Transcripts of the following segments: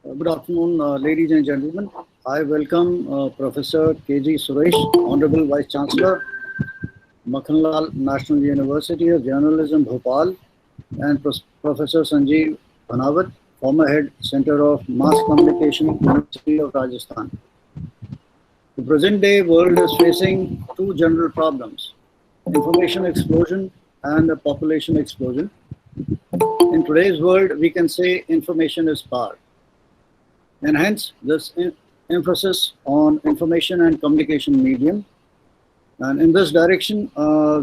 Good afternoon, ladies and gentlemen. I welcome Professor K.G. Suresh, Honorable Vice Chancellor, Makhanlal National University of Journalism, Bhopal, and Professor Sanjeev Bhanawat, former Head Center of Mass Communication, University of Rajasthan. The present day world is facing two general problems: information explosion and a population explosion. In today's world, we can say information is power. And hence this emphasis on information and communication medium. And in this direction,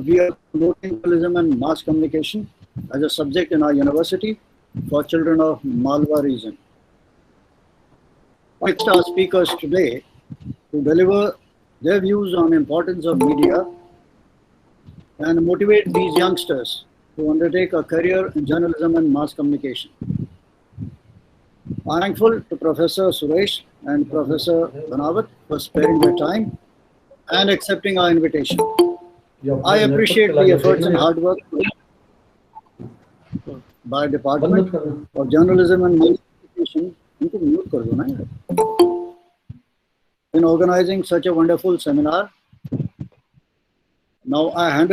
we are promoting journalism and mass communication as a subject in our university for children of Malwa region. I expect our speakers today to deliver their views on importance of media and motivate these youngsters to undertake a career in journalism and mass communication. I'm thankful to Professor Suresh and Professor Bhanawat for sparing their time and accepting our invitation. I appreciate the efforts and hard work by Department of Journalism and Mass Communication in organizing such a wonderful seminar. Now I hand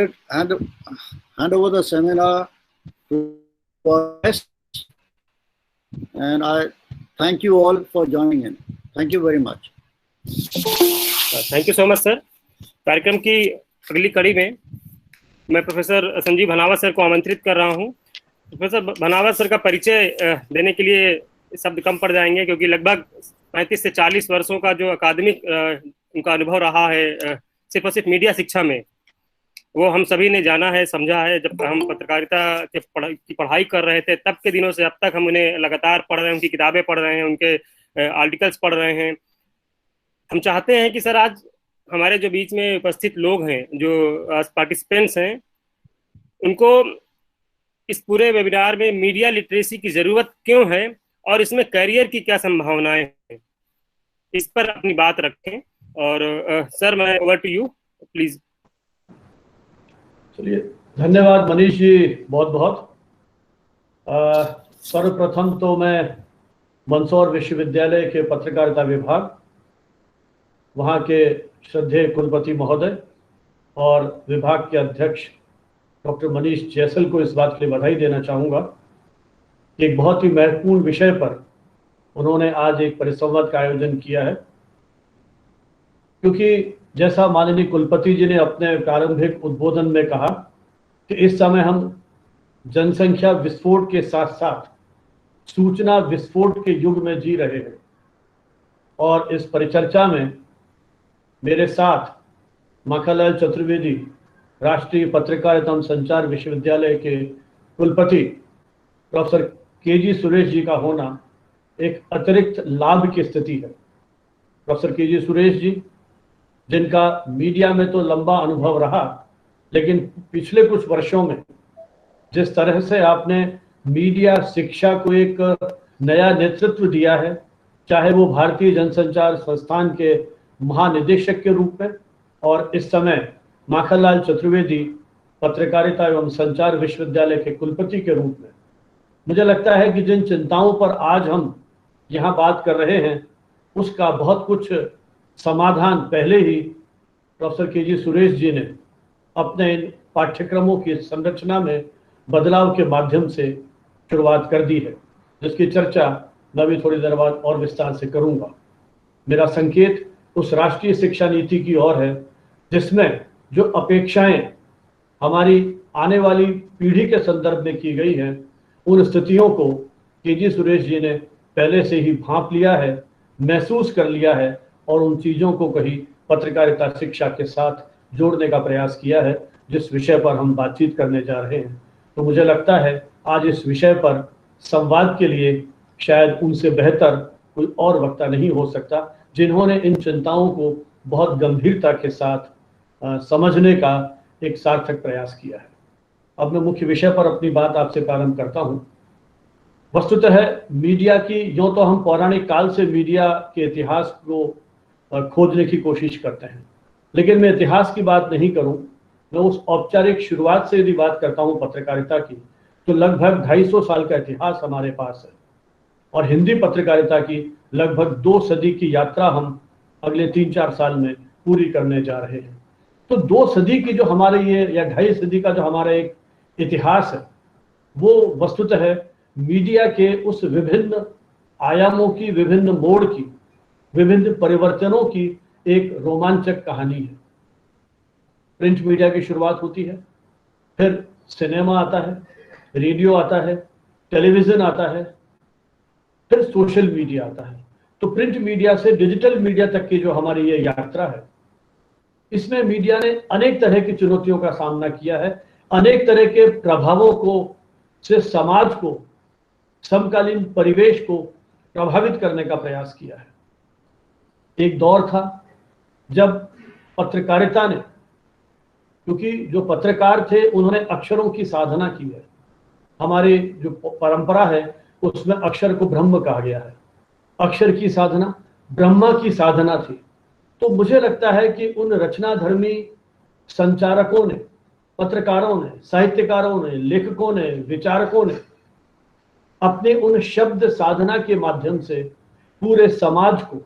over the seminar to our guests, and I thank you all for joining in. Thank you very much. Thank you so much sir. कार्यक्रम की अगली कड़ी में मैं professor Sanjeev भनावत sir को आमंत्रित कर रहा हूं। प्रोफेसर भनावत सर का परिचय देने के लिए शब्द कम पड़ जाएंगे, क्योंकि लगभग 35 से 40 वर्षों का जो अकादमिक उनका अनुभव रहा है सिर्फ और सिर्फ मीडिया शिक्षा में, वो हम सभी ने जाना है, समझा है। जब हम पत्रकारिता की पढ़ाई कर रहे थे तब के दिनों से अब तक हम उन्हें लगातार पढ़ रहे हैं, उनकी किताबें पढ़ रहे हैं, उनके आर्टिकल्स पढ़ रहे हैं। हम चाहते हैं कि सर आज हमारे जो बीच में उपस्थित लोग हैं, जो पार्टिसिपेंट्स हैं, उनको इस पूरे वेबिनार में मीडिया लिटरेसी की जरूरत क्यों है और इसमें करियर की क्या संभावनाएं हैं, इस पर अपनी बात रखें। और सर मैं ओवर टू यू प्लीज। चलिए, धन्यवाद मनीष जी, बहुत बहुत। सर्वप्रथम तो मैं मंदसौर विश्वविद्यालय के पत्रकारिता विभाग, वहाँ के श्रद्धेय कुलपति महोदय और विभाग के अध्यक्ष डॉक्टर मनीष जैसल को इस बात के लिए बधाई देना चाहूँगा कि एक बहुत ही महत्वपूर्ण विषय पर उन्होंने आज एक परिसंवाद का आयोजन किया है। क्योंकि जैसा माननीय कुलपति जी ने अपने प्रारंभिक उद्बोधन में कहा कि इस समय हम जनसंख्या विस्फोट के साथ साथ सूचना विस्फोट के युग में जी रहे हैं। और इस परिचर्चा में मेरे साथ माखनलाल चतुर्वेदी, राष्ट्रीय पत्रकारिता एवं संचार विश्वविद्यालय के कुलपति प्रोफेसर के.जी. सुरेश जी का होना एक अतिरिक्त लाभ की स्थिति है। Professor KG. सुरेश जी, जिनका मीडिया में तो लंबा अनुभव रहा, लेकिन पिछले कुछ वर्षों में जिस तरह से आपने मीडिया शिक्षा को एक नया नेतृत्व दिया है, चाहे वो भारतीय जनसंचार संस्थान के महानिदेशक के रूप में और इस समय माखनलाल चतुर्वेदी पत्रकारिता एवं संचार विश्वविद्यालय के कुलपति के रूप में, मुझे लगता है कि जिन चिंताओं पर आज हम यहाँ बात कर रहे हैं उसका बहुत कुछ समाधान पहले ही प्रोफेसर के.जी. सुरेश जी ने अपने इन पाठ्यक्रमों की संरचना में बदलाव के माध्यम से शुरुआत कर दी है, जिसकी चर्चा मैं भी थोड़ी देर बाद और विस्तार से करूंगा। मेरा संकेत उस राष्ट्रीय शिक्षा नीति की ओर है जिसमें जो अपेक्षाएं हमारी आने वाली पीढ़ी के संदर्भ में की गई हैं, उन स्थितियों को के.जी. सुरेश जी ने पहले से ही भांप लिया है, महसूस कर लिया है और उन चीज़ों को कहीं पत्रकारिता शिक्षा के साथ जोड़ने का प्रयास किया है, जिस विषय पर हम बातचीत करने जा रहे हैं। तो मुझे लगता है आज इस विषय पर संवाद के लिए शायद उनसे बेहतर कोई और वक्ता नहीं हो सकता, जिन्होंने इन चिंताओं को बहुत गंभीरता के साथ समझने का एक सार्थक प्रयास किया है। अब मैं मुख्य विषय पर अपनी बात आपसे प्रारंभ करता हूँ। वस्तुतः मीडिया की, यूँ तो हम पौराणिक काल से मीडिया के इतिहास को खोजने की कोशिश करते हैं, लेकिन मैं इतिहास की बात नहीं करूं, मैं उस औपचारिक शुरुआत से यदि बात करता हूं पत्रकारिता की, तो लगभग 250 साल का इतिहास हमारे पास है। और हिंदी पत्रकारिता की लगभग 2 सदी की यात्रा हम अगले 3-4 साल में पूरी करने जा रहे हैं। तो 2 सदी की जो हमारे ये या 2.5 सदी का जो हमारा एक इतिहास है, वो वस्तुतः है मीडिया के उस विभिन्न आयामों की, विभिन्न मोड़ की, विभिन्न परिवर्तनों की एक रोमांचक कहानी है। प्रिंट मीडिया की शुरुआत होती है, फिर सिनेमा आता है, रेडियो आता है, टेलीविजन आता है, फिर सोशल मीडिया आता है। तो प्रिंट मीडिया से डिजिटल मीडिया तक की जो हमारी ये यात्रा है, इसमें मीडिया ने अनेक तरह की चुनौतियों का सामना किया है, अनेक तरह के प्रभावों को से समाज को, समकालीन परिवेश को प्रभावित करने का प्रयास किया है। एक दौर था जब पत्रकारिता ने, क्योंकि जो पत्रकार थे उन्होंने अक्षरों की साधना की है, हमारी जो परंपरा है उसमें अक्षर को ब्रह्म कहा गया है, अक्षर की साधना ब्रह्मा की साधना थी। तो मुझे लगता है कि उन रचनाधर्मी संचारकों ने, पत्रकारों ने, साहित्यकारों ने, लेखकों ने, विचारकों ने अपने उन शब्द साधना के माध्यम से पूरे समाज को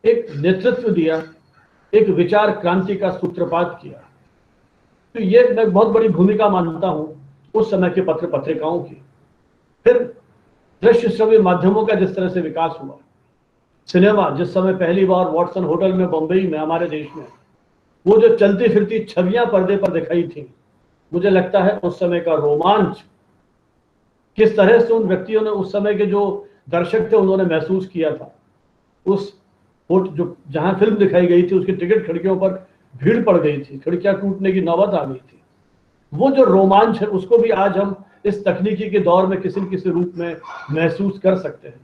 एक नेतृत्व दिया, एक विचार क्रांति का सूत्रपात किया। तो ये मैं बहुत बड़ी भूमिका मानता हूं उस समय के पत्र पत्रिकाओं की। फिर दृश्य श्रव्य माध्यमों का जिस तरह से विकास हुआ, सिनेमा जिस समय पहली बार वॉटसन होटल में बंबई में हमारे देश में वो जो चलती फिरती छवियां पर्दे पर दिखाई थी, मुझे लगता है उस समय का रोमांच किस तरह से उन व्यक्तियों ने, उस समय के जो दर्शक थे उन्होंने महसूस किया था। उस जो जहां फिल्म दिखाई गई थी उसकी टिकट खिड़कियों पर भीड़ पड़ गई थी, खिड़कियां टूटने की नौबत आ गई थी। वो जो रोमांच है उसको भी आज हम इस तकनीकी के दौर में किसी न किसी रूप में महसूस कर सकते हैं।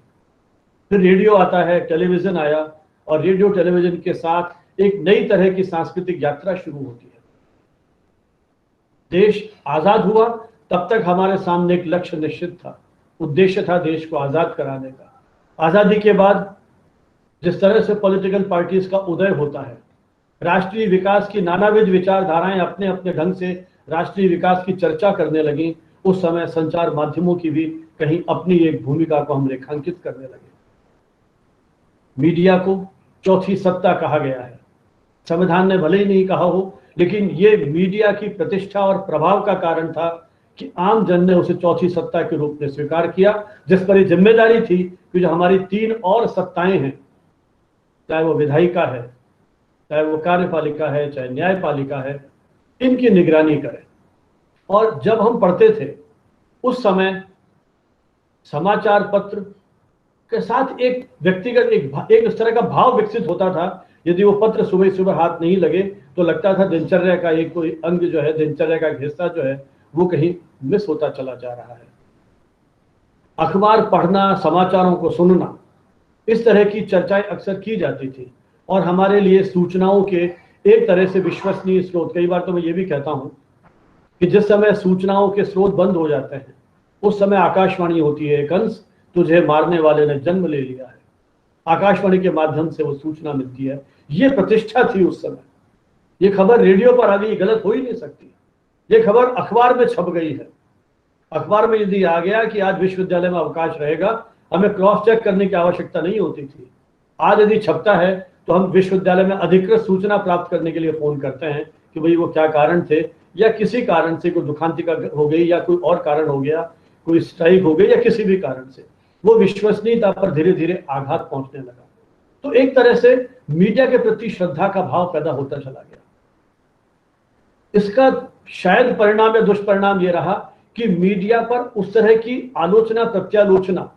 फिर रेडियो आता है, टेलीविजन आया, और रेडियो टेलीविजन के साथ एक नई तरह की सांस्कृतिक यात्रा शुरू होती है। देश आजाद हुआ, तब तक हमारे सामने एक लक्ष्य निश्चित था, उद्देश्य था देश को आजाद कराने का। आजादी के बाद जिस तरह से पॉलिटिकल पार्टीज का उदय होता है, राष्ट्रीय विकास की नानाविध विचारधाराएं अपने अपने ढंग से राष्ट्रीय विकास की चर्चा करने लगी, उस समय संचार माध्यमों की भी कहीं अपनी एक भूमिका को हम रेखांकित करने लगे। मीडिया को चौथी सत्ता कहा गया है, संविधान ने भले ही नहीं कहा हो, लेकिन ये मीडिया की प्रतिष्ठा और प्रभाव का कारण था कि आम जन ने उसे चौथी सत्ता के रूप में स्वीकार किया, जिस पर ये जिम्मेदारी थी कि जो हमारी 3 और सत्ताएं हैं, चाहे वो विधायिका है, चाहे वो कार्यपालिका है, चाहे न्यायपालिका है, इनकी निगरानी करें। और जब हम पढ़ते थे उस समय समाचार पत्र के साथ एक व्यक्तिगत एक इस तरह का भाव विकसित होता था, यदि वो पत्र सुबह सुबह हाथ नहीं लगे तो लगता था दिनचर्या का एक कोई अंग जो है, दिनचर्या का हिस्सा जो है वो कहीं मिस होता चला जा रहा है। अखबार पढ़ना, समाचारों को सुनना, इस तरह की चर्चाएं अक्सर की जाती थी और हमारे लिए सूचनाओं के एक तरह से विश्वसनीय स्रोत, कई बार तो मैं ये भी कहता हूं कि जिस समय सूचनाओं के स्रोत बंद हो जाते हैं उस समय आकाशवाणी होती है, कंस तुझे मारने वाले ने जन्म ले लिया है। आकाशवाणी के माध्यम से वो सूचना मिलती है, ये प्रतिष्ठा थी उस समय। ये खबर रेडियो पर आ गई, गलत हो ही नहीं सकती। ये खबर अखबार में छप गई है, अखबार में यदि आ गया कि आज विश्वविद्यालय में अवकाश रहेगा, हमें क्रॉस चेक करने की आवश्यकता नहीं होती थी। आज यदि छपता है तो हम विश्वविद्यालय में अधिकृत सूचना प्राप्त करने के लिए फोन करते हैं कि भाई वो क्या कारण थे, या किसी कारण से कोई दुखांतिका हो गई या कोई और कारण हो गया, कोई स्ट्राइक हो गई या किसी भी कारण से वो विश्वसनीयता पर धीरे धीरे आघात पहुंचने लगा। तो एक तरह से मीडिया के प्रति श्रद्धा का भाव पैदा होता चला गया। इसका शायद परिणाम या दुष्परिणाम ये रहा कि मीडिया पर उस तरह की आलोचना प्रत्यालोचना,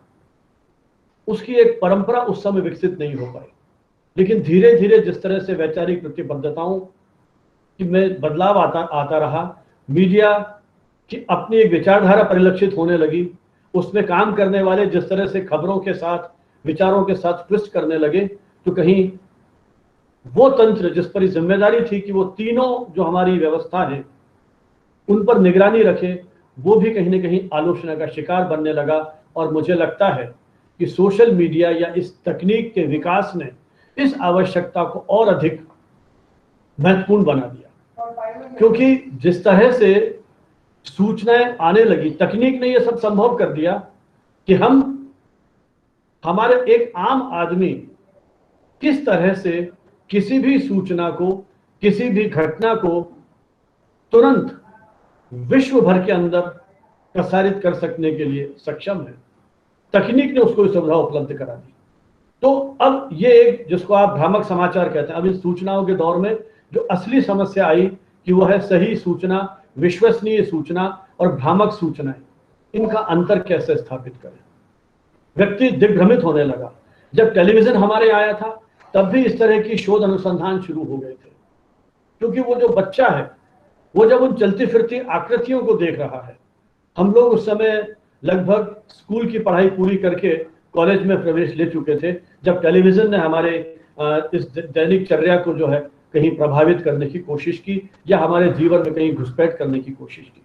उसकी एक परंपरा उस समय विकसित नहीं हो पाई। लेकिन धीरे धीरे जिस तरह से वैचारिक प्रतिबद्धताओं कि में बदलाव आता रहा, मीडिया की अपनी एक विचारधारा परिलक्षित होने लगी, उसमें काम करने वाले जिस तरह से खबरों के साथ, विचारों के साथ ट्विस्ट करने लगे, तो कहीं वो तंत्र जिस पर जिम्मेदारी थी कि वो तीनों जो हमारी व्यवस्था है उन पर निगरानी रखे, वो भी कहीं ना कहीं आलोचना का शिकार बनने लगा। और मुझे लगता है कि सोशल मीडिया या इस तकनीक के विकास ने इस आवश्यकता को और अधिक महत्वपूर्ण बना दिया, क्योंकि जिस तरह से सूचनाएं आने लगी, तकनीक ने यह सब संभव कर दिया कि हम हमारे एक आम आदमी किस तरह से किसी भी सूचना को, किसी भी घटना को तुरंत विश्व भर के अंदर प्रसारित कर सकने के लिए सक्षम है। तकनीक ने उसको सुविधा उपलब्ध करा दी। तो अब ये एक, जिसको आप भ्रामक समाचार कहते हैं, अब इन सूचनाओं के दौर में जो असली समस्या आई कि वह है सही सूचना, विश्वसनीय सूचना और भ्रामक सूचनाएं, इनका अंतर कैसे स्थापित करें। व्यक्ति दिग्भ्रमित होने लगा। जब टेलीविजन हमारे आया था तब भी इस तरह की शोध अनुसंधान शुरू हो गए थे, क्योंकि वो जो बच्चा है वो जब उन चलती फिरती आकृतियों को देख रहा है, हम लोग उस समय लगभग स्कूल की पढ़ाई पूरी करके कॉलेज में प्रवेश ले चुके थे जब टेलीविजन ने हमारे इस दैनिक चर्या को जो है कहीं प्रभावित करने की कोशिश की या हमारे जीवन में कहीं घुसपैठ करने की कोशिश की।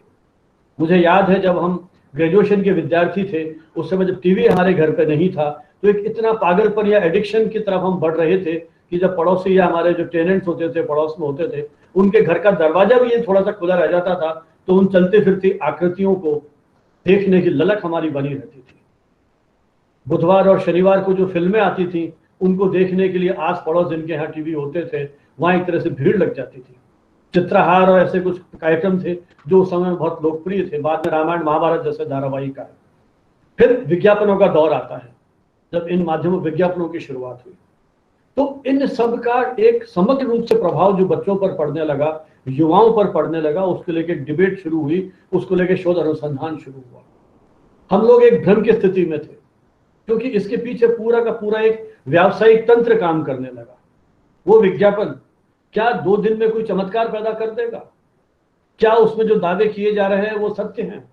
मुझे याद है जब हम ग्रेजुएशन के विद्यार्थी थे, उस समय जब टीवी हमारे घर पे नहीं था तो एक इतना पागलपन या एडिक्शन की तरफ हम बढ़ रहे थे कि जब पड़ोसी या हमारे जो टेनेंट्स होते थे, पड़ोस में होते थे, उनके घर का दरवाजा भी ये थोड़ा सा खुला रह जाता था तो उन चलती फिरती आकृतियों को देखने की ललक हमारी बनी रहती थी। बुधवार और शनिवार को जो फिल्में आती थी उनको देखने के लिए आस पड़ोस जिनके यहाँ टीवी होते थे वहां एक तरह से भीड़ लग जाती थी। चित्रहार और ऐसे कुछ कार्यक्रम थे जो उस समय बहुत लोकप्रिय थे। बाद में रामायण महाभारत जैसे धारावाहिक आए। फिर विज्ञापनों का दौर आता है, जब इन माध्यमों विज्ञापनों की शुरुआत हुई तो इन सब का एक समग्र रूप से प्रभाव जो बच्चों पर पड़ने लगा, युवाओं पर पड़ने लगा, उसको लेकर डिबेट शुरू हुई, उसको लेकर शोध अनुसंधान शुरू हुआ। हम लोग एक भ्रम की स्थिति में थे क्योंकि इसके पीछे पूरा का पूरा एक व्यावसायिक तंत्र काम करने लगा। वो विज्ञापन क्या 2 दिन में कोई चमत्कार पैदा कर देगा? क्या उसमें जो दावे किए जा रहे हैं वो सत्य हैं?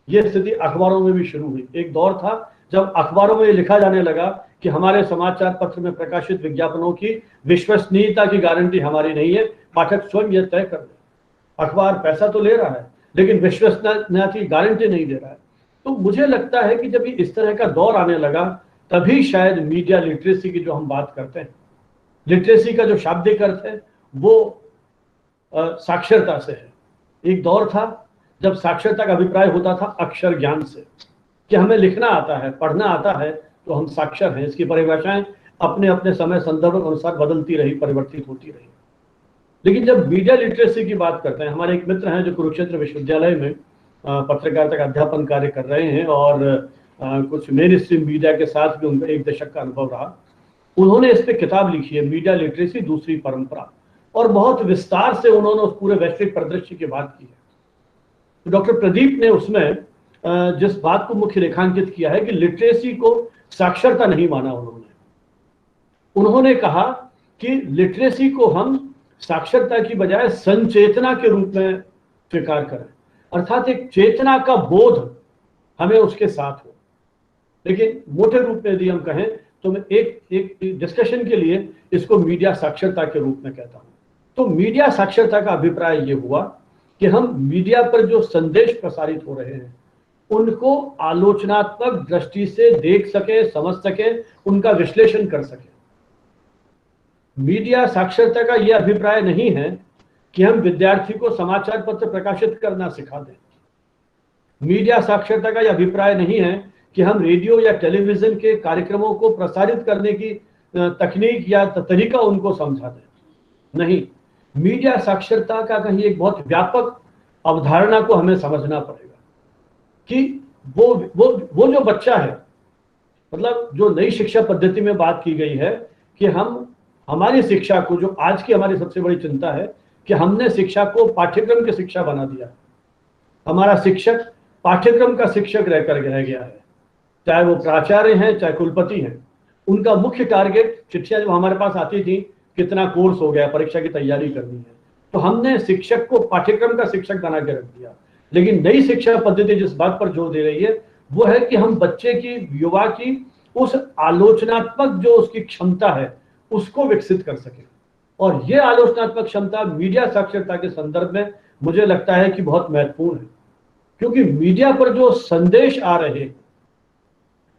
ये स्थिति अखबारों में भी शुरू हुई। एक दौर था जब अखबारों में ये लिखा जाने लगा कि हमारे समाचार पत्र में प्रकाशित विज्ञापनों की विश्वसनीयता की गारंटी हमारी नहीं है, पाठक स्वयं यह तय कर ले। अखबार पैसा तो ले रहा है लेकिन विश्वसनीयता की गारंटी नहीं दे रहा है। तो मुझे लगता है कि जब ये इस तरह का दौर आने लगा तभी शायद मीडिया लिटरेसी की जो हम बात करते हैं, लिटरेसी का जो शाब्दिक अर्थ है वो साक्षरता से है। एक दौर था जब साक्षरता का अभिप्राय होता था अक्षर ज्ञान से, कि हमें लिखना आता है, पढ़ना आता है तो हम साक्षर हैं। इसकी परिभाषाएं अपने अपने समय संदर्भ के अनुसार बदलती रही, परिवर्तित होती रही। लेकिन जब मीडिया लिटरेसी की बात करते हैं, हमारे एक मित्र हैं जो कुरुक्षेत्र विश्वविद्यालय में पत्रकारिता का अध्यापन कार्य कर रहे हैं और कुछ मेन स्ट्रीम मीडिया के साथ भी उनका 1 दशक का अनुभव रहा। उन्होंने इस पे किताब लिखी है, मीडिया लिटरेसी दूसरी परंपरा, और बहुत विस्तार से उन्होंने उस पूरे वैश्विक परिदृश्य की बात की है। तो डॉक्टर प्रदीप ने उसमें जिस बात को मुख्य रेखांकित किया है कि लिटरेसी को साक्षरता नहीं माना उन्होंने कहा कि लिटरेसी को हम साक्षरता की बजाय संचेतना के रूप में स्वीकार करें, अर्थात एक चेतना का बोध हमें उसके साथ हो। लेकिन मोटे रूप में यदि हम कहें तो मैं एक डिस्कशन के लिए इसको मीडिया साक्षरता के रूप में कहता हूं। तो मीडिया साक्षरता का अभिप्राय ये हुआ कि हम मीडिया पर जो संदेश प्रसारित हो रहे हैं उनको आलोचनात्मक दृष्टि से देख सके, समझ सके, उनका विश्लेषण कर सके। मीडिया साक्षरता का यह अभिप्राय नहीं है कि हम विद्यार्थी को समाचार पत्र प्रकाशित करना सिखा दें। मीडिया साक्षरता का यह अभिप्राय नहीं है कि हम रेडियो या टेलीविजन के कार्यक्रमों को प्रसारित करने की तकनीक या तरीका उनको समझा दें। नहीं, मीडिया साक्षरता का कहीं एक बहुत व्यापक अवधारणा को हमें समझना पड़ेगा कि वो जो बच्चा है, मतलब जो नई शिक्षा पद्धति में बात की गई है कि हम हमारी शिक्षा को, जो आज की हमारी सबसे बड़ी चिंता है कि हमने शिक्षा को पाठ्यक्रम की शिक्षा बना दिया। हमारा शिक्षक पाठ्यक्रम का शिक्षक रह गया है, चाहे वो प्राचार्य हैं चाहे कुलपति हैं। उनका मुख्य टारगेट, चिट्ठियां जब हमारे पास आती थी कितना कोर्स हो गया, परीक्षा की तैयारी करनी है, तो हमने शिक्षक को पाठ्यक्रम का शिक्षक बना के रख दिया। लेकिन नई शिक्षा पद्धति जिस बात पर जोर दे रही है वो है कि हम बच्चे की, युवा की उस आलोचनात्मक जो उसकी क्षमता है उसको विकसित कर सके। और ये आलोचनात्मक क्षमता मीडिया साक्षरता के संदर्भ में मुझे लगता है कि बहुत महत्वपूर्ण है, क्योंकि मीडिया पर जो संदेश आ रहे हैं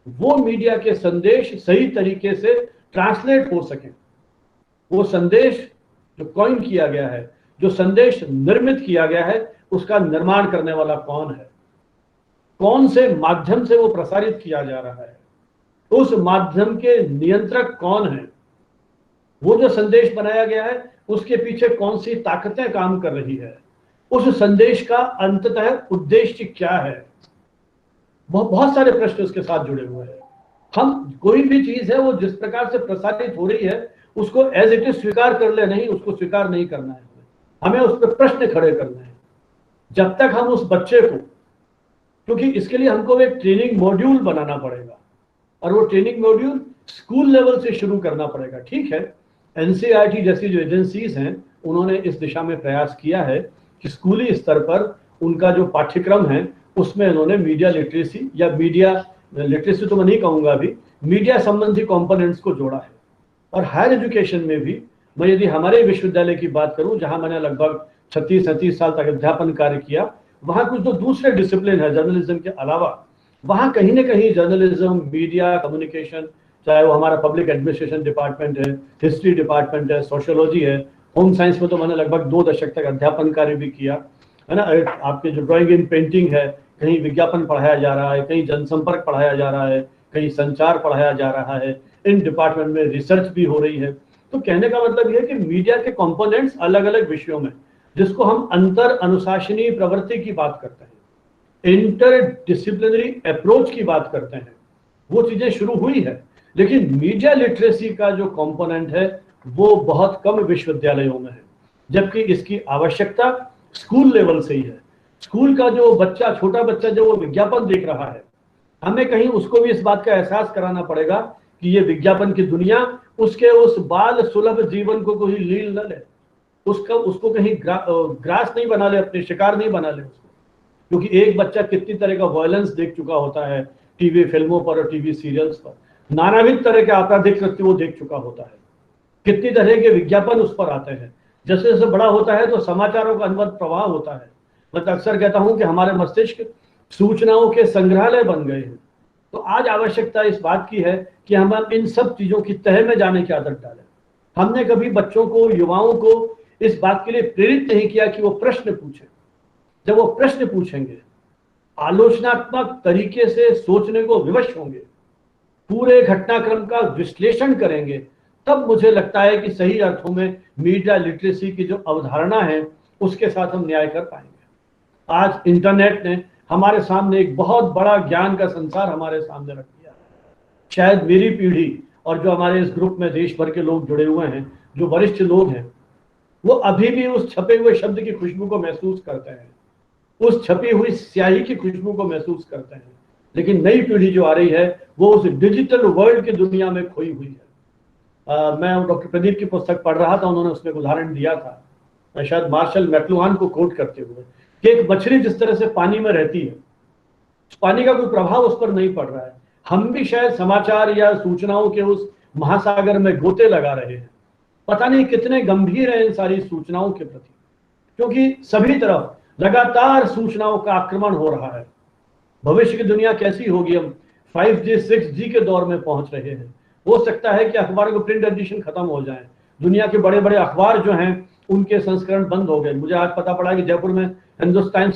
वो मीडिया के संदेश सही तरीके से ट्रांसलेट हो सके। वो संदेश जो कॉइन किया गया है, जो संदेश निर्मित किया गया है, उसका निर्माण करने वाला कौन है, कौन से माध्यम से वो प्रसारित किया जा रहा है, उस माध्यम के नियंत्रक कौन है, वो जो संदेश बनाया गया है उसके पीछे कौन सी ताकतें काम कर रही है, उस संदेश का अंततः उद्देश्य क्या है, बहुत सारे प्रश्न उसके साथ जुड़े हुए हैं। हम कोई भी चीज है वो जिस प्रकार से प्रसारित हो रही है उसको एज इट इज स्वीकार कर ले, नहीं, उसको स्वीकार नहीं करना है, हमें उस पर प्रश्न खड़े करना है। जब तक हम उस बच्चे को, क्योंकि इसके लिए हमको एक ट्रेनिंग मॉड्यूल बनाना पड़ेगा और वो ट्रेनिंग मॉड्यूल स्कूल लेवल से शुरू करना पड़ेगा। ठीक है, एनसीईआरटी जैसी जो एजेंसीज हैं उन्होंने इस दिशा में प्रयास किया है कि स्कूली स्तर पर उनका जो पाठ्यक्रम है उसमें उन्होंने मीडिया लिटरेसी या मीडिया लिटरेसी तो मैं नहीं कहूंगा अभी, मीडिया संबंधी कंपोनेंट्स को जोड़ा है। और हायर एजुकेशन में भी मैं यदि हमारे विश्वविद्यालय की बात करूं जहां मैंने लगभग 36-37 साल तक अध्यापन कार्य किया, वहां कुछ जो दूसरे डिसिप्लिन है जर्नलिज्म के अलावा, वहां कहीं ना कहीं जर्नलिज्म, मीडिया, कम्युनिकेशन, चाहे वो हमारा पब्लिक एडमिनिस्ट्रेशन डिपार्टमेंट है, हिस्ट्री डिपार्टमेंट है, सोशियोलॉजी है, होम साइंस में तो मैंने लगभग 2 दशक तक अध्यापन कार्य भी किया है ना। आपके जो ड्राइंग इन पेंटिंग है, कहीं विज्ञापन पढ़ाया जा रहा है, कहीं जनसंपर्क पढ़ाया जा रहा है, कहीं संचार पढ़ाया जा रहा है, इन डिपार्टमेंट में रिसर्च भी हो रही है। तो कहने का मतलब यह है कि मीडिया के कंपोनेंट्स अलग अलग विषयों में, जिसको हम अंतर अनुशासनीय प्रवृत्ति की बात करते हैं, इंटर डिसिप्लिनरी अप्रोच की बात करते हैं, वो चीजें शुरू हुई है। लेकिन मीडिया लिटरेसी का जो कंपोनेंट है वो बहुत कम विश्वविद्यालयों में है, जबकि इसकी आवश्यकता स्कूल लेवल से ही है। स्कूल का जो बच्चा, छोटा बच्चा जो वो विज्ञापन देख रहा है, हमें कहीं उसको भी इस बात का एहसास कराना पड़ेगा कि ये विज्ञापन की दुनिया उसके उस बाल सुलभ जीवन को कोई लील न ले, उसको कहीं ग्रास नहीं बना ले, अपने शिकार नहीं बना ले उसको। क्योंकि एक बच्चा कितनी तरह का वायलेंस देख चुका होता है टीवी फिल्मों पर और टीवी सीरियल्स पर, नानाविध तरह के आपराधिक कृत्य वो देख चुका होता है, कितनी तरह के विज्ञापन उस पर आते हैं। जैसे जैसे बड़ा होता है तो समाचारों का अनवरत प्रवाह होता है। मैं तो अक्सर कहता हूं कि हमारे मस्तिष्क सूचनाओं के संग्रहालय बन गए हैं। तो आज आवश्यकता इस बात की है कि हम इन सब चीजों की तह में जाने की आदत डालें। हमने कभी बच्चों को, युवाओं को इस बात के लिए प्रेरित नहीं किया कि वो प्रश्न पूछें। जब वो प्रश्न पूछेंगे, आलोचनात्मक तरीके से सोचने को विवश होंगे, पूरे घटनाक्रम का विश्लेषण करेंगे, तब मुझे लगता है कि सही अर्थों में मीडिया लिटरेसी की जो अवधारणा है उसके साथ हम न्याय कर पाएंगे। आज इंटरनेट ने हमारे सामने एक बहुत बड़ा ज्ञान का संसार हमारे सामने रख दिया है। शायद मेरी पीढ़ी और जो हमारे इस ग्रुप में देश भर के लोग जुड़े हुए हैं, जो वरिष्ठ लोग हैं, वो अभी भी उस छपे हुए शब्द की खुशबू को महसूस करते हैं, उस छपी हुई स्याही की खुशबू को महसूस करते हैं। लेकिन नई पीढ़ी जो आ रही है वो उस डिजिटल वर्ल्ड की दुनिया में खोई हुई है। मैं डॉक्टर प्रदीप की पुस्तक पढ़ रहा था, उन्होंने उसमें उदाहरण दिया था, मैं शायद मार्शल मैक्लुहान को कोट करते हुए, कि एक मछली जिस तरह से पानी में रहती है, पानी का कोई प्रभाव उस पर नहीं पड़ रहा है। हम भी शायद समाचार या सूचनाओं के उस महासागर में गोते लगा रहे हैं। पता नहीं कितने गंभीर हैं इन सारी सूचनाओं के प्रति, क्योंकि सभी तरफ लगातार सूचनाओं का आक्रमण हो रहा है। भविष्य की दुनिया कैसी होगी? हम 5G 6G के दौर में पहुंच रहे हैं। हो सकता है कि अखबारों के प्रिंट एडिशन खत्म हो जाए, दुनिया के बड़े बड़े अखबार जो हैं उनके संस्करण बंद हो गए। मुझे आज पता पड़ा कि जयपुर में हिंदुस्तान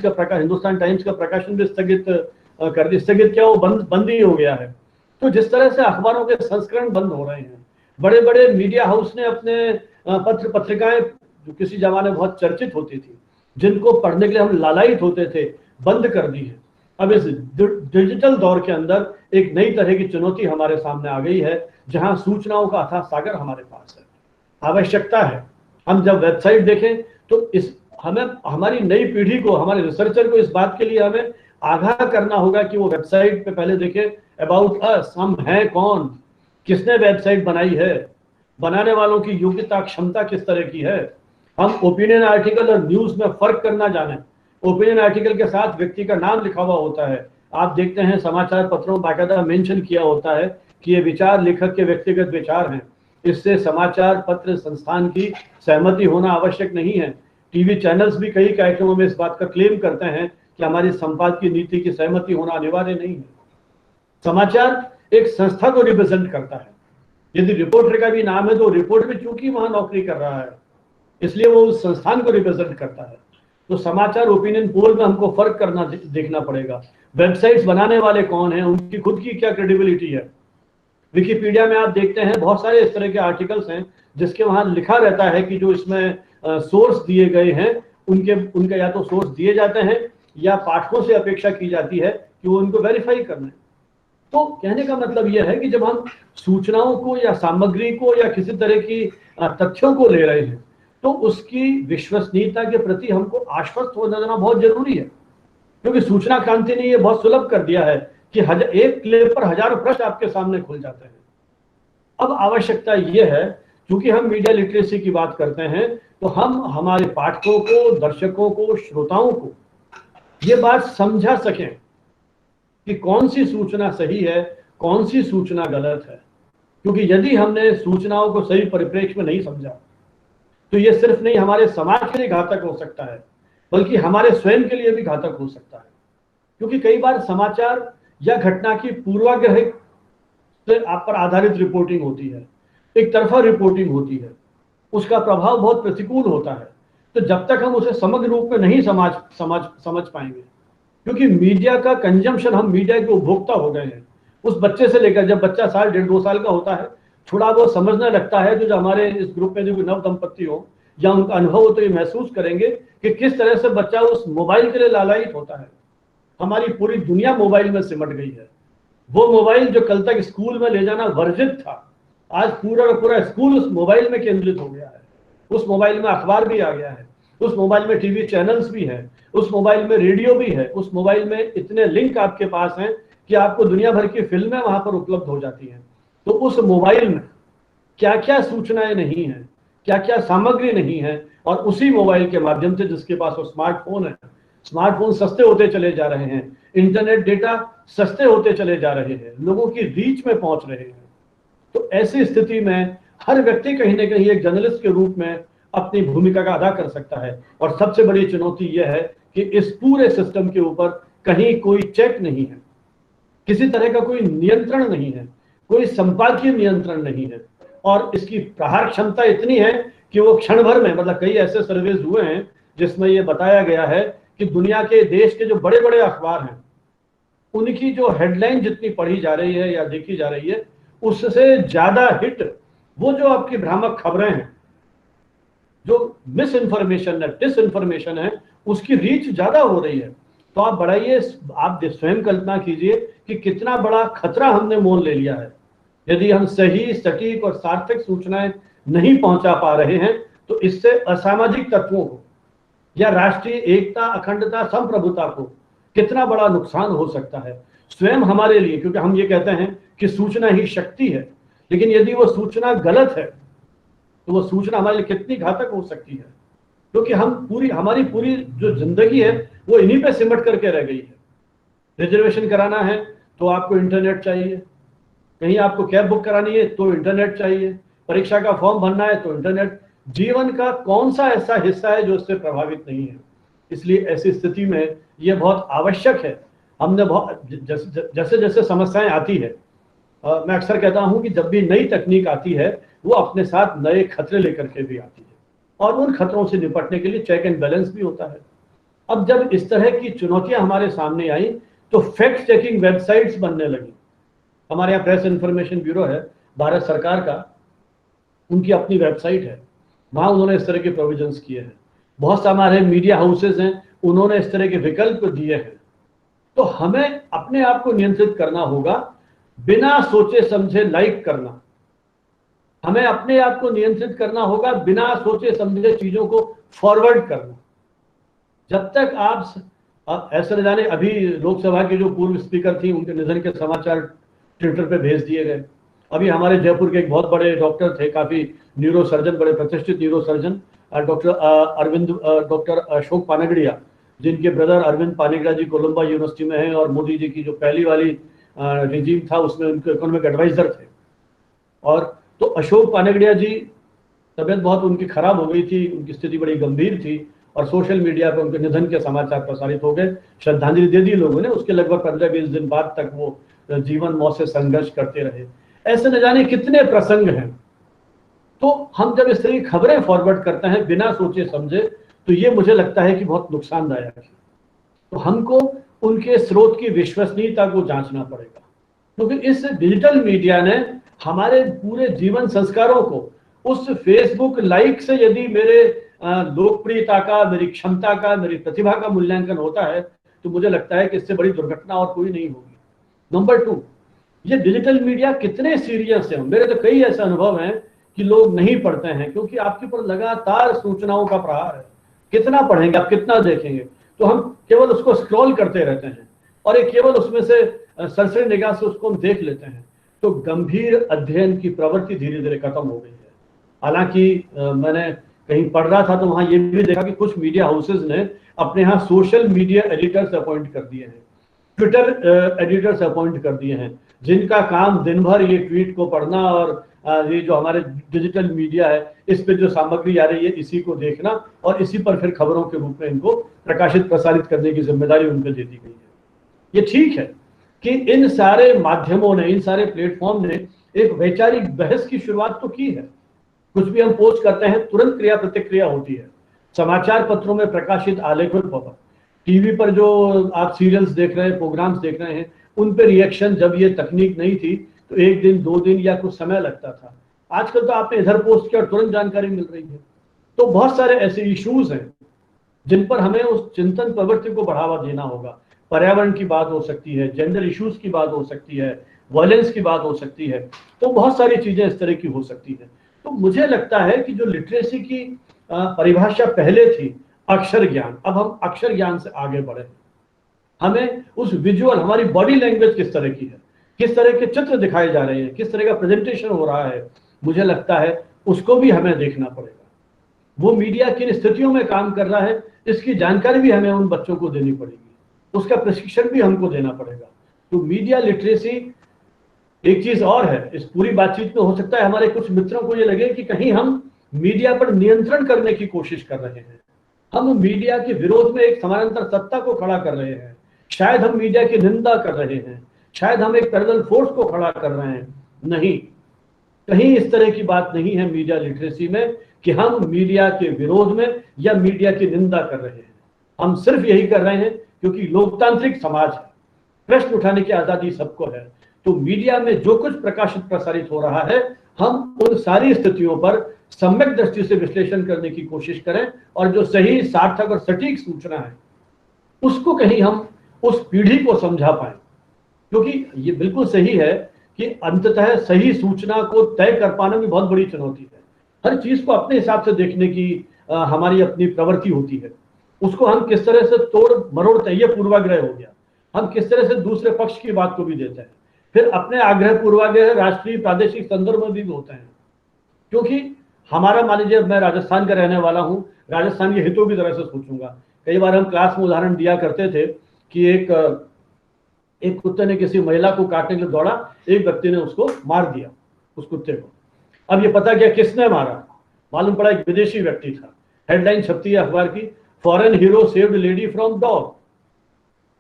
टाइम्स का प्रकाशन भी स्थगित क्या, वो बंद ही हो गया है। तो जिस तरह से अखबारों के संस्करण बंद हो रहे हैं, बड़े बड़े मीडिया हाउस ने अपने पत्र पत्रिकाएं जो किसी जमाने बहुत चर्चित होती थी, जिनको पढ़ने के लिए हम लालायित होते थे, बंद कर दी है। अब इस डिजिटल दौर के अंदर एक नई तरह की चुनौती हमारे सामने आ गई है, जहां सूचनाओं का अथाह सागर हमारे पास है। आवश्यकता है हम जब वेबसाइट देखें तो हमारी नई पीढ़ी को, हमारे रिसर्चर को इस बात के लिए हमें आगाह करना होगा कि वो वेबसाइट पे पहले देखे अबाउट अस, हम हैं कौन, किसने वेबसाइट बनाई है, बनाने वालों की योग्यता क्षमता किस तरह की है। हम ओपिनियन आर्टिकल और न्यूज में फर्क करना जाने। ओपिनियन आर्टिकल के साथ व्यक्ति का नाम लिखा हुआ होता है। आप देखते हैं समाचार पत्रों में बाकायदा मेंशन किया होता है कि ये विचार लेखक के व्यक्तिगत विचार हैं। इससे समाचार पत्र संस्थान की सहमति होना आवश्यक नहीं है। टीवी चैनल्स भी कई कार्यक्रमों में इस बात का क्लेम करते हैं कि हमारी संपादकीय नीति की सहमति होना अनिवार्य नहीं है। समाचार एक संस्था को रिप्रेजेंट करता है। यदि रिपोर्टर का भी नाम है तो रिपोर्टर भी चूंकि वहां नौकरी कर रहा है, इसलिए वो उस संस्थान को रिप्रेजेंट करता है। तो समाचार ओपिनियन पोल में हमको फर्क करना देखना पड़ेगा। वेबसाइट्स बनाने वाले कौन हैं, उनकी खुद की क्या क्रेडिबिलिटी है, विकिपीडिया में आप देखते हैं बहुत सारे इस तरह के आर्टिकल्स हैं जिसके वहां लिखा रहता है कि जो इसमें सोर्स दिए गए हैं उनके या तो सोर्स दिए जाते हैं या पाठकों से अपेक्षा की जाती है कि वो उनको वेरीफाई करना है। तो कहने का मतलब यह है कि जब हम सूचनाओं को या सामग्री को या किसी तरह की तथ्यों को ले रहे हैं तो उसकी विश्वसनीयता के प्रति हमको आश्वस्त हो जाना बहुत जरूरी है, क्योंकि सूचना क्रांति ने यह बहुत सुलभ कर दिया है कि एक क्लिक पर हजारों प्रश्न आपके सामने खुल जाते हैं। अब आवश्यकता यह है, क्योंकि हम मीडिया लिटरेसी की बात करते हैं, तो हम हमारे पाठकों को, दर्शकों को, श्रोताओं को ये बात समझा सकें कि कौन सी सूचना सही है, कौन सी सूचना गलत है। क्योंकि यदि हमने सूचनाओं को सही परिप्रेक्ष्य में नहीं समझा तो ये सिर्फ नहीं हमारे समाज के लिए घातक हो सकता है, बल्कि हमारे स्वयं के लिए भी घातक हो सकता है। क्योंकि कई बार समाचार या घटना की पूर्वाग्रह से आप पर आधारित रिपोर्टिंग होती है, एक तरफा रिपोर्टिंग होती है, उसका प्रभाव बहुत प्रतिकूल होता है। तो जब तक हम उसे समग्र रूप में नहीं समझ पाएंगे, क्योंकि मीडिया का कंजम्पशन, हम मीडिया के उपभोक्ता हो गए हैं। उस बच्चे से लेकर जब बच्चा साल 1.5-2 साल का होता है, थोड़ा वो समझने लगता है, जो हमारे इस ग्रुप में जो नव दंपत्ति हो या उनका अनुभव हो तो ये महसूस करेंगे कि किस तरह से बच्चा उस मोबाइल के लिए लालायित होता है। हमारी पूरी दुनिया मोबाइल में सिमट गई है। वो मोबाइल जो कल तक स्कूल में ले जाना वर्जित था, आज पूरा का पूरा स्कूल उस मोबाइल में केंद्रित हो गया है। उस मोबाइल में अखबार भी आ गया है, उस मोबाइल में टीवी चैनल्स भी है, उस मोबाइल में रेडियो भी है, उस मोबाइल में इतने लिंक आपके पास हैं कि आपको दुनिया भर की फिल्में वहां पर उपलब्ध हो जाती हैं। तो उस मोबाइल में क्या क्या सूचनाएं नहीं है, क्या क्या सामग्री नहीं है, और उसी मोबाइल के माध्यम से जिसके पास वो स्मार्टफोन है, स्मार्टफोन सस्ते होते चले जा रहे हैं, इंटरनेट डेटा सस्ते होते चले जा रहे हैं, लोगों की रीच में पहुंच रहे हैं। तो ऐसी स्थिति में हर व्यक्ति कहीं ना कहीं एक जर्नलिस्ट के रूप में अपनी भूमिका का अदा कर सकता है। और सबसे बड़ी चुनौती यह है कि इस पूरे सिस्टम के ऊपर कहीं कोई चेक नहीं है, किसी तरह का कोई नियंत्रण नहीं है, कोई संपादकीय नियंत्रण नहीं है, और इसकी प्रहार क्षमता इतनी है कि वो क्षण भर में, मतलब कई ऐसे सर्वेज हुए हैं जिसमें यह बताया गया है कि दुनिया के देश के जो बड़े बड़े अखबार हैं उनकी जो हेडलाइन जितनी पढ़ी जा रही है या देखी जा रही है, उससे ज्यादा हिट वो जो आपकी भ्रामक खबरें हैं, जो मिस इन्फॉर्मेशन है, डिस इन्फॉर्मेशन है, उसकी रीच ज्यादा हो रही है। तो आप बढ़ाइए, आप स्वयं कल्पना कीजिए कि कितना बड़ा खतरा हमने मोल ले लिया है। यदि हम सही, सटीक और सार्थक सूचनाएं नहीं पहुंचा पा रहे हैं तो इससे असामाजिक तत्वों को या राष्ट्रीय एकता, अखंडता, संप्रभुता को कितना बड़ा नुकसान हो सकता है स्वयं हमारे लिए। क्योंकि हम ये कहते हैं कि सूचना ही शक्ति है, लेकिन यदि वो सूचना गलत है तो वो सूचना हमारे लिए कितनी घातक हो सकती है। क्योंकि हमारी पूरी जो जिंदगी है वो इन्हीं पे सिमट करके रह गई है। रिजर्वेशन कराना है तो आपको इंटरनेट चाहिए, कहीं आपको कैब बुक करानी है तो इंटरनेट चाहिए, परीक्षा का फॉर्म भरना है तो इंटरनेट। जीवन का कौन सा ऐसा हिस्सा है जो इससे प्रभावित नहीं है? इसलिए ऐसी स्थिति में यह बहुत आवश्यक है। हमने जैसे जैसे समस्याएं आती है, मैं अक्सर कहता हूं कि जब भी नई तकनीक आती है वो अपने साथ नए खतरे लेकर के भी आती है, और उन खतरों से निपटने के लिए चेक एंड बैलेंस भी होता है। अब जब इस तरह की चुनौतियां हमारे सामने आई तो फैक्ट चेकिंग वेबसाइट्स बनने लगी। हमारे यहाँ प्रेस इंफॉर्मेशन ब्यूरो है भारत सरकार का, उनकी अपनी वेबसाइट है, वहां उन्होंने इस तरह के प्रोविजंस किए हैं। बहुत से हमारे मीडिया हाउसेज हैं, उन्होंने इस तरह के विकल्प दिए हैं। तो हमें अपने आप को नियंत्रित करना होगा, बिना सोचे समझे लाइक करना। हमें अपने आप को नियंत्रित करना होगा, बिना सोचे समझे चीजों को फॉरवर्ड करना। जब तक आप ऐसा न जाने, अभी लोकसभा की जो पूर्व स्पीकर थी उनके निधन के समाचार ट्विटर पे भेज दिए गए। अभी हमारे जयपुर के एक बहुत बड़े डॉक्टर थे, काफी न्यूरोसर्जन, बड़े प्रतिष्ठित न्यूरोसर्जन, डॉक्टर अशोक पानगड़िया, जिनके ब्रदर अरविंद पानगड़िया जी कोलंबा यूनिवर्सिटी में हैं और मोदी जी की जो पहली वाली रिजीम था उसमें उनके इकोनॉमिक एडवाइजर थे। और तो अशोक पानगड़िया जी तबीयत बहुत उनकी खराब हो गई थी, उनकी स्थिति बड़ी गंभीर थी, और सोशल मीडिया पर उनके निधन के समाचार प्रसारित हो गए। श्रद्धांजलि दे दी लोगों ने, उसके लगभग 15-20 दिन बाद तक वो जीवन मौत से संघर्ष करते रहे। ऐसे न जाने कितने प्रसंग हैं। तो हम जब इस तरह की खबरें फॉरवर्ड करते हैं बिना सोचे समझे, तो ये मुझे लगता है कि बहुत नुकसानदायक है। तो हमको उनके स्रोत की विश्वसनीयता को जांचना पड़ेगा, क्योंकि इस डिजिटल मीडिया ने हमारे पूरे जीवन संस्कारों को उस फेसबुक लाइक से यदि मेरे लोकप्रियता का, मेरी क्षमता का, मेरी प्रतिभा का मूल्यांकन होता है, तो मुझे लगता है कि इससे बड़ी दुर्घटना और कोई नहीं होगी। नंबर 2, ये डिजिटल मीडिया कितने सीरियस है। मेरे तो कई ऐसे अनुभव हैं कि लोग नहीं पढ़ते हैं क्योंकि आपके ऊपर लगातार सूचनाओं का प्रहार है। कितना पढ़ेंगे आप, कितना देखेंगे, तो हम केवल उसको स्क्रॉल करते रहते हैं और एक केवल उसमें से सरसरी निगाह से उसको हम देख लेते हैं। तो गंभीर अध्ययन की प्रवृत्ति धीरे धीरे खत्म हो गई है। हालांकि मैंने कहीं पढ़ रहा था तो वहां ये भी देखा कि कुछ मीडिया हाउसेज ने अपने यहाँ सोशल मीडिया एडिटर्स अपॉइंट कर दिए हैं, ट्विटर एडिटर्स अपॉइंट कर दिए हैं, जिनका काम दिन भर ये ट्वीट को पढ़ना और ये जो हमारे डिजिटल मीडिया है इस पे जो सामग्री आ रही है इसी को देखना और इसी पर फिर खबरों के रूप में इनको प्रकाशित प्रसारित करने की जिम्मेदारी उनको दे दी गई है। ये ठीक है कि इन सारे माध्यमों ने, इन सारे प्लेटफॉर्म ने एक वैचारिक बहस की शुरुआत तो की है। कुछ भी हम पोस्ट करते हैं तुरंत क्रिया प्रतिक्रिया होती है। समाचार पत्रों में प्रकाशित आलेखों पर, टीवी पर जो आप सीरियल्स देख रहे हैं, प्रोग्राम्स देख रहे हैं, उन पे रिएक्शन जब ये तकनीक नहीं थी तो 1 दिन 2 दिन या कुछ समय लगता था। आजकल तो आपने इधर पोस्ट किया और तुरंत जानकारी मिल रही है। तो बहुत सारे ऐसे इश्यूज हैं जिन पर हमें उस चिंतन प्रवृत्ति को बढ़ावा देना होगा। पर्यावरण की बात हो सकती है, जेंडर इश्यूज की बात हो सकती है, वायलेंस की बात हो सकती है, तो बहुत सारी चीजें इस तरह की हो सकती है। तो मुझे लगता है कि जो लिटरेसी की परिभाषा पहले थी अक्षर ज्ञान, अब हम अक्षर ज्ञान से आगे बढ़े। हमें उस विजुअल, हमारी बॉडी लैंग्वेज किस तरह की है, किस तरह के चित्र दिखाए जा रहे हैं, किस तरह का प्रेजेंटेशन हो रहा है, मुझे लगता है उसको भी हमें देखना पड़ेगा। वो मीडिया किन स्थितियों में काम कर रहा है इसकी जानकारी भी हमें उन बच्चों को देनी पड़ेगी, उसका प्रशिक्षण भी हमको देना पड़ेगा। तो मीडिया लिटरेसी एक चीज और है। इस पूरी बातचीत में हो सकता है हमारे कुछ मित्रों को ये लगे कि कहीं हम मीडिया पर नियंत्रण करने की कोशिश कर रहे हैं, हम मीडिया के विरोध में एक समानांतर सत्ता को खड़ा कर रहे हैं, शायद हम मीडिया की निंदा कर रहे हैं, शायद हम एक पैरेलल फोर्स को खड़ा कर रहे हैं। नहीं, कहीं इस तरह की बात नहीं है मीडिया लिटरेसी में कि हम मीडिया के विरोध में या मीडिया की निंदा कर रहे हैं। हम सिर्फ यही कर रहे हैं क्योंकि लोकतांत्रिक समाज है, प्रश्न उठाने की आजादी सबको है। तो मीडिया में जो कुछ प्रकाशित प्रसारित हो रहा है हम उन सारी स्थितियों पर सम्यक दृष्टि से विश्लेषण करने की कोशिश करें और जो सही, सार्थक और सटीक सूचना है उसको कहीं हम उस पीढ़ी को समझा पाए। क्योंकि ये बिल्कुल सही है कि अंततः सही सूचना को तय कर पाना भी बहुत बड़ी चुनौती है। हर चीज को अपने हिसाब से देखने की हमारी अपनी प्रवृत्ति होती है। उसको हम किस तरह से तोड़ मरोड़ते हैं, ये पूर्वाग्रह हो गया। हम किस तरह से दूसरे पक्ष की बात को भी देते हैं, फिर अपने आग्रह पूर्वाग्रह राष्ट्रीय प्रादेशिक संदर्भ में भी होते हैं। क्योंकि हमारा, मान लीजिए मैं राजस्थान का रहने वाला हूं, राजस्थान के हितों की तरह से सोचूंगा। कई बार हम क्लास में उदाहरण दिया करते थे कि एक कुत्ते ने किसी महिला को काटने के लिए दौड़ा, एक व्यक्ति ने उसको मार दिया, उस कुत्ते को। अब ये पता गया किसने मारा, मालूम पड़ा एक विदेशी व्यक्ति था। हेडलाइन छपती है अखबार की, foreign hero saved lady from dog.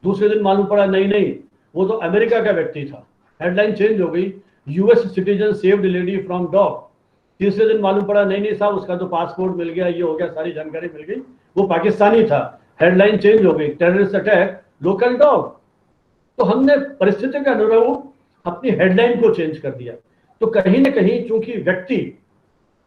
दूसरे दिन मालूम पड़ा नहीं, वो तो अमेरिका का व्यक्ति था। हेडलाइन चेंज हो गई, US citizen saved lady from dog. तीसरे दिन मालूम पड़ा नहीं साहब, उसका तो पासपोर्ट मिल गया, ये हो गया, सारी जानकारी मिल गई, वो पाकिस्तानी था। हेडलाइन चेंज हो गई, टेररिस्ट अटैक लोकल डॉग। तो हमने परिस्थिति के अनुरूप अपनी हेडलाइन को चेंज कर दिया। तो कहीं ना कहीं चूंकि व्यक्ति,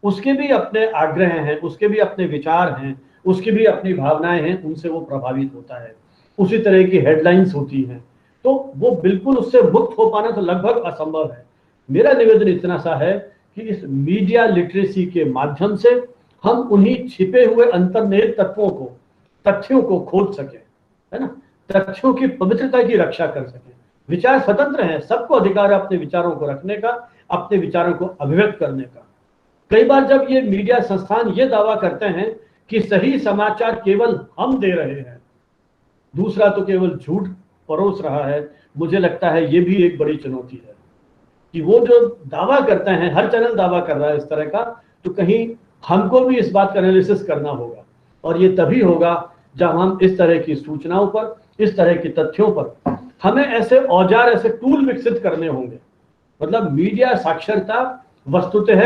उसके भी अपने आग्रह हैं, उसके भी अपने विचार हैं, उसकी भी अपनी भावनाएं हैं, उनसे वो प्रभावित होता है। उसी तरह की हेडलाइंस होती हैं, तो वो बिल्कुल उससे मुक्त हो पाना तो लगभग असंभव है। मेरा निवेदन इतना सा है कि इस मीडिया लिटरेसी के माध्यम से हम उन्हीं छिपे हुए अंतर्निहित तत्वों को, तथ्यों को खोज सकें, है ना, तथ्यों की पवित्रता की रक्षा कर सकें। विचार स्वतंत्र हैं, सबको अधिकार है अपने विचारों को रखने का, अपने विचारों को अभिव्यक्त करने का। कई बार जब ये मीडिया संस्थान ये दावा करते हैं कि सही समाचार केवल हम दे रहे हैं, दूसरा तो केवल झूठ परोस रहा है, मुझे लगता है ये भी एक बड़ी चुनौती है कि वो जो दावा करते हैं, हर चैनल दावा कर रहा है इस तरह का, तो कहीं हमको भी इस बात का एनालिसिस करना होगा। और ये तभी होगा जब हम इस तरह की सूचनाओं पर, इस तरह के तथ्यों पर हमें ऐसे औजार, ऐसे टूल विकसित करने होंगे। मतलब मीडिया साक्षरता वस्तुतः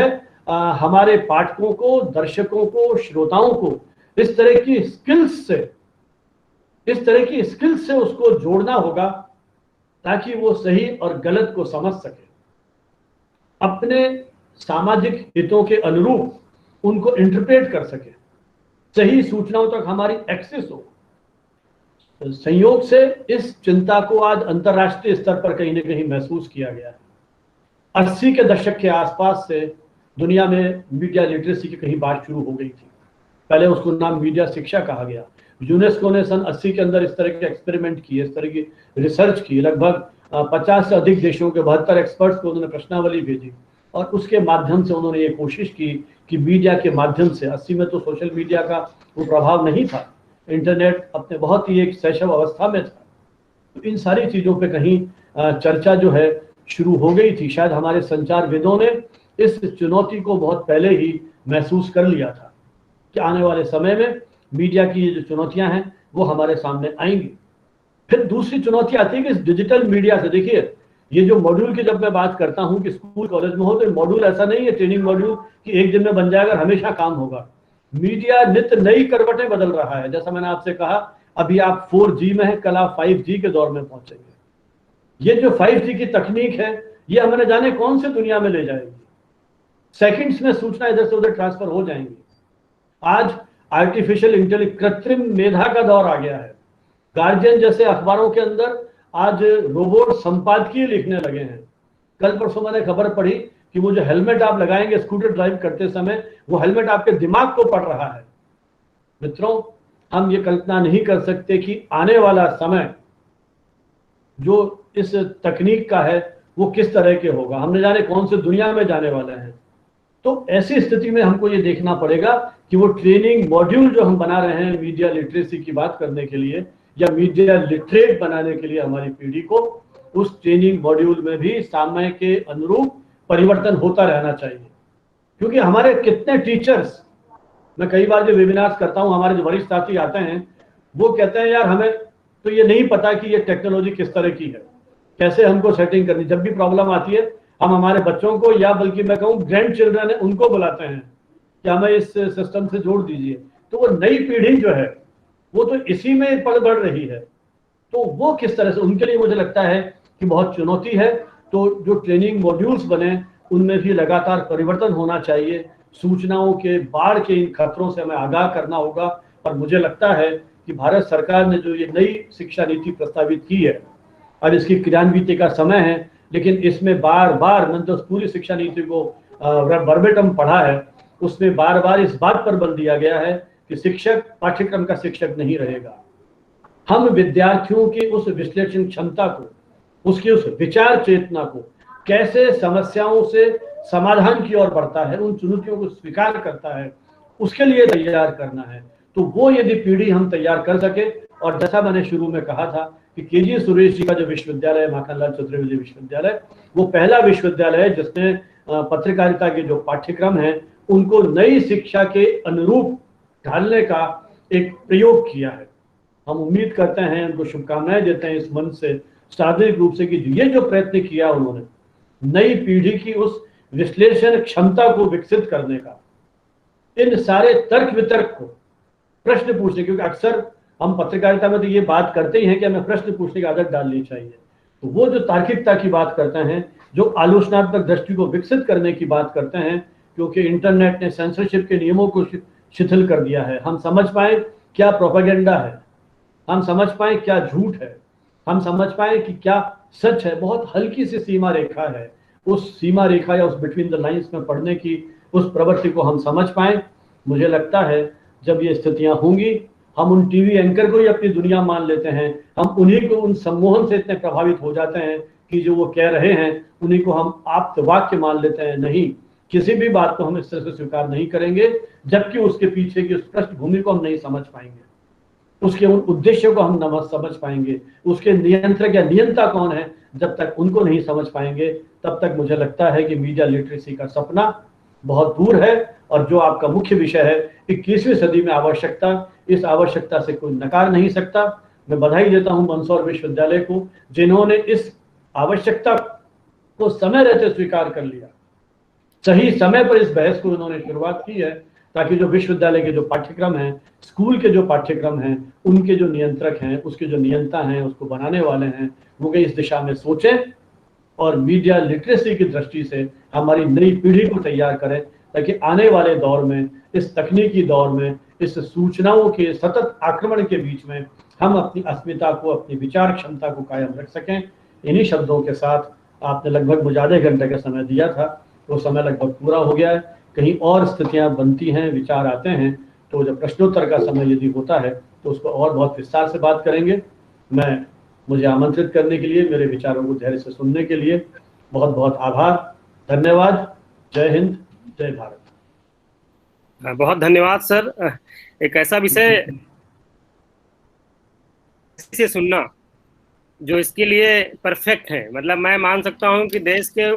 हमारे पाठकों को, दर्शकों को, श्रोताओं को इस तरह की स्किल्स से उसको जोड़ना होगा ताकि वो सही और गलत को समझ सके। अपने सामाजिक हितों के अनुरूप उनको इंटरप्रेट कर सके, सही सूचनाओं तक हमारी एक्सेस हो। संयोग से इस चिंता को आज अंतर्राष्ट्रीय स्तर पर कहीं ना कहीं महसूस किया गया है। 80 के दशक के आसपास से दुनिया में मीडिया लिटरेसी की कहीं बात शुरू हो गई थी। पहले उसको नाम मीडिया शिक्षा कहा गया। यूनेस्को ने सन 80 के अंदर इस तरह के एक्सपेरिमेंट किए, इस तरह की रिसर्च की। लगभग 50 से अधिक देशों के 72 एक्सपर्ट्स को उन्होंने प्रश्नावली भेजी और उसके माध्यम से उन्होंने ये कोशिश की कि मीडिया के माध्यम से, 80 में तो सोशल मीडिया का वो प्रभाव नहीं था, इंटरनेट अपने बहुत ही एक शैशव अवस्था में था, तो इन सारी चीज़ों पे कहीं चर्चा जो है शुरू हो गई थी। शायद हमारे संचारविदों ने इस चुनौती को बहुत पहले ही महसूस कर लिया था कि आने वाले समय में मीडिया की ये जो चुनौतियां हैं वो हमारे सामने आएंगी। फिर दूसरी चुनौती आती है कि इस डिजिटल मीडिया से, देखिए ये जो मॉड्यूल की जब मैं बात करता हूं कि स्कूल कॉलेज में हो, तो मॉड्यूल ऐसा नहीं है ट्रेनिंग मॉड्यूल कि एक दिन में बन जाएगा, हमेशा काम होगा। मीडिया नित्य नई करवटें बदल रहा है। जैसा मैंने आपसे कहा, अभी आप 4G में हैं, कल आप 5G के दौर में पहुंचेंगे। ये जो 5G की तकनीक है ये हमें जाने कौन से दुनिया में ले जाएगी। सेकंड्स में सूचना इधर से उधर ट्रांसफर हो जाएंगी। आज आर्टिफिशियल इंटेलिजेंस, कृत्रिम मेधा का दौर आ गया है। गार्जियन जैसे अखबारों के अंदर आज रोबोट संपादकीय लिखने लगे हैं। कल परसों मैंने खबर पढ़ी कि वो जो हेलमेट आप लगाएंगे स्कूटर ड्राइव करते समय, वो हेलमेट आपके दिमाग को पढ़ रहा है। मित्रों, हम ये कल्पना नहीं कर सकते कि आने वाला समय जो इस तकनीक का है वो किस तरह के होगा। हम न जाने कौन से दुनिया में जाने वाले हैं। तो ऐसी स्थिति में हमको ये देखना पड़ेगा कि वो ट्रेनिंग मॉड्यूल जो हम बना रहे हैं मीडिया लिटरेसी की बात करने के लिए या मीडिया लिटरेट बनाने के लिए हमारी पीढ़ी को, उस ट्रेनिंग मॉड्यूल में भी समय के अनुरूप परिवर्तन होता रहना चाहिए। क्योंकि हमारे कितने टीचर्स, मैं कई बार जो वेबिनार्स करता हूं, हमारे जो वरिष्ठ साथी आते हैं वो कहते हैं यार हमें तो ये नहीं पता कि ये टेक्नोलॉजी किस तरह की है, कैसे हमको सेटिंग करनी। जब भी प्रॉब्लम आती है हम हमारे बच्चों को, या बल्कि मैं कहूँ ग्रैंड चिल्ड्रन है, उनको बुलाते हैं कि हमें इस सिस्टम से जोड़ दीजिए। तो वो नई पीढ़ी जो है वो तो इसी में पल बढ़ रही है, तो वो किस तरह से, उनके लिए मुझे लगता है कि बहुत चुनौती है। तो जो ट्रेनिंग मॉड्यूल्स बने उनमें भी लगातार परिवर्तन होना चाहिए। सूचनाओं के बाढ़ के इन खतरों से हमें आगाह करना होगा। और मुझे लगता है कि भारत सरकार ने जो ये नई शिक्षा नीति प्रस्तावित की है, और इसकी क्रियान्वित का समय है, लेकिन इसमें बार बार, मैंने तो पूरी शिक्षा नीति को वर्बेटम पढ़ा है, उसमें बार बार इस बात पर बल दिया गया है कि शिक्षक पाठ्यक्रम का शिक्षक नहीं रहेगा। हम विद्यार्थियों की उस विश्लेषण क्षमता को, उसकी उस विचार चेतना को, कैसे समस्याओं से समाधान की ओर बढ़ता है, उन चुनौतियों को स्वीकार करता है, उसके लिए तैयार करना है। तो वो यदि पीढ़ी हम तैयार कर सके, और जैसा मैंने शुरू में कहा था कि केजी सुरेश जी का जो विश्वविद्यालय है, माखनलाल चतुर्वेदी विश्वविद्यालय, वो पहला विश्वविद्यालय है जिसने पत्रकारिता के जो पाठ्यक्रम है उनको नई शिक्षा के अनुरूप ढालने का एक प्रयोग किया है। हम उम्मीद करते हैं, उनको शुभकामनाएं देते हैं इस मंच से सार्वजनिक रूप से कि ये जो प्रयत्न किया उन्होंने नई पीढ़ी की उस विश्लेषण क्षमता को विकसित करने का, इन सारे तर्क वितर्क को, प्रश्न पूछने, क्योंकि अक्सर हम पत्रकारिता में तो ये बात करते ही हैं कि हमें प्रश्न पूछने की आदत डालनी चाहिए। तो वो जो तार्किकता की बात करते हैं, जो आलोचनात्मक दृष्टि को विकसित करने की बात करते हैं, क्योंकि इंटरनेट ने सेंसरशिप के नियमों को शिथिल कर दिया है। हम समझ पाए क्या प्रोपेगेंडा है, हम समझ पाए क्या झूठ है, हम समझ पाए कि क्या सच है। बहुत हल्की सी सीमा रेखा है, उस सीमा रेखा या उस बिटवीन द लाइंस में पढ़ने की उस प्रवृत्ति को हम समझ पाए। मुझे लगता है जब ये स्थितियां होंगी, हम उन टीवी एंकर को ही अपनी दुनिया मान लेते हैं, हम उन्हीं को, उन सम्मोहन से इतने प्रभावित हो जाते हैं कि जो वो कह रहे हैं उन्हीं को हम आप्त वाक्य मान लेते हैं। नहीं, किसी भी बात को हम इस तरह से स्वीकार नहीं करेंगे जबकि उसके पीछे की उस पृष्ठभूमि को हम नहीं समझ पाएंगे, उसके उन उद्देश्यों को हम न समझ पाएंगे, उसके नियंत्रक या नियंता कौन है, जब तक उनको नहीं समझ पाएंगे तब तक मुझे लगता है कि मीडिया लिटरेसी का सपना बहुत दूर है। और जो आपका मुख्य विषय है 21वीं सदी में आवश्यकता, इस आवश्यकता से कोई नकार नहीं सकता। मैं बधाई देता हूं मंदसौर विश्वविद्यालय को, जिन्होंने इस आवश्यकता को समय रहते स्वीकार कर लिया। सही समय पर इस बहस को उन्होंने शुरुआत की है, ताकि जो विश्वविद्यालय के जो पाठ्यक्रम हैं, स्कूल के जो पाठ्यक्रम हैं, उनके जो नियंत्रक हैं, उसके जो नियंता हैं, उसको बनाने वाले हैं, वो इस दिशा में सोचें और मीडिया लिटरेसी की दृष्टि से हमारी नई पीढ़ी को तैयार करें, ताकि आने वाले दौर में, इस तकनीकी दौर में, इस सूचनाओं के सतत आक्रमण के बीच में हम अपनी अस्मिता को, अपनी विचार क्षमता को कायम रख सकें। इन्हीं शब्दों के साथ आपने लगभग मुझे आधे घंटे का समय दिया था, वो समय लगभग पूरा हो गया है। कहीं और स्थितियां बनती हैं, विचार आते हैं, तो जब प्रश्नोत्तर का समय यदि होता है तो उसको और बहुत विस्तार से बात करेंगे। मुझे आमंत्रित करने के लिए, मेरे विचारों को धैर्य से सुनने के लिए बहुत बहुत आभार, धन्यवाद। जय हिंद, जय भारत। बहुत धन्यवाद सर। एक ऐसा विषय से सुनना जो इसके लिए परफेक्ट है, मतलब मैं मान सकता हूं कि देश के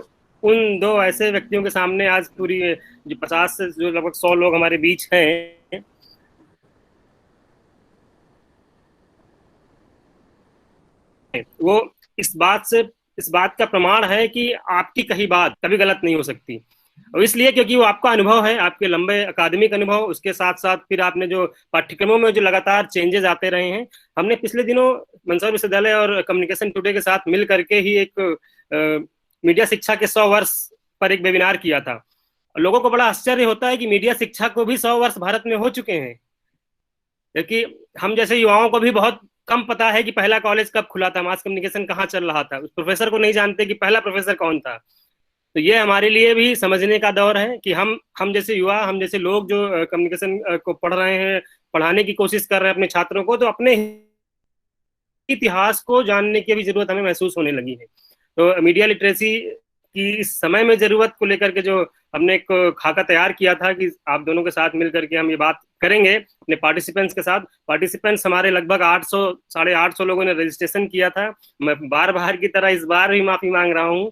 उन दो ऐसे व्यक्तियों के सामने आज पूरी जो 50 से जो लगभग 100 लोग हमारे बीच हैं, वो इस बात का प्रमाण है कि आपकी कही बात कभी गलत नहीं हो सकती। और इसलिए क्योंकि वो आपका अनुभव है, आपके लंबे अकादमिक अनुभव, उसके साथ साथ फिर आपने जो पाठ्यक्रमों में जो लगातार चेंजेस आते रहे हैं। हमने पिछले दिनों मंदसौर विश्वविद्यालय और कम्युनिकेशन टुडे के साथ मिल करके ही एक मीडिया शिक्षा के 100 वर्ष पर एक वेबिनार किया था। लोगों को बड़ा आश्चर्य होता है कि मीडिया शिक्षा को भी 100 वर्ष भारत में हो चुके हैं, क्योंकि हम जैसे युवाओं को भी बहुत कम पता है कि पहला कॉलेज कब खुला था, मास कम्युनिकेशन कहाँ चल रहा था, उस प्रोफेसर को नहीं जानते कि पहला प्रोफेसर कौन था। तो ये हमारे लिए भी समझने का दौर है कि हम जैसे युवा, हम जैसे लोग जो कम्युनिकेशन को पढ़ रहे हैं, पढ़ाने की कोशिश कर रहे हैं अपने छात्रों को, तो अपने इतिहास को जानने की भी जरूरत हमें महसूस होने लगी है। तो मीडिया लिटरेसी की इस समय में जरूरत को लेकर के जो हमने एक खाका तैयार किया था कि आप दोनों के साथ मिलकर के हम ये बात करेंगे अपने पार्टिसिपेंट्स के साथ। पार्टिसिपेंट्स हमारे लगभग 800 850 लोगों ने रजिस्ट्रेशन किया था। मैं बार बार की तरह इस बार भी माफी मांग रहा हूँ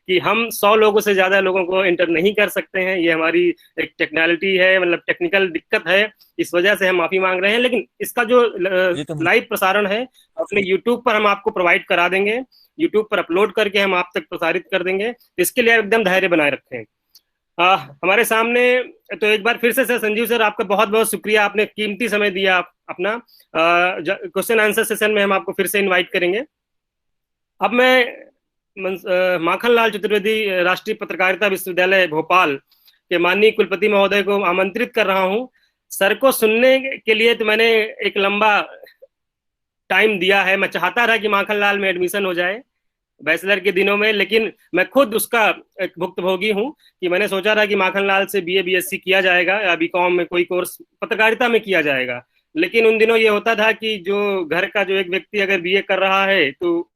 कि हम 100 लोगों से ज्यादा लोगों को एंटर नहीं कर सकते हैं। ये हमारी एक टेक्निकलिटी है, मतलब टेक्निकल दिक्कत है, इस वजह से हम माफी मांग रहे हैं। लेकिन इसका जो लाइव प्रसारण है अपने यूट्यूब पर हम आपको प्रोवाइड करा देंगे, यूट्यूब पर अपलोड करके हम आप तक प्रसारित कर देंगे। इसके लिए एकदम धैर्य बनाए रखें। हमारे सामने तो एक बार फिर से सर संजीव सर, आपका बहुत बहुत शुक्रिया, आपने कीमती समय दिया अपना। क्वेश्चन आंसर सेशन में हम आपको फिर से इनवाइट करेंगे। अब मैं माखनलाल चतुर्वेदी राष्ट्रीय पत्रकारिता विश्वविद्यालय भोपाल के माननीय कुलपति महोदय को आमंत्रित कर रहा हूं। सर को सुनने के लिए तो मैंने एक लंबा टाइम दिया है। मैं चाहता था कि माखनलाल में एडमिशन हो जाए बैचलर के दिनों में, लेकिन मैं खुद उसका एक भुक्तभोगी हूं कि मैंने सोचा था कि माखनलाल से बीए बीएससी किया जाएगा या बीकॉम में कोई कोर्स पत्रकारिता में किया जाएगा। लेकिन उन दिनों ये होता था कि जो घर का जो एक व्यक्ति अगर बीए कर रहा है तो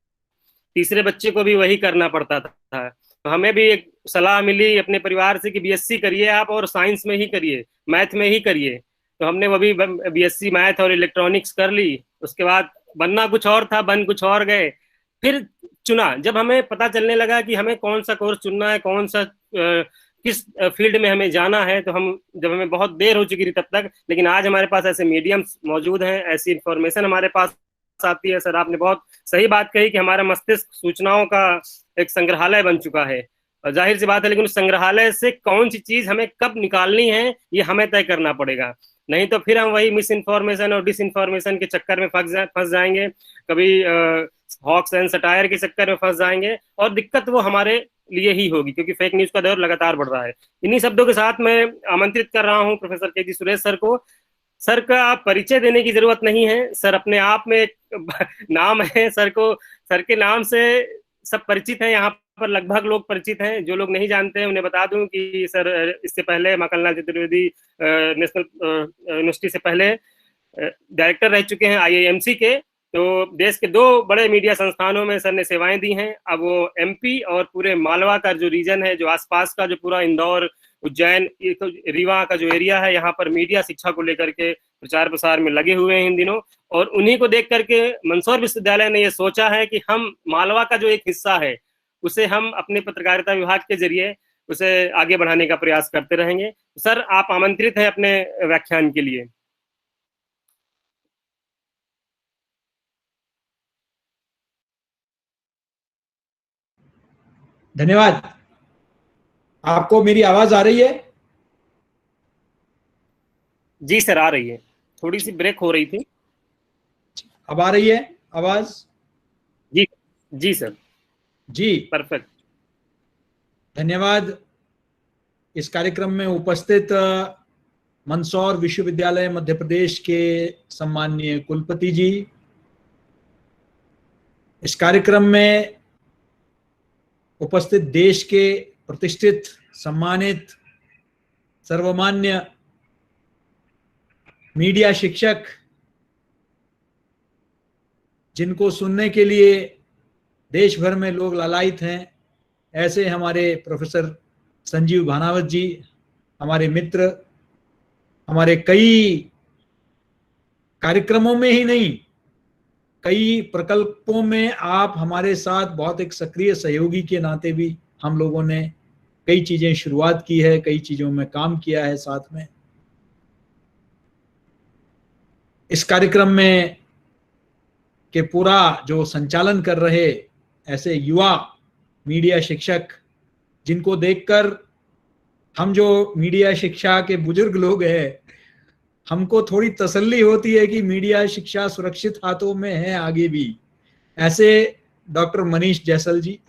तीसरे बच्चे को भी वही करना पड़ता था। तो हमें भी एक सलाह मिली अपने परिवार से कि बीएससी करिए आप, और साइंस में ही करिए, मैथ में ही करिए। तो हमने वो भी बीएससी मैथ और इलेक्ट्रॉनिक्स कर ली। उसके बाद बनना कुछ और था, बन कुछ और गए। फिर चुना, जब हमें पता चलने लगा कि हमें कौन सा कोर्स चुनना है, कौन सा किस फील्ड में हमें जाना है, तो जब हमें बहुत देर हो चुकी थी तब तक, लेकिन आज हमारे पास ऐसे मीडियम्स मौजूद हैं, ऐसी इंफॉर्मेशन हमारे पास आती है। सर आपने बहुत सही बात कही कि हमारा मस्तिष्क सूचनाओं का एक संग्रहालय बन चुका है, और जाहिर सी बात है, लेकिन उस संग्रहालय से कौन सी चीज हमें कब निकालनी है ये हमें तय करना पड़ेगा। नहीं तो फिर हम वही मिस इन्फॉर्मेशन और डिस इन्फॉर्मेशन के चक्कर में फंस जाएंगे, कभी हॉक्स एंड सटायर के चक्कर में फंस जाएंगे, और दिक्कत वो हमारे लिए ही होगी, क्योंकि फेक न्यूज का दौर लगातार बढ़ रहा है। इन्हीं शब्दों के साथ मैं आमंत्रित कर रहा हूं प्रोफेसर केजी सुरेश सर को। सर का परिचय देने की जरूरत नहीं है, सर अपने आप में एक नाम है। सर के नाम से सब परिचित हैं, यहाँ पर लगभग लोग परिचित हैं। जो लोग नहीं जानते हैं उन्हें बता दूं कि सर इससे पहले माखनलाल चतुर्वेदी नेशनल यूनिवर्सिटी से पहले डायरेक्टर रह चुके हैं आईआईएमसी के। तो देश के 2 बड़े मीडिया संस्थानों में सर ने सेवाएं दी हैं। अब वो एमपी और पूरे मालवा का जो रीजन है, जो आसपास का, जो पूरा इंदौर, उज्जैन, रीवा का जो एरिया है, यहाँ पर मीडिया शिक्षा को लेकर के प्रचार प्रसार में लगे हुए हैं इन दिनों। और उन्हीं को देख करके मंदसौर विश्वविद्यालय ने यह सोचा है कि हम मालवा का जो एक हिस्सा है उसे हम अपने पत्रकारिता विभाग के जरिए उसे आगे बढ़ाने का प्रयास करते रहेंगे। सर आप आमंत्रित हैं अपने व्याख्यान के लिए। धन्यवाद। आपको मेरी आवाज आ रही है? जी सर आ रही है, थोड़ी सी ब्रेक हो रही थी। अब आ रही है आवाज? जी सर, जी परफेक्ट। धन्यवाद इस कार्यक्रम में उपस्थित मंदसौर विश्वविद्यालय मध्य प्रदेश के सम्माननीय कुलपति जी, इस कार्यक्रम में उपस्थित देश के प्रतिष्ठित, सम्मानित, सर्वमान्य मीडिया शिक्षक, जिनको सुनने के लिए देश भर में लोग लालायित हैं, ऐसे हमारे प्रोफेसर संजीव भानावत जी, हमारे मित्र, हमारे कई कार्यक्रमों में ही नहीं, कई प्रकल्पों में आप हमारे साथ बहुत एक सक्रिय सहयोगी के नाते भी हम लोगों ने कई चीजें शुरुआत की है, कई चीजों में काम किया है साथ में। इस कार्यक्रम में के पूरा जो संचालन कर रहे ऐसे युवा मीडिया शिक्षक, जिनको देखकर हम जो मीडिया शिक्षा के बुजुर्ग लोग हैं, हमको थोड़ी तसल्ली होती है कि मीडिया शिक्षा सुरक्षित हाथों में है आगे भी, ऐसे डॉक्टर मनीष जैसल जी।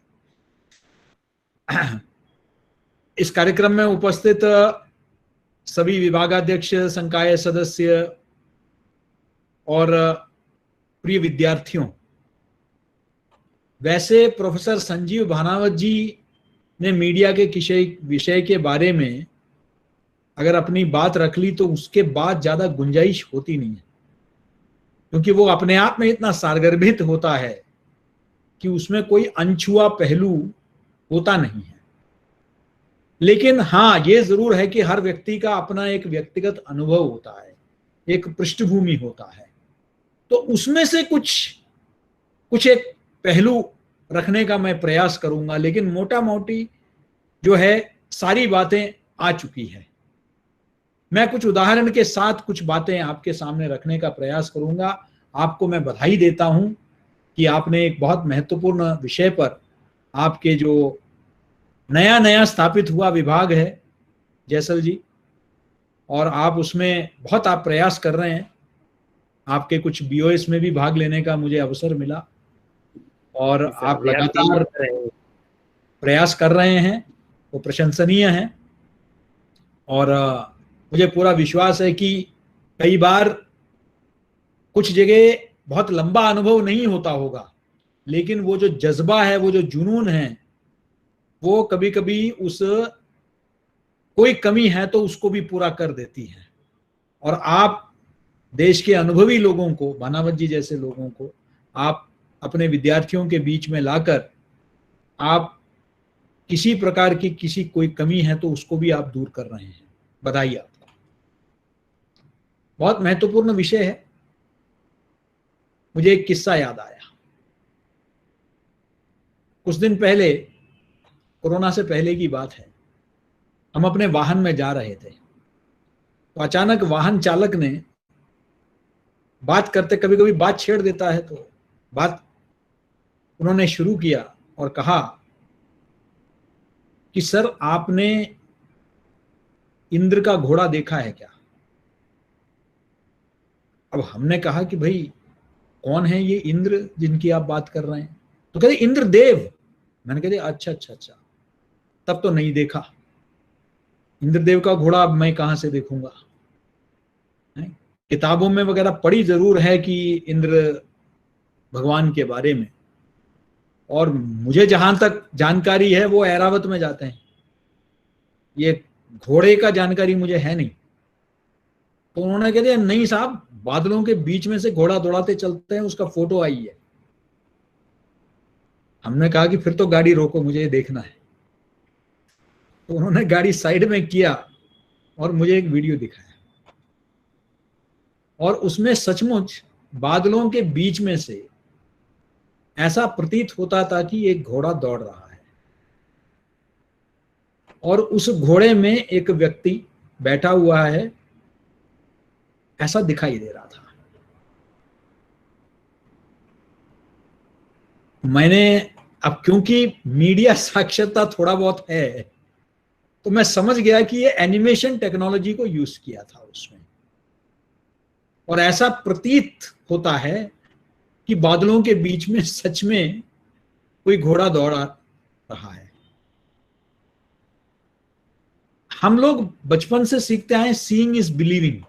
इस कार्यक्रम में उपस्थित सभी विभागाध्यक्ष, संकाय सदस्य और प्रिय विद्यार्थियों, वैसे प्रोफेसर संजीव भानावत जी ने मीडिया के विषय के बारे में अगर अपनी बात रख ली तो उसके बाद ज्यादा गुंजाइश होती नहीं है, क्योंकि वो अपने आप में इतना सारगर्भित होता है कि उसमें कोई अनछुआ पहलू होता नहीं है। लेकिन हाँ, ये जरूर है कि हर व्यक्ति का अपना एक व्यक्तिगत अनुभव होता है, एक पृष्ठभूमि होता है, तो उसमें से कुछ एक पहलू रखने का मैं प्रयास करूंगा। लेकिन मोटा मोटी जो है सारी बातें आ चुकी है। मैं कुछ उदाहरण के साथ कुछ बातें आपके सामने रखने का प्रयास करूंगा। आपको मैं बधाई देता हूं कि आपने एक बहुत महत्वपूर्ण विषय पर, आपके जो नया स्थापित हुआ विभाग है जैसल जी, और आप उसमें बहुत आप प्रयास कर रहे हैं। आपके कुछ बीओएस में भी भाग लेने का मुझे अवसर मिला और आप लगातार प्रयास कर रहे हैं, वो प्रशंसनीय है। और मुझे पूरा विश्वास है कि कई बार कुछ जगह बहुत लंबा अनुभव नहीं होता होगा, लेकिन वो जो जज्बा है, वो जो जुनून है, वो कभी कभी उस कोई कमी है तो उसको भी पूरा कर देती है। और आप देश के अनुभवी लोगों को, भानावत जी जैसे लोगों को आप अपने विद्यार्थियों के बीच में लाकर, आप किसी प्रकार की किसी कोई कमी है तो उसको भी आप दूर कर रहे हैं। बधाई आपको। बहुत महत्वपूर्ण विषय है। मुझे एक किस्सा याद आया। कुछ दिन पहले, कोरोना से पहले की बात है, हम अपने वाहन में जा रहे थे तो अचानक वाहन चालक ने बात करते, कभी कभी बात छेड़ देता है, तो बात उन्होंने शुरू किया और कहा कि सर, आपने इंद्र का घोड़ा देखा है क्या? अब हमने कहा कि भाई कौन है ये इंद्र जिनकी आप बात कर रहे हैं? तो कहते इंद्रदेव। मैंने कहा अच्छा, तब तो नहीं देखा। इंद्रदेव का घोड़ा अब मैं कहां से देखूंगा? किताबों में वगैरह पढ़ी जरूर है कि इंद्र भगवान के बारे में, और मुझे जहां तक जानकारी है वो ऐरावत में जाते हैं। ये घोड़े का जानकारी मुझे है नहीं। तो उन्होंने कह दिया नहीं साहब, बादलों के बीच में से घोड़ा दौड़ाते चलते हैं, उसका फोटो आई है। हमने कहा कि फिर तो गाड़ी रोको, मुझे ये देखना है। तो उन्होंने गाड़ी साइड में किया और मुझे एक वीडियो दिखाया, और उसमें सचमुच बादलों के बीच में से ऐसा प्रतीत होता था कि एक घोड़ा दौड़ रहा है, और उस घोड़े में एक व्यक्ति बैठा हुआ है, ऐसा दिखाई दे रहा था। मैंने, अब क्योंकि मीडिया साक्षरता थोड़ा बहुत है, तो मैं समझ गया कि ये एनिमेशन टेक्नोलॉजी को यूज किया था उसमें, और ऐसा प्रतीत होता है कि बादलों के बीच में सच में कोई घोड़ा दौड़ा रहा है। हम लोग बचपन से सीखते आए सीइंग इज बिलीविंग,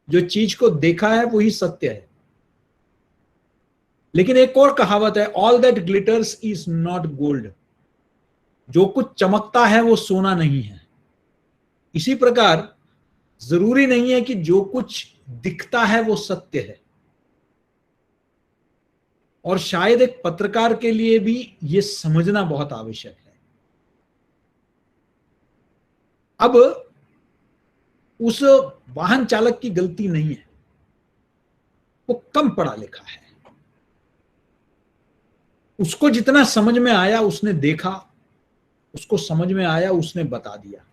जो चीज को देखा है वही सत्य है। लेकिन एक और कहावत है, all that glitters is not gold, जो कुछ चमकता है वो सोना नहीं है। इसी प्रकार जरूरी नहीं है कि जो कुछ दिखता है वो सत्य है, और शायद एक पत्रकार के लिए भी ये समझना बहुत आवश्यक है। अब उस वाहन चालक की गलती नहीं है, वो कम पढ़ा लिखा है, उसको जितना समझ में आया उसने देखा, उसको समझ में आया उसने बता दिया,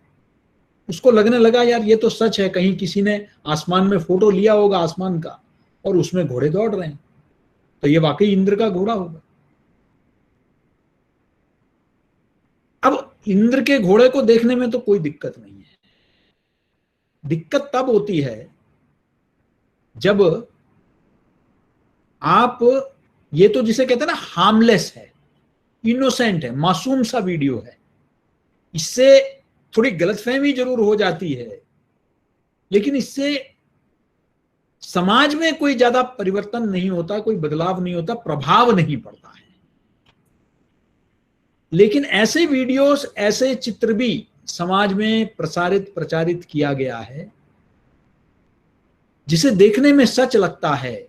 उसको लगने लगा यार ये तो सच है, कहीं किसी ने आसमान में फोटो लिया होगा आसमान का और उसमें घोड़े दौड़ रहे हैं, तो ये वाकई इंद्र का घोड़ा होगा। अब इंद्र के घोड़े को देखने में तो कोई दिक्कत नहीं है, दिक्कत तब होती है जब आप, ये तो जिसे कहते हैं ना हार्मलेस है, इनोसेंट है, मासूम सा वीडियो है, इससे थोड़ी गलतफहमी जरूर हो जाती है, लेकिन इससे समाज में कोई ज्यादा परिवर्तन नहीं होता, कोई बदलाव नहीं होता, प्रभाव नहीं पड़ता है। लेकिन ऐसे वीडियोस, ऐसे चित्र भी समाज में प्रचारित किया गया है जिसे देखने में सच लगता है,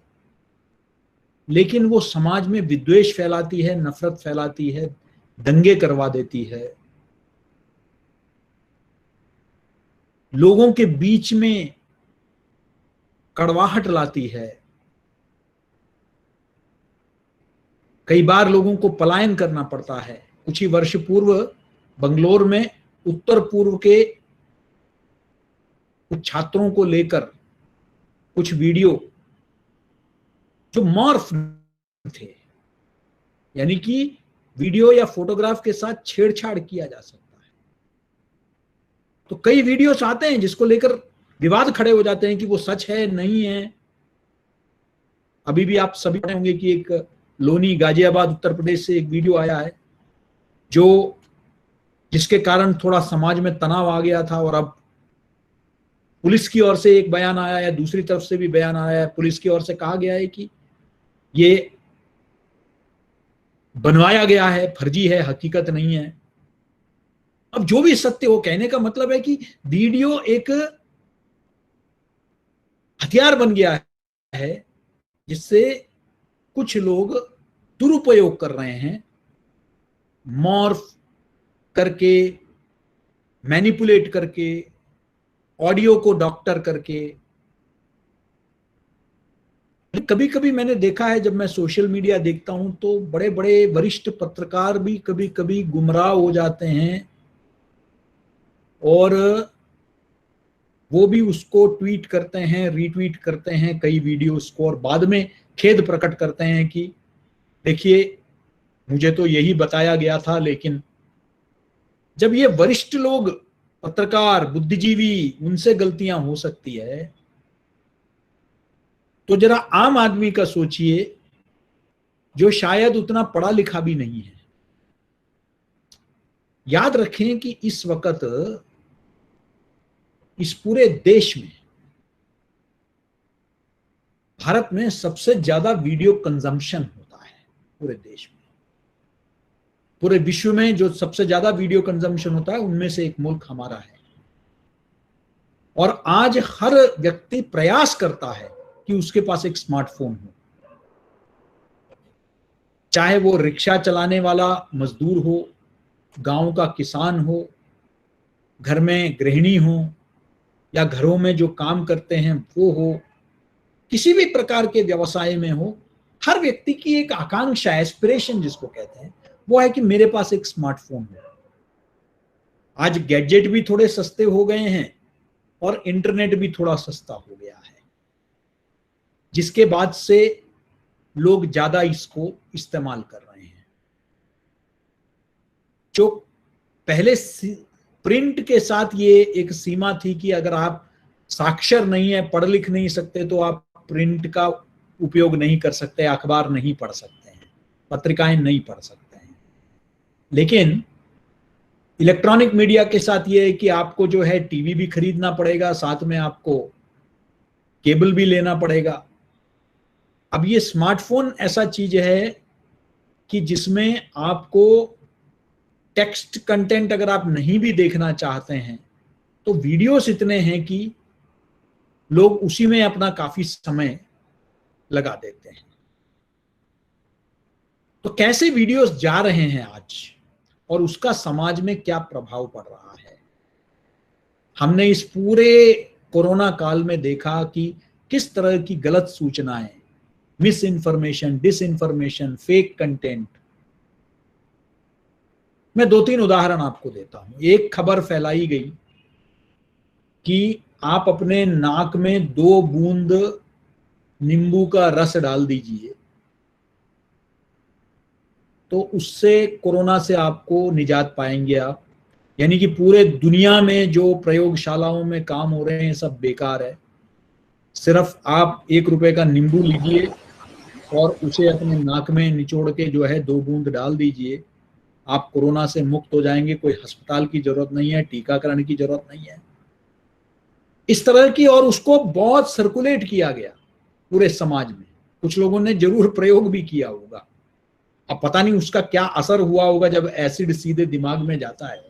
लेकिन वो समाज में विद्वेष फैलाती है, नफरत फैलाती है, दंगे करवा देती है, लोगों के बीच में कड़वाहट लाती है, कई बार लोगों को पलायन करना पड़ता है। कुछ ही वर्ष पूर्व बंगलोर में उत्तर पूर्व के कुछ छात्रों को लेकर कुछ वीडियो जो मॉर्फ थे, यानी कि वीडियो या फोटोग्राफ के साथ छेड़छाड़ किया जा सकता है, तो कई वीडियोस आते हैं जिसको लेकर विवाद खड़े हो जाते हैं कि वो सच है नहीं है। अभी भी आप सभी पढ़े होंगे कि एक लोनी गाजियाबाद उत्तर प्रदेश से एक वीडियो आया है जिसके कारण थोड़ा समाज में तनाव आ गया था, और अब पुलिस की ओर से एक बयान आया है, दूसरी तरफ से भी बयान आया है। पुलिस की ओर से कहा गया है कि ये बनवाया गया है, फर्जी है, हकीकत नहीं है। अब जो भी सत्य हो, कहने का मतलब है कि वीडियो एक हथियार बन गया है जिससे कुछ लोग दुरुपयोग कर रहे हैं, मॉर्फ करके, मैनिपुलेट करके, ऑडियो को डॉक्टर करके। कभी कभी मैंने देखा है, जब मैं सोशल मीडिया देखता हूं तो बड़े बड़े वरिष्ठ पत्रकार भी कभी कभी गुमराह हो जाते हैं, और वो भी उसको ट्वीट करते हैं, रीट्वीट करते हैं कई वीडियोस को, और बाद में खेद प्रकट करते हैं कि देखिए मुझे तो यही बताया गया था। लेकिन जब ये वरिष्ठ लोग, पत्रकार, बुद्धिजीवी, उनसे गलतियां हो सकती है, तो जरा आम आदमी का सोचिए जो शायद उतना पढ़ा लिखा भी नहीं है। याद रखें कि इस वक्त इस पूरे देश में, भारत में सबसे ज्यादा वीडियो कंजम्पशन होता है पूरे देश में। पूरे विश्व में जो सबसे ज्यादा वीडियो कंजम्पशन होता है उनमें से एक मुल्क हमारा है, और आज हर व्यक्ति प्रयास करता है कि उसके पास एक स्मार्टफोन हो, चाहे वो रिक्शा चलाने वाला मजदूर हो, गांव का किसान हो, घर में गृहिणी हो, या घरों में जो काम करते हैं वो हो, किसी भी प्रकार के व्यवसाय में हो। हर व्यक्ति की एक आकांक्षा, एस्पिरेशन जिसको कहते हैं, वो है कि मेरे पास एक स्मार्टफोन हो। आज गैजेट भी थोड़े सस्ते हो गए हैं और इंटरनेट भी थोड़ा सस्ता हो गया है, जिसके बाद से लोग ज्यादा इसको इस्तेमाल कर रहे हैं। जो पहले प्रिंट के साथ ये एक सीमा थी कि अगर आप साक्षर नहीं है, पढ़ लिख नहीं सकते, तो आप प्रिंट का उपयोग नहीं कर सकते, अखबार नहीं पढ़ सकते हैं, पत्रिकाएं नहीं पढ़ सकते हैं। लेकिन इलेक्ट्रॉनिक मीडिया के साथ ये है कि आपको जो है टीवी भी खरीदना पड़ेगा, साथ में आपको केबल भी लेना पड़ेगा। अब ये स्मार्टफोन ऐसा चीज है कि जिसमें आपको टेक्स्ट कंटेंट अगर आप नहीं भी देखना चाहते हैं तो वीडियोस इतने हैं कि लोग उसी में अपना काफी समय लगा देते हैं। तो कैसे वीडियोस जा रहे हैं आज और उसका समाज में क्या प्रभाव पड़ रहा है, हमने इस पूरे कोरोना काल में देखा कि किस तरह की गलत सूचनाएं, misinformation, disinformation, fake content. मैं 2-3 उदाहरण आपको देता हूं। एक खबर फैलाई गई कि आप अपने नाक में 2 बूंद नींबू का रस डाल दीजिए तो उससे कोरोना से आपको निजात पाएंगे आप। यानी कि पूरे दुनिया में जो प्रयोगशालाओं में काम हो रहे हैं सब बेकार है। सिर्फ आप 1 रुपए का नींबू लीजिए और उसे अपने नाक में निचोड़ के जो है 2 बूंद डाल दीजिए, आप कोरोना से मुक्त हो जाएंगे। कोई अस्पताल की जरूरत नहीं है, टीकाकरण की जरूरत नहीं है, इस तरह की। और उसको बहुत सर्कुलेट किया गया पूरे समाज में। कुछ लोगों ने जरूर प्रयोग भी किया होगा, अब पता नहीं उसका क्या असर हुआ होगा जब एसिड सीधे दिमाग में जाता है।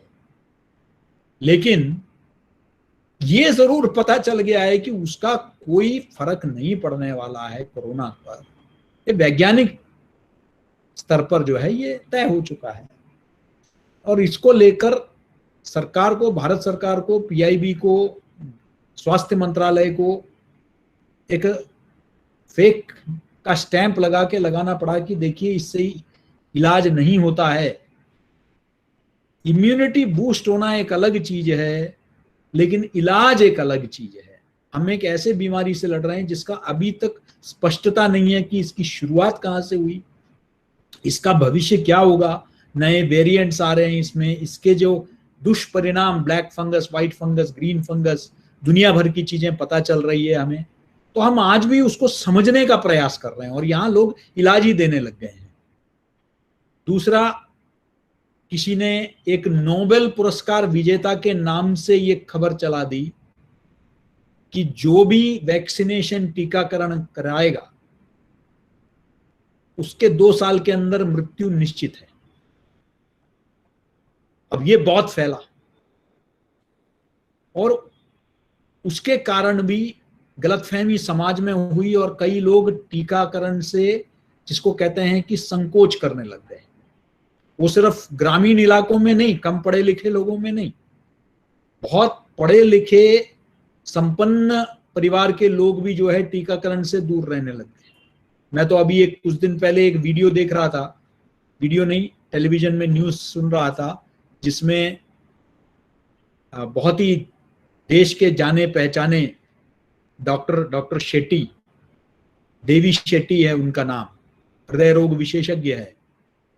लेकिन ये जरूर पता चल गया है कि उसका कोई फर्क नहीं पड़ने वाला है कोरोना पर। ये वैज्ञानिक स्तर पर जो है ये तय हो चुका है। और इसको लेकर सरकार को, भारत सरकार को, पीआईबी को, स्वास्थ्य मंत्रालय को एक फेक का स्टैंप लगा के लगाना पड़ा कि देखिए इससे इलाज नहीं होता है। इम्यूनिटी बूस्ट होना एक अलग चीज है, लेकिन इलाज एक अलग चीज है। हम एक ऐसे बीमारी से लड़ रहे हैं जिसका अभी तक स्पष्टता नहीं है कि इसकी शुरुआत कहां से हुई, इसका भविष्य क्या होगा। नए वेरिएंट्स आ रहे हैं इसमें, इसके जो दुष्परिणाम, black fungus, white fungus, green fungus, दुनिया भर की चीजें पता चल रही है हमें। तो हम आज भी उसको समझने का प्रयास कर रहे हैं और यहां लोग इलाज ही देने लग गए हैं। दूसरा, किसी ने एक नोबेल पुरस्कार विजेता के नाम से ये खबर चला दी कि जो भी वैक्सीनेशन, टीकाकरण कराएगा उसके 2 साल के अंदर मृत्यु निश्चित है। अब ये बहुत फैला और उसके कारण भी गलतफहमी समाज में हुई और कई लोग टीकाकरण से, जिसको कहते हैं कि संकोच करने लग गए। वो सिर्फ ग्रामीण इलाकों में नहीं, कम पढ़े लिखे लोगों में नहीं, बहुत पढ़े लिखे संपन्न परिवार के लोग भी जो है टीकाकरण से दूर रहने लग गए। मैं तो अभी कुछ दिन पहले एक वीडियो देख रहा था, वीडियो नहीं, टेलीविजन में न्यूज सुन रहा था, जिसमें बहुत ही देश के जाने पहचाने डॉक्टर शेट्टी, देवी शेट्टी है उनका नाम, हृदय रोग विशेषज्ञ है।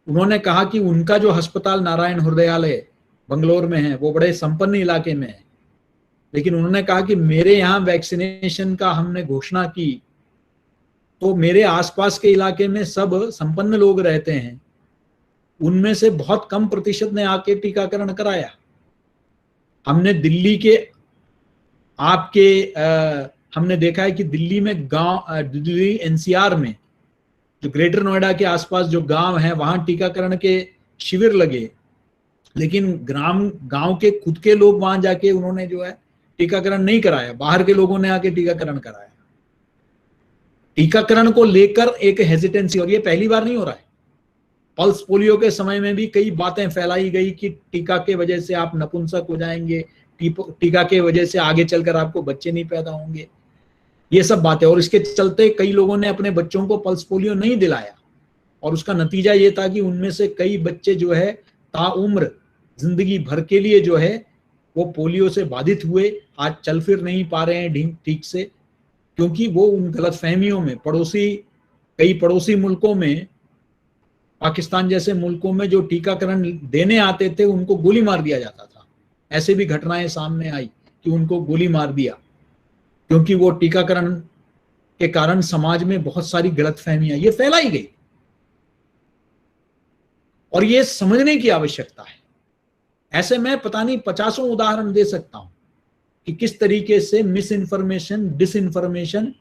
उन्होंने कहा कि उनका जो अस्पताल नारायण हृदयालय बंगलोर में है वो बड़े संपन्न इलाके में है, लेकिन उन्होंने कहा कि मेरे यहाँ वैक्सीनेशन का हमने घोषणा की तो मेरे आसपास के इलाके में सब संपन्न लोग रहते हैं, उनमें से बहुत कम प्रतिशत ने आके टीकाकरण कराया। हमने दिल्ली के हमने देखा है कि दिल्ली में दिल्ली एनसीआर में जो ग्रेटर नोएडा के आसपास जो गांव हैं वहां टीकाकरण के शिविर लगे, लेकिन गांव के खुद के लोग वहां जाके उन्होंने जो है टीकाकरण नहीं कराया, बाहर के लोगों ने आके टीकाकरण कराया। टीकाकरण को लेकर एक हेजिटेंसी, और ये पहली बार नहीं हो रहा है। पल्स पोलियो के समय में भी कई बातें फैलाई गई कि टीका के वजह से आप नपुंसक हो जाएंगे, टीका के वजह से आगे चलकर आपको बच्चे नहीं पैदा होंगे, ये सब बातें। और इसके चलते कई लोगों ने अपने बच्चों को पल्स पोलियो नहीं दिलाया और उसका नतीजा ये था कि उनमें से कई बच्चे जो है ताउम्र जिंदगी भर के लिए जो है वो पोलियो से बाधित हुए, आज चल फिर नहीं पा रहे हैं ठीक से, क्योंकि वो उन गलतफहमियों में कई पड़ोसी मुल्कों में, पाकिस्तान जैसे मुल्कों में जो टीकाकरण देने आते थे उनको गोली मार दिया जाता था। ऐसे भी घटनाएं सामने आई कि उनको गोली मार दिया, क्योंकि वो टीकाकरण के कारण समाज में बहुत सारी गलतफहमियां ये फैलाई गई। और ये समझने की आवश्यकता है, ऐसे मैं पता नहीं 50 उदाहरण दे सकता हूं कि किस तरीके से मिस इन्फॉर्मेशन, डिसइंफॉर्मेशन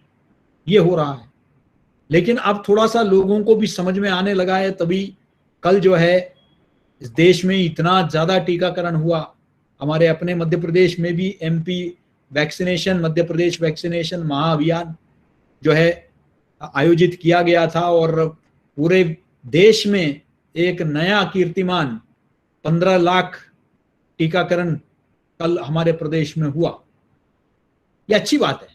ये हो रहा है। लेकिन अब थोड़ा सा लोगों को भी समझ में आने लगा है, तभी कल जो है इस देश में इतना ज्यादा टीकाकरण हुआ। हमारे अपने मध्य प्रदेश में भी MP vaccination, Madhya Pradesh vaccination महाअभियान जो है आयोजित किया गया था और पूरे देश में एक नया कीर्तिमान 15 लाख टीकाकरण कल हमारे प्रदेश में हुआ। यह अच्छी बात है,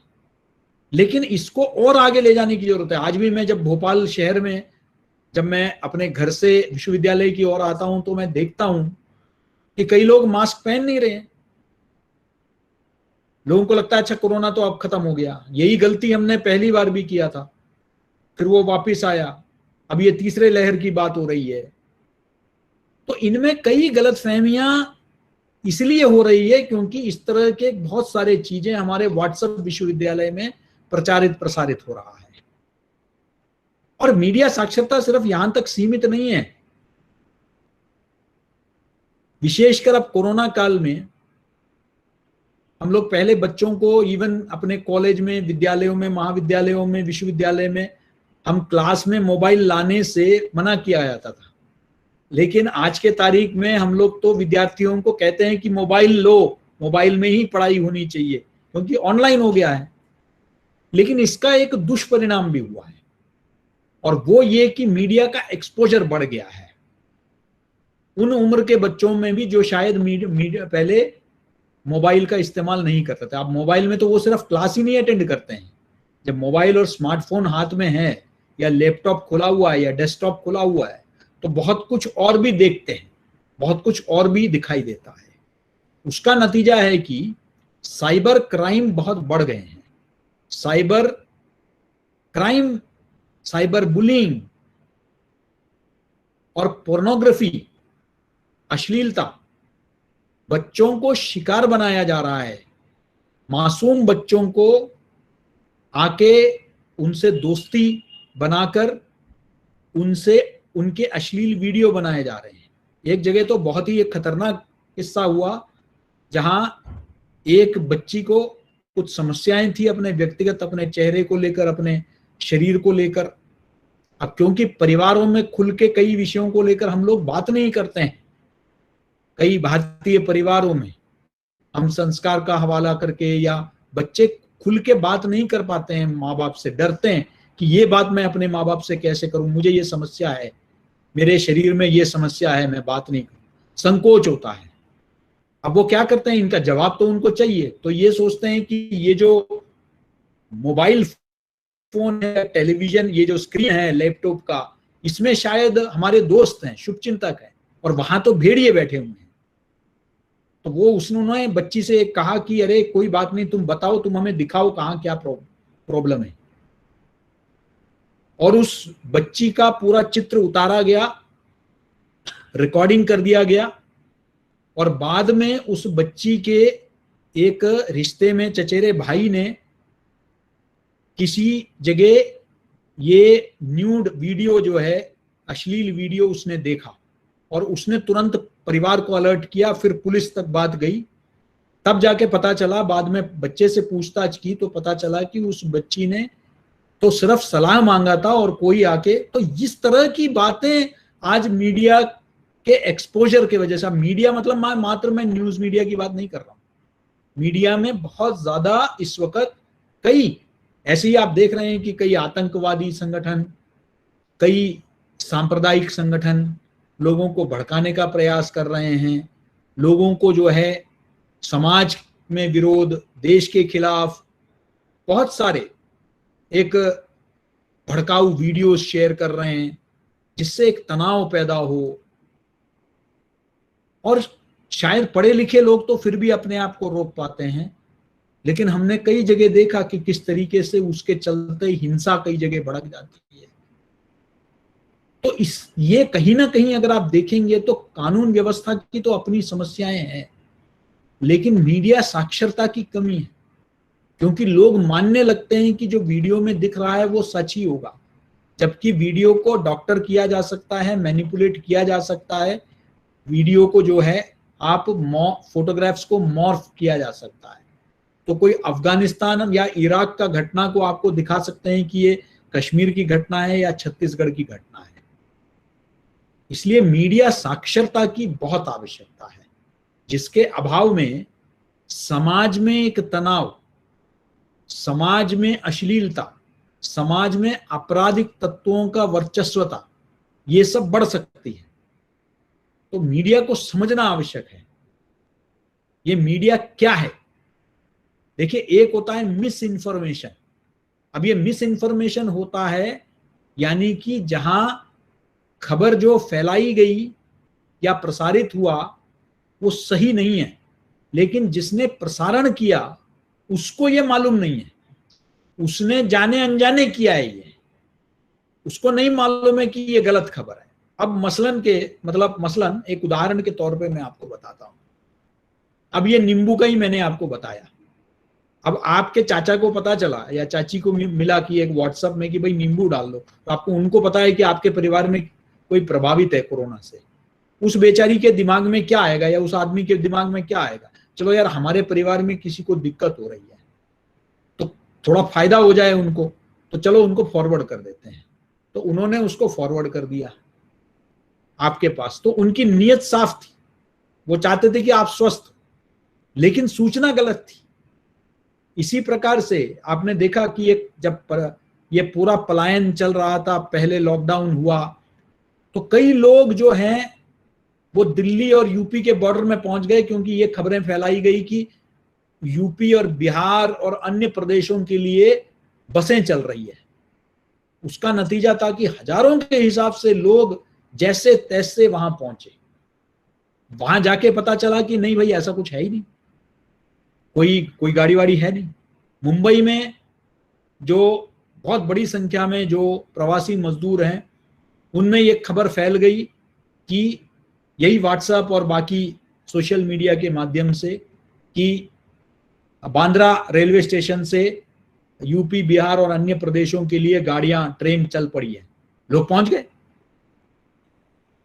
लेकिन इसको और आगे ले जाने की जरूरत है। आज भी मैं जब भोपाल शहर में, जब मैं अपने घर से विश्वविद्यालय की ओर आता हूं तो मैं देखता हूं कि कई लोग मास्क पहन नहीं रहे हैं। लोगों को लगता है अच्छा कोरोना तो अब खत्म हो गया। यही गलती हमने पहली बार भी किया था, फिर वो वापिस आया, अब ये तीसरे लहर की बात हो रही है। तो इनमें कई गलतफहमियां इसलिए हो रही है क्योंकि इस तरह के बहुत सारे चीजें हमारे व्हाट्सएप विश्वविद्यालय में प्रचारित प्रसारित हो रहा है। और मीडिया साक्षरता सिर्फ यहां तक सीमित नहीं है। विशेषकर अब कोरोना काल में हम लोग पहले बच्चों को इवन अपने कॉलेज में, विद्यालयों में, महाविद्यालयों में, विश्वविद्यालय में हम क्लास में मोबाइल लाने से मना किया जाता था। लेकिन आज के तारीख में हम लोग तो विद्यार्थियों को कहते हैं कि मोबाइल लो, मोबाइल में ही पढ़ाई होनी चाहिए क्योंकि ऑनलाइन हो गया है। लेकिन इसका एक दुष्परिणाम भी हुआ है और वो ये कि मीडिया का एक्सपोजर बढ़ गया है उन उम्र के बच्चों में भी जो शायद मीडिया पहले मोबाइल का इस्तेमाल नहीं करते थे। अब मोबाइल में तो वो सिर्फ क्लास ही नहीं अटेंड करते हैं। जब मोबाइल और स्मार्टफोन हाथ में है या लैपटॉप खुला हुआ है या डेस्कटॉप खुला हुआ है तो बहुत कुछ और भी देखते हैं, बहुत कुछ और भी दिखाई देता है। उसका नतीजा है कि साइबर क्राइम बहुत बढ़ गए हैं। साइबर क्राइम, साइबर बुलिंग और पोर्नोग्राफी, अश्लीलता, बच्चों को शिकार बनाया जा रहा है। मासूम बच्चों को आके उनसे दोस्ती बनाकर उनसे उनके अश्लील वीडियो बनाए जा रहे हैं। एक जगह तो बहुत ही एक खतरनाक किस्सा हुआ जहां एक बच्ची को कुछ समस्याएं थी अपने व्यक्तिगत, अपने चेहरे को लेकर, अपने शरीर को लेकर। अब क्योंकि परिवारों में खुल के कई विषयों को लेकर हम लोग बात नहीं करते हैं, कई भारतीय परिवारों में हम संस्कार का हवाला करके या बच्चे खुल के बात नहीं कर पाते हैं, माँ बाप से डरते हैं कि ये बात मैं अपने माँ बाप से कैसे करूं, मुझे ये समस्या है, मेरे शरीर में ये समस्या है, मैं बात नहीं करूं, संकोच होता है। अब वो क्या करते हैं, इनका जवाब तो उनको चाहिए, तो ये सोचते हैं कि ये जो मोबाइल फोन है, टेलीविजन, ये जो स्क्रीन है लैपटॉप का, इसमें शायद हमारे दोस्त हैं, शुभचिंतक हैं, और वहां तो भेड़िए बैठे हुए हैं। तो वो उन्होंने बच्ची से कहा कि अरे कोई बात नहीं, तुम बताओ, तुम हमें दिखाओ कहाँ क्या प्रॉब्लम है। और उस बच्ची का पूरा चित्र उतारा गया, रिकॉर्डिंग कर दिया गया, और बाद में उस बच्ची के एक रिश्ते में चचेरे भाई ने किसी जगह ये न्यूड वीडियो जो है, अश्लील वीडियो उसने देखा और उसने तुरंत परिवार को अलर्ट किया। फिर पुलिस तक बात गई, तब जाके पता चला, बाद में बच्चे से पूछताछ की तो पता चला कि उस बच्ची ने तो सिर्फ सलाह मांगा था और कोई आके, तो इस तरह की बातें आज मीडिया के एक्सपोजर की वजह से, मीडिया मतलब मात्र मैं न्यूज मीडिया की बात नहीं कर रहा हूं, मीडिया में बहुत ज्यादा इस वक्त कई ऐसे ही आप देख रहे हैं कि कई आतंकवादी संगठन, कई सांप्रदायिक संगठन लोगों को भड़काने का प्रयास कर रहे हैं, लोगों को जो है समाज में विरोध, देश के खिलाफ बहुत सारे एक भड़काऊ वीडियोस शेयर कर रहे हैं जिससे एक तनाव पैदा हो। और शायद पढ़े लिखे लोग तो फिर भी अपने आप को रोक पाते हैं, लेकिन हमने कई जगह देखा कि किस तरीके से उसके चलते हिंसा कई जगह भड़क जाती है। तो ये कहीं ना कहीं अगर आप देखेंगे तो कानून व्यवस्था की तो अपनी समस्याएं हैं, लेकिन मीडिया साक्षरता की कमी है, क्योंकि लोग मानने लगते हैं कि जो वीडियो में दिख रहा है वो सच ही होगा, जबकि वीडियो को डॉक्टर किया जा सकता है, मैनिपुलेट किया जा सकता है, वीडियो को जो है आप फोटोग्राफ्स को मॉर्फ किया जा सकता है। तो कोई अफगानिस्तान या इराक का घटना को आपको दिखा सकते हैं कि ये कश्मीर की घटना है या छत्तीसगढ़ की घटना है। इसलिए मीडिया साक्षरता की बहुत आवश्यकता है, जिसके अभाव में समाज में एक तनाव, समाज में अश्लीलता, समाज में आपराधिक तत्वों का वर्चस्वता, ये सब बढ़ सकती है। तो मीडिया को समझना आवश्यक है। ये मीडिया क्या है? देखिए, एक होता है मिस इन्फॉर्मेशन। अब ये मिस इन्फॉर्मेशन होता है यानी कि जहां खबर जो फैलाई गई या प्रसारित हुआ वो सही नहीं है, लेकिन जिसने प्रसारण किया उसको ये मालूम नहीं है, उसने जाने अनजाने किया है, ये उसको नहीं मालूम है कि ये गलत खबर है। अब मसलन एक उदाहरण के तौर पे मैं आपको बताता हूं। अब ये नींबू का ही मैंने आपको बताया। अब आपके चाचा को पता चला या चाची को मिला कि एक व्हाट्सएप में कि भाई नींबू डाल दो, तो आपको उनको पता है कि आपके परिवार में कोई प्रभावित है कोरोना से। उस बेचारी के दिमाग में क्या आएगा या उस आदमी के दिमाग में क्या आएगा? चलो यार, हमारे परिवार में किसी को दिक्कत हो रही है तो थोड़ा फायदा हो जाए उनको, तो चलो उनको फॉरवर्ड कर देते हैं। तो उन्होंने उसको फॉरवर्ड कर दिया आपके पास। तो उनकी नीयत साफ थी, वो चाहते थे कि आप स्वस्थ हो, लेकिन सूचना गलत थी। इसी प्रकार से आपने देखा कि जब ये पूरा पलायन चल रहा था, पहले लॉकडाउन हुआ, तो कई लोग जो हैं वो दिल्ली और यूपी के बॉर्डर में पहुंच गए, क्योंकि ये खबरें फैलाई गई कि यूपी और बिहार और अन्य प्रदेशों के लिए बसें चल रही है। उसका नतीजा था कि हजारों के हिसाब से लोग जैसे तैसे वहां पहुंचे। वहां जाके पता चला कि नहीं भाई, ऐसा कुछ है ही नहीं, कोई गाड़ी वाड़ी है नहीं। मुंबई में जो बहुत बड़ी संख्या में जो प्रवासी मजदूर हैं, उनमें ये खबर फैल गई कि यही व्हाट्सएप और बाकी सोशल मीडिया के माध्यम से कि बांद्रा रेलवे स्टेशन से यूपी, बिहार और अन्य प्रदेशों के लिए गाड़ियां, ट्रेन चल पड़ी है। लोग पहुंच गए,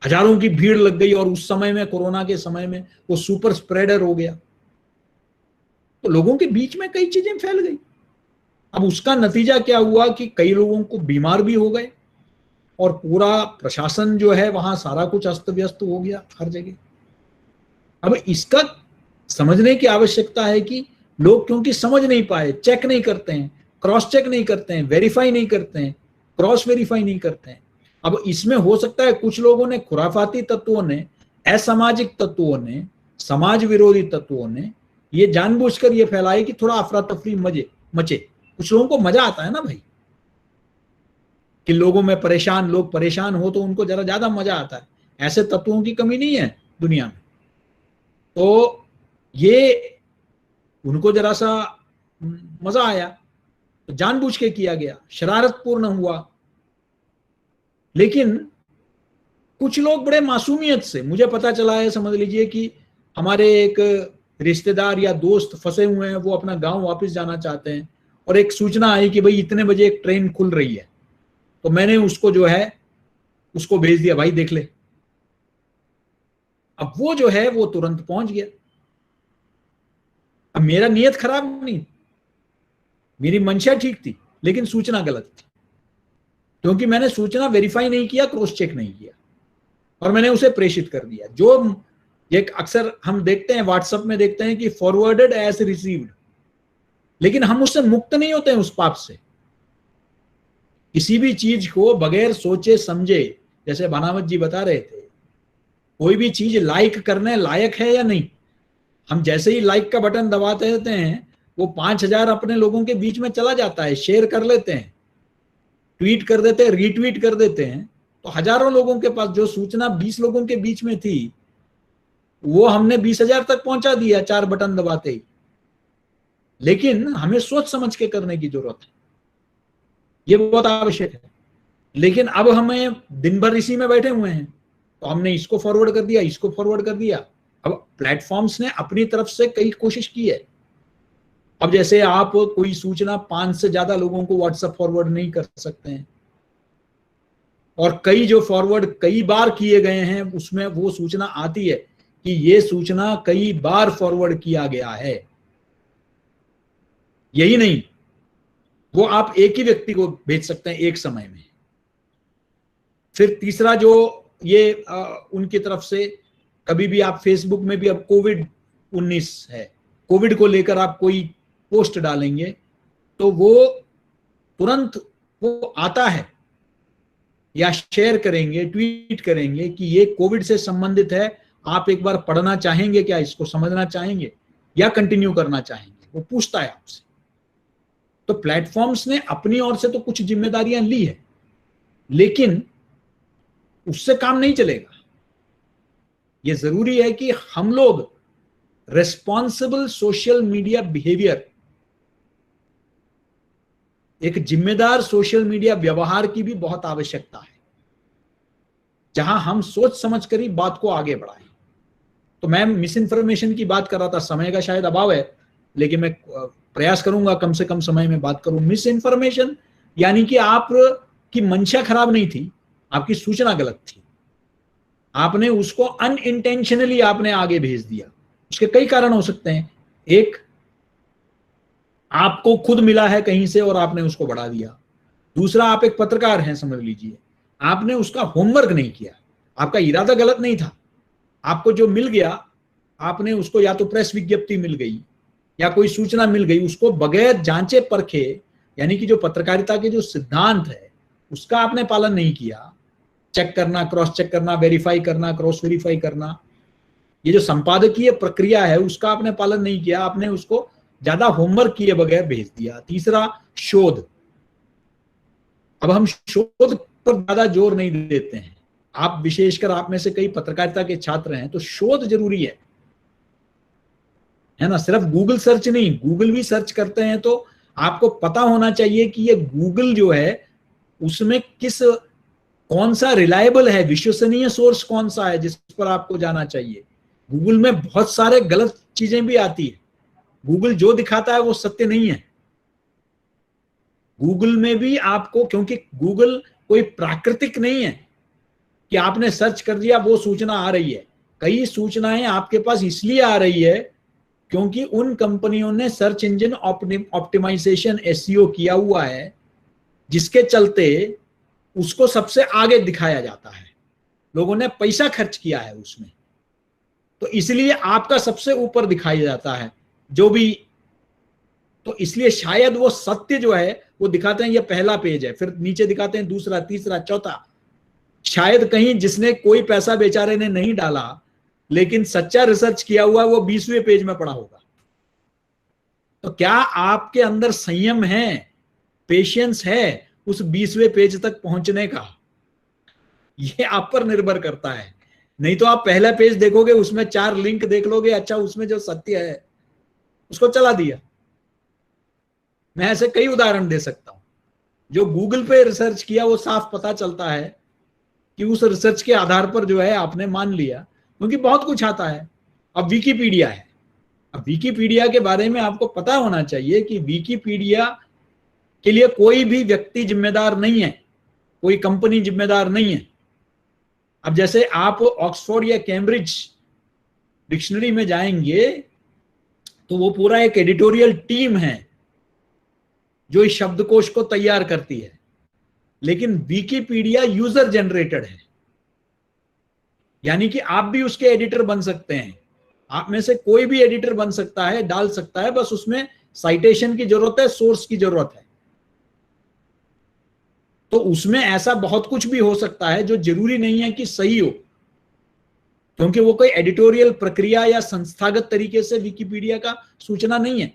हजारों की भीड़ लग गई, और उस समय में, कोरोना के समय में, वो सुपर स्प्रेडर हो गया। तो लोगों के बीच में कई चीजें फैल गई। अब उसका नतीजा क्या हुआ कि कई लोगों को बीमार भी हो गए, और पूरा प्रशासन जो है वहां सारा कुछ अस्त व्यस्त हो गया हर जगह। अब इसका समझने की आवश्यकता है कि लोग क्योंकि समझ नहीं पाए, चेक नहीं करते हैं, क्रॉस चेक नहीं करते हैं, वेरीफाई नहीं करते हैं, क्रॉस वेरीफाई नहीं करते हैं। अब इसमें हो सकता है कुछ लोगों ने, खुराफाती तत्वों ने, असामाजिक तत्वों ने, समाज विरोधी तत्वों ने ये जानबूझकर ये फैलाए कि थोड़ा अफरा तफरी मचे। कुछ लोगों को मजा आता है ना भाई, कि लोग परेशान हो तो उनको जरा ज्यादा मजा आता है। ऐसे तत्वों की कमी नहीं है दुनिया में। तो ये उनको जरा सा मजा आया, तो जानबूझ के किया गया, शरारतपूर्ण हुआ। लेकिन कुछ लोग बड़े मासूमियत से, मुझे पता चला है, समझ लीजिए कि हमारे एक रिश्तेदार या दोस्त फंसे हुए हैं, वो अपना गांव वापस जाना चाहते हैं, और एक सूचना आई कि भाई इतने बजे एक ट्रेन खुल रही है। तो मैंने उसको जो है उसको भेज दिया, भाई देख ले। अब वो जो है वो तुरंत पहुंच गया। अब मेरा नियत खराब नहीं, मेरी मंशा ठीक थी, लेकिन सूचना गलत थी, क्योंकि मैंने सूचना वेरीफाई नहीं किया, क्रॉस चेक नहीं किया, और मैंने उसे प्रेषित कर दिया। जो एक अक्सर हम देखते हैं व्हाट्सएप में, देखते हैं कि फॉरवर्डेड एज रिसीव्ड, लेकिन हम उससे मुक्त नहीं होते हैं उस पाप से। किसी भी चीज को बगैर सोचे समझे, जैसे बनावत जी बता रहे थे, कोई भी चीज लाइक करने लायक है या नहीं, हम जैसे ही लाइक का बटन दबाते रहते हैं, वो 5000 अपने लोगों के बीच में चला जाता है, शेयर कर लेते हैं, ट्वीट कर देते हैं, रीट्वीट कर देते हैं, तो हजारों लोगों के पास जो सूचना 20 लोगों के बीच में थी, वो हमने 20,000 तक पहुंचा दिया 4 बटन दबाते ही। लेकिन हमें सोच समझ के करने की जरूरत है, ये बहुत आवश्यक है। लेकिन अब हमें दिन भर इसी में बैठे हुए हैं, तो हमने इसको फॉरवर्ड कर दिया, इसको फॉरवर्ड कर दिया। अब प्लेटफॉर्म्स ने अपनी तरफ से कई कोशिश की है। अब जैसे आप कोई सूचना 5 से ज्यादा लोगों को व्हाट्सएप फॉरवर्ड नहीं कर सकते हैं, और कई जो फॉरवर्ड कई बार किए गए हैं उसमें वो सूचना आती है कि ये सूचना कई बार फॉरवर्ड किया गया है। यही नहीं, वो आप एक ही व्यक्ति को भेज सकते हैं एक समय में। फिर तीसरा जो ये उनकी तरफ से, कभी भी आप फेसबुक में भी, अब कोविड-19 है, कोविड को लेकर आप कोई पोस्ट डालेंगे तो वो तुरंत वो आता है, या शेयर करेंगे, ट्वीट करेंगे कि ये कोविड से संबंधित है, आप एक बार पढ़ना चाहेंगे क्या, इसको समझना चाहेंगे या कंटिन्यू करना चाहेंगे, वो पूछता है आपसे। तो प्लेटफॉर्म्स ने अपनी ओर से तो कुछ जिम्मेदारियां ली है, लेकिन उससे काम नहीं चलेगा। ये जरूरी है कि हम लोग रेस्पॉन्सिबल सोशल मीडिया बिहेवियर, एक जिम्मेदार सोशल मीडिया व्यवहार की भी बहुत आवश्यकता है, जहां हम सोच समझ कर ही बात को आगे बढ़ाएं। तो मैं मिस इन्फॉर्मेशन की बात कर रहा था, समय का शायद अभाव है, लेकिन मैं प्रयास करूंगा कम से कम समय में बात करूं। मिस इन्फॉर्मेशन यानी कि आपकी मंशा खराब नहीं थी, आपकी सूचना गलत थी, आपने उसको अनइंटेंशनली आपने आगे भेज दिया। उसके कई कारण हो सकते हैं। एक, आपको खुद मिला है कहीं से और आपने उसको बढ़ा दिया। दूसरा, आप एक पत्रकार हैं समझ लीजिए, आपने उसका होमवर्क नहीं किया, आपका इरादा गलत नहीं था, आपको जो मिल गया आपने उसको, या तो प्रेस विज्ञप्ति मिल गई या कोई सूचना मिल गई, उसको बगैर जांचे परखे, यानी कि जो पत्रकारिता के जो सिद्धांत है उसका आपने पालन नहीं किया। चेक करना, क्रॉस चेक करना, वेरीफाई करना, क्रॉस वेरीफाई करना, ये जो संपादकीय प्रक्रिया है उसका आपने पालन नहीं किया, आपने उसको ज्यादा होमवर्क किए बगैर भेज दिया। तीसरा, शोध। अब हम शोध पर ज्यादा जोर नहीं देते हैं, आप विशेषकर आप में से कई पत्रकारिता के छात्र हैं, तो शोध जरूरी है ना। सिर्फ गूगल सर्च नहीं, गूगल भी सर्च करते हैं तो आपको पता होना चाहिए कि ये गूगल जो है उसमें कौन सा रिलायबल है, विश्वसनीय सोर्स कौन सा है जिस पर आपको जाना चाहिए। गूगल में बहुत सारे गलत चीजें भी आती है, गूगल जो दिखाता है वो सत्य नहीं है। गूगल में भी आपको, क्योंकि गूगल कोई प्राकृतिक नहीं है कि आपने सर्च कर दिया वो सूचना आ रही है। कई सूचनाएं आपके पास इसलिए आ रही है क्योंकि उन कंपनियों ने सर्च इंजन ऑप्टिमाइजेशन एसईओ किया हुआ है, जिसके चलते उसको सबसे आगे दिखाया जाता है, लोगों ने पैसा खर्च किया है उसमें, तो इसलिए आपका सबसे ऊपर दिखाया जाता है जो भी। तो इसलिए शायद वो सत्य जो है वो दिखाते हैं ये पहला पेज है, फिर नीचे दिखाते हैं दूसरा, तीसरा, चौथा। शायद कहीं जिसने कोई पैसा बेचारे ने नहीं डाला लेकिन सच्चा रिसर्च किया हुआ वो 20वें पेज में पड़ा होगा। तो क्या आपके अंदर संयम है, पेशेंस है उस 20वें पेज तक पहुंचने का? ये आप पर निर्भर करता है। नहीं तो आप पहला पेज देखोगे, उसमें 4 लिंक देख लोगे, अच्छा उसमें जो सत्य है उसको चला दिया। मैं ऐसे कई उदाहरण दे सकता हूं। जो गूगल पे रिसर्च किया वो साफ पता चलता है कि उस रिसर्च के आधार पर जो है आपने मान लिया, क्योंकि बहुत कुछ आता है। अब विकिपीडिया है, अब विकिपीडिया के बारे में आपको पता होना चाहिए कि विकिपीडिया के लिए कोई भी व्यक्ति जिम्मेदार नहीं है, कोई कंपनी जिम्मेदार नहीं है। अब जैसे आप ऑक्सफोर्ड या कैम्ब्रिज डिक्शनरी में जाएंगे तो वो पूरा एक एडिटोरियल टीम है जो इस शब्दकोश को तैयार करती है, लेकिन विकिपीडिया यूजर जनरेटेड है, यानी कि आप भी उसके एडिटर बन सकते हैं। आप में से कोई भी एडिटर बन सकता है, डाल सकता है, बस उसमें साइटेशन की जरूरत है, सोर्स की जरूरत है। तो उसमें ऐसा बहुत कुछ भी हो सकता है जो जरूरी नहीं है कि सही हो, क्योंकि वो कोई एडिटोरियल प्रक्रिया या संस्थागत तरीके से विकिपीडिया का सूचना नहीं है,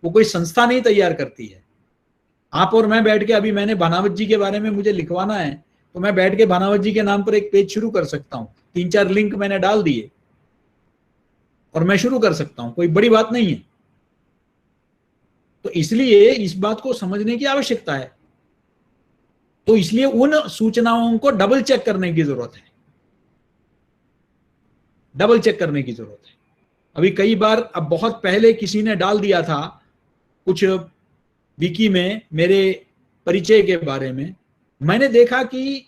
वो कोई संस्था नहीं तैयार करती है। आप और मैं बैठ के, अभी मैंने भानावत जी के बारे में मुझे लिखवाना है तो मैं बैठ के भानावत जी के नाम पर एक पेज शुरू कर सकता हूं, 3-4 लिंक मैंने डाल दिए और मैं शुरू कर सकता हूं, कोई बड़ी बात नहीं है। तो इसलिए इस बात को समझने की आवश्यकता है। तो इसलिए उन सूचनाओं को डबल चेक करने की जरूरत है, डबल चेक करने की जरूरत है। अभी कई बार, अब बहुत पहले किसी ने डाल दिया था कुछ विकी में मेरे परिचय के बारे में, मैंने देखा कि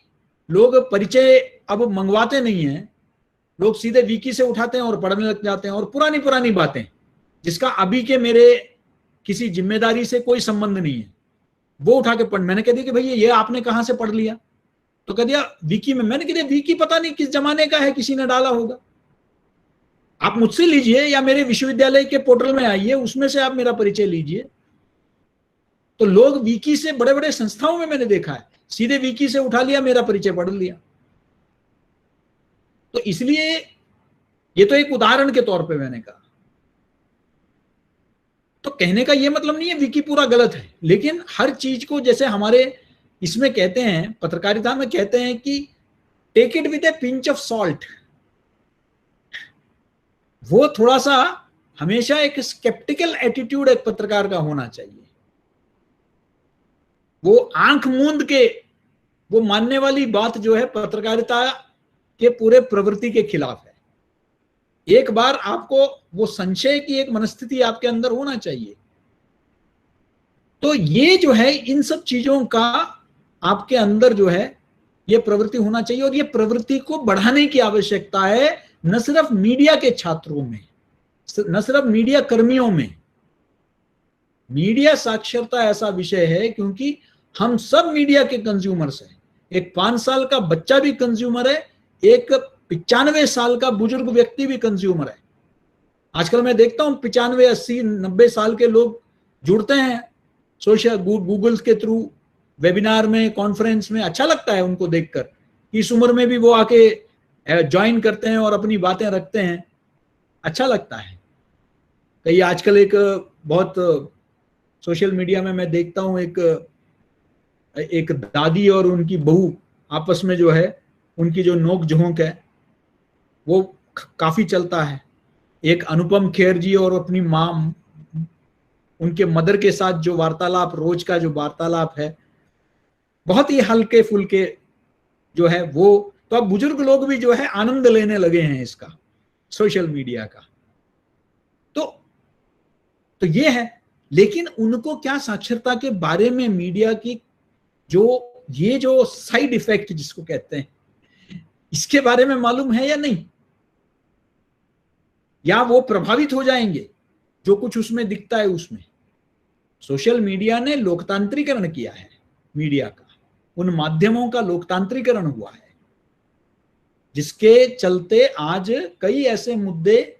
लोग परिचय अब मंगवाते नहीं हैं, लोग सीधे विकी से उठाते हैं और पढ़ने लग जाते हैं, और पुरानी पुरानी बातें जिसका अभी के मेरे किसी जिम्मेदारी से कोई संबंध नहीं है वो उठा के पढ़। मैंने कह दिया कि भैया ये आपने कहां से पढ़ लिया, तो कह दिया विकी में। मैंने कह दिया विकी पता नहीं किस जमाने का है, किसी ने डाला होगा, आप मुझसे लीजिए या मेरे विश्वविद्यालय के पोर्टल में आइए, उसमें से आप मेरा परिचय लीजिए। तो लोग विकी से, बड़े बड़े संस्थाओं में मैंने देखा है, सीधे विकी से उठा लिया, मेरा परिचय पढ़ लिया। तो इसलिए ये तो एक उदाहरण के तौर पे मैंने कहा। तो कहने का ये मतलब नहीं है विकी पूरा गलत है, लेकिन हर चीज को, जैसे हमारे इसमें कहते हैं, पत्रकारिता में कहते हैं कि take it with a pinch of salt. वो थोड़ा सा हमेशा एक स्केप्टिकल एटीट्यूड एक पत्रकार का होना चाहिए। वो आंख मूंद के वो मानने वाली बात जो है पत्रकारिता के पूरे प्रवृत्ति के खिलाफ है। एक बार आपको वो संशय की एक मनस्थिति आपके अंदर होना चाहिए। तो ये जो है, इन सब चीजों का आपके अंदर जो है ये प्रवृत्ति होना चाहिए, और ये प्रवृत्ति को बढ़ाने की आवश्यकता है, न सिर्फ मीडिया के छात्रों में, न सिर्फ मीडिया कर्मियों में। मीडिया साक्षरता ऐसा विषय है क्योंकि हम सब मीडिया के कंज्यूमर्स हैं। एक 5 साल का बच्चा भी कंज्यूमर है, एक 95 साल का बुजुर्ग व्यक्ति भी कंज्यूमर है। आजकल मैं देखता हूं 95, 80, 90 साल के लोग जुड़ते हैं सोशल गूगल के थ्रू, वेबिनार में, कॉन्फ्रेंस में। अच्छा लगता है उनको देखकर, इस उम्र में भी वो आके ज्वाइन करते हैं और अपनी बातें रखते हैं, अच्छा लगता है। कई आजकल एक बहुत सोशल मीडिया में मैं देखता हूं, एक दादी और उनकी बहू आपस में जो है, उनकी जो नोक झोंक है वो काफी चलता है। एक अनुपम खेर जी और अपनी माँ, उनके मदर के साथ जो वार्तालाप, रोज का जो वार्तालाप है, बहुत ही हल्के फुल्के जो है वो। तो अब बुजुर्ग लोग भी जो है आनंद लेने लगे हैं इसका, सोशल मीडिया का। तो ये है। लेकिन उनको क्या साक्षरता के बारे में मीडिया की ये जो साइड इफेक्ट जिसको कहते हैं, इसके बारे में मालूम है या नहीं, या वो प्रभावित हो जाएंगे जो कुछ उसमें दिखता है उसमें। सोशल मीडिया ने लोकतांत्रिकरण किया है मीडिया का, उन माध्यमों का लोकतांत्रिकरण हुआ है, जिसके चलते आज कई ऐसे मुद्दे,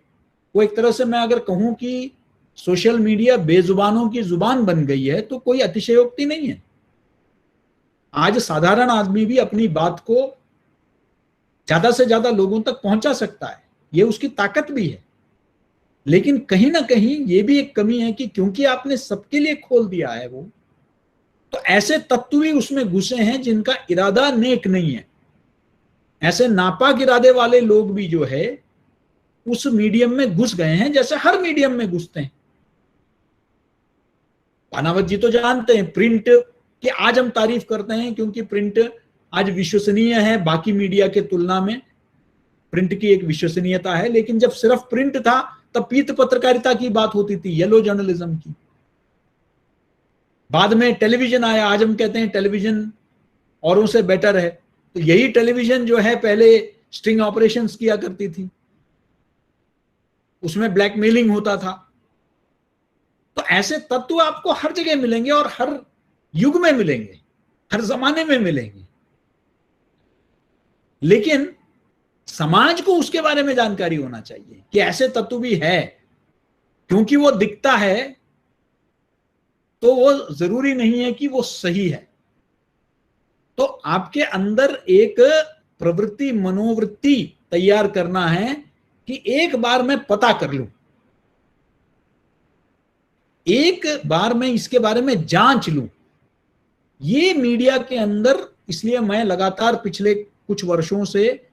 वो एक तरह से मैं अगर कहूं कि सोशल मीडिया बेजुबानों की जुबान बन गई है तो कोई अतिशयोक्ति नहीं है। आज साधारण आदमी भी अपनी बात को ज्यादा से ज्यादा लोगों तक पहुंचा सकता है, ये उसकी ताकत भी है। लेकिन कहीं ना कहीं ये भी एक कमी है कि क्योंकि आपने सबके लिए खोल दिया है वो, तो ऐसे तत्व भी उसमें घुसे हैं जिनका इरादा नेक नहीं है। ऐसे नापाक इरादे वाले लोग भी जो है उस मीडियम में घुस गए हैं, जैसे हर मीडियम में घुसते हैं। पानावत जी तो जानते हैं प्रिंट की, आज हम तारीफ करते हैं क्योंकि प्रिंट आज विश्वसनीय है, बाकी मीडिया के तुलना में प्रिंट की एक विश्वसनीयता है। लेकिन जब सिर्फ प्रिंट था तब पीत पत्रकारिता की बात होती थी, येलो जर्नलिज्म की। बाद में टेलीविजन आया, आज हम कहते हैं टेलीविजन औरों से बेटर है। तो यही टेलीविजन जो है पहले स्ट्रिंग ऑपरेशंस किया करती थी, उसमें ब्लैकमेलिंग होता था। तो ऐसे तत्व आपको हर जगह मिलेंगे और हर युग में मिलेंगे, हर जमाने में मिलेंगे। लेकिन समाज को उसके बारे में जानकारी होना चाहिए कि ऐसे तत्व भी है। क्योंकि वो दिखता है तो वो जरूरी नहीं है कि वो सही है। तो आपके अंदर एक प्रवृत्ति, मनोवृत्ति तैयार करना है कि एक बार मैं पता कर लूं, एक बार मैं इसके बारे में जांच लूं। ये मीडिया के अंदर, इसलिए मैं लगातार पिछले कुछ वर्षों से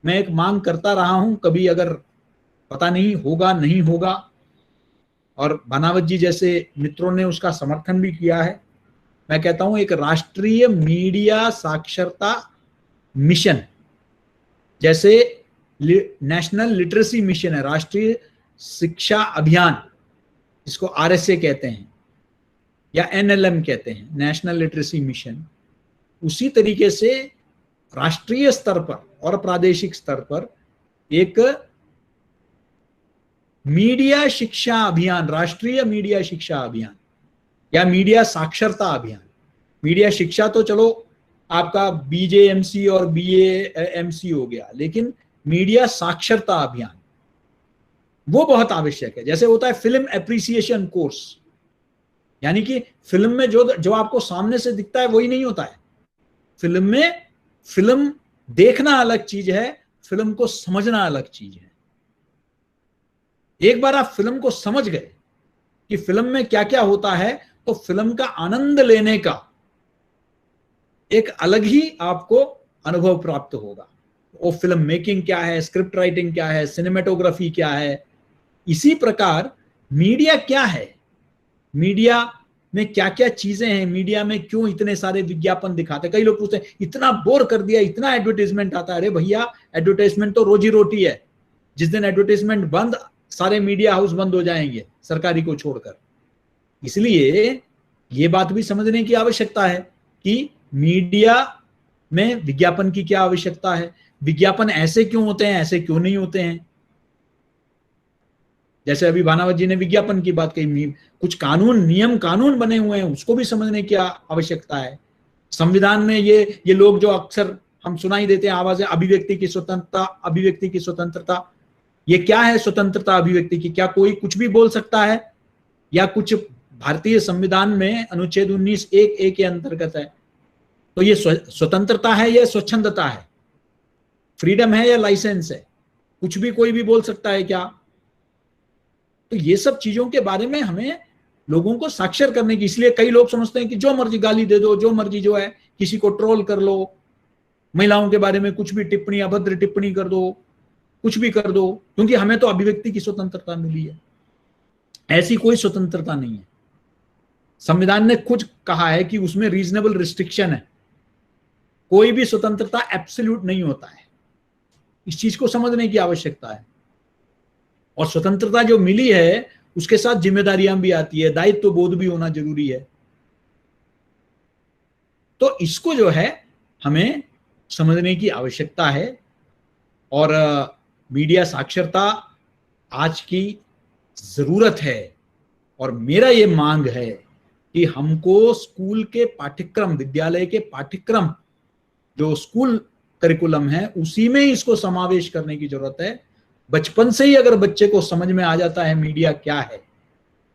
मैं एक मांग करता रहा हूं, कभी अगर पता नहीं होगा, नहीं होगा, और बनावत जी जैसे मित्रों ने उसका समर्थन भी किया है। मैं कहता हूं एक राष्ट्रीय मीडिया साक्षरता मिशन, जैसे नेशनल लिटरेसी मिशन है, राष्ट्रीय शिक्षा अभियान, जिसको RSA कहते हैं या NLM कहते हैं, नेशनल लिटरेसी मिशन। उसी तरीके से राष्ट्रीय स्तर पर और प्रादेशिक स्तर पर एक मीडिया शिक्षा अभियान, राष्ट्रीय मीडिया शिक्षा अभियान या मीडिया साक्षरता अभियान। मीडिया शिक्षा तो चलो आपका बीजेएमसी और बीएएमसी हो गया, लेकिन मीडिया साक्षरता अभियान वो बहुत आवश्यक है। जैसे होता है फिल्म एप्रिसिएशन कोर्स, यानी कि फिल्म में जो आपको सामने से दिखता है वही नहीं होता है। फिल्म में फिल्म देखना अलग चीज है, फिल्म को समझना अलग चीज है। एक बार आप फिल्म को समझ गए कि फिल्म में क्या क्या होता है, तो फिल्म का आनंद लेने का एक अलग ही आपको अनुभव प्राप्त होगा। वो फिल्म मेकिंग क्या है, स्क्रिप्ट राइटिंग क्या है, सिनेमेटोग्राफी क्या है। इसी प्रकार मीडिया क्या है, मीडिया में क्या क्या चीजें हैं, मीडिया में क्यों इतने सारे विज्ञापन दिखाते हैं। कई लोग पूछते हैं इतना बोर कर दिया, इतना एडवर्टाइजमेंट आता है। अरे भैया, एडवर्टाइजमेंट तो रोजी रोटी है। जिस दिन एडवर्टाइजमेंट बंद, सारे मीडिया हाउस बंद हो जाएंगे सरकारी को छोड़कर। इसलिए ये बात भी समझने की आवश्यकता है कि मीडिया में विज्ञापन की क्या आवश्यकता है, विज्ञापन ऐसे क्यों होते हैं, ऐसे क्यों नहीं होते हैं। जैसे अभी भानावत जी ने विज्ञापन की बात कही, कुछ कानून, नियम कानून बने हुए हैं, उसको भी समझने की आवश्यकता है। संविधान में ये लोग जो अक्सर हम सुनाई देते हैं आवाजें, अभिव्यक्ति की स्वतंत्रता, अभिव्यक्ति की स्वतंत्रता। ये क्या है स्वतंत्रता अभिव्यक्ति की? क्या कोई कुछ भी बोल सकता है, या कुछ भारतीय संविधान में अनुच्छेद 19(1)(a) के अंतर्गत है? तो ये स्वतंत्रता है या स्वच्छंदता है, फ्रीडम है या लाइसेंस है? कुछ भी कोई भी बोल सकता है क्या? तो ये सब चीजों के बारे में हमें लोगों को साक्षर करने की। इसलिए कई लोग समझते हैं कि जो मर्जी गाली दे दो, जो मर्जी जो है किसी को ट्रोल कर लो, महिलाओं के बारे में कुछ भी टिप्पणी, अभद्र टिप्पणी कर दो, कुछ भी कर दो, क्योंकि हमें तो अभिव्यक्ति की स्वतंत्रता मिली है। ऐसी कोई स्वतंत्रता नहीं है। संविधान ने खुद कहा है कि उसमें रीजनेबल रिस्ट्रिक्शन है। कोई भी स्वतंत्रता एब्सोल्यूट नहीं होता है। इस चीज को समझने की आवश्यकता है। और स्वतंत्रता जो मिली है उसके साथ जिम्मेदारियां भी आती है, दायित्व बोध भी होना जरूरी है। तो इसको जो है हमें समझने की आवश्यकता है। और मीडिया साक्षरता आज की जरूरत है। और मेरा ये मांग है कि हमको स्कूल के पाठ्यक्रम, विद्यालय के पाठ्यक्रम, जो स्कूल करिकुलम है उसी में इसको समावेश करने की जरूरत है। बचपन से ही अगर बच्चे को समझ में आ जाता है मीडिया क्या है,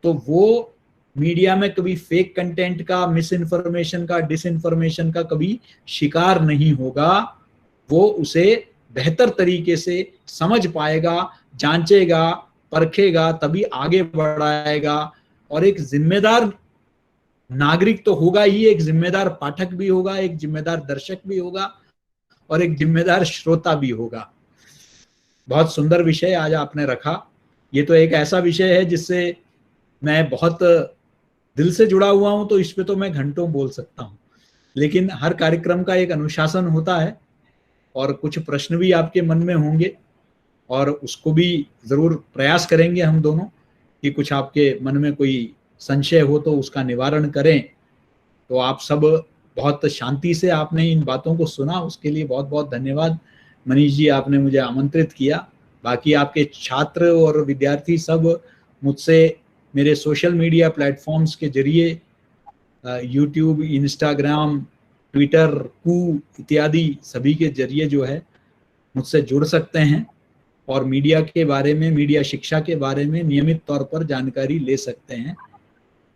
तो वो मीडिया में कभी फेक कंटेंट का, मिस इन्फॉर्मेशन का, डिसइंफॉर्मेशन का कभी शिकार नहीं होगा। वो उसे बेहतर तरीके से समझ पाएगा, जांचेगा, परखेगा, तभी आगे बढ़ाएगा। और एक जिम्मेदार नागरिक तो होगा ही, एक जिम्मेदार पाठक भी होगा, एक जिम्मेदार दर्शक भी होगा, और एक जिम्मेदार श्रोता भी होगा। बहुत सुंदर विषय आज आपने रखा। ये तो एक ऐसा विषय है जिससे मैं बहुत दिल से जुड़ा हुआ हूं, तो इस पे तो मैं घंटों बोल सकता हूं। लेकिन हर कार्यक्रम का एक अनुशासन होता है, और कुछ प्रश्न भी आपके मन में होंगे, और उसको भी जरूर प्रयास करेंगे हम दोनों कि कुछ आपके मन में कोई संशय हो तो उसका निवारण करें। तो आप सब बहुत शांति से आपने इन बातों को सुना, उसके लिए बहुत बहुत धन्यवाद। मनीष जी, आपने मुझे आमंत्रित किया। बाकी आपके छात्र और विद्यार्थी सब मुझसे मेरे सोशल मीडिया प्लेटफॉर्म्स के जरिए, यूट्यूब, इंस्टाग्राम, ट्विटर, कू इत्यादि सभी के जरिए जो है मुझसे जुड़ सकते हैं, और मीडिया के बारे में, मीडिया शिक्षा के बारे में नियमित तौर पर जानकारी ले सकते हैं।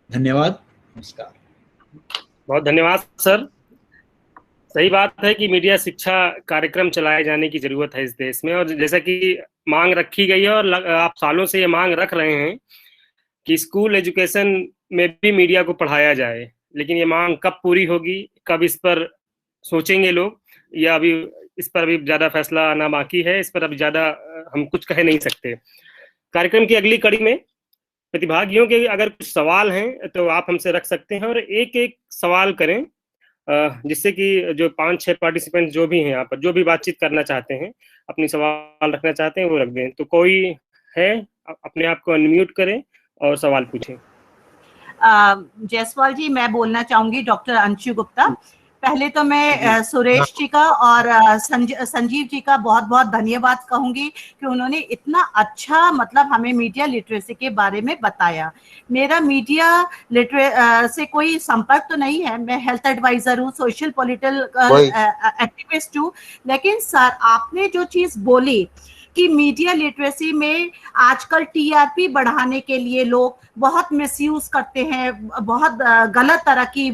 धन्यवाद, नमस्कार। बहुत धन्यवाद सर। सही बात है कि मीडिया शिक्षा कार्यक्रम चलाए जाने की जरूरत है इस देश में, और जैसा कि मांग रखी गई है और आप सालों से ये मांग रख रहे हैं कि स्कूल एजुकेशन में भी मीडिया को पढ़ाया जाए, लेकिन ये मांग कब पूरी होगी, कब इस पर सोचेंगे लोग, या अभी इस पर अभी ज्यादा फैसला आना बाकी है। इस पर अभी ज्यादा हम कुछ कह नहीं सकते। कार्यक्रम की अगली कड़ी में प्रतिभागियों के अगर कुछ सवाल हैं तो आप हमसे रख सकते हैं, और एक एक सवाल करें, जिससे कि जो 5-6 पार्टिसिपेंट जो भी हैं यहाँ पर, जो भी बातचीत करना चाहते हैं, अपनी सवाल रखना चाहते हैं, वो रख दें। तो कोई है, अपने आप को अनम्यूट करें और सवाल पूछें। जायसवाल जी, मैं बोलना चाहूंगी, डॉक्टर अंशु गुप्ता। पहले तो मैं सुरेश जी का और संजीव जी का बहुत बहुत धन्यवाद कहूंगी कि उन्होंने इतना अच्छा मतलब हमें मीडिया लिटरेसी के बारे में बताया। मेरा मीडिया से कोई संपर्क तो नहीं है, मैं हेल्थ एडवाइजर हूँ, सोशल पॉलिटिकल एक्टिविस्ट हूँ, लेकिन सर आपने जो चीज बोली कि मीडिया लिटरेसी में आजकल टीआरपी बढ़ाने के लिए लोग बहुत मिसयूज करते हैं, बहुत गलत तरह की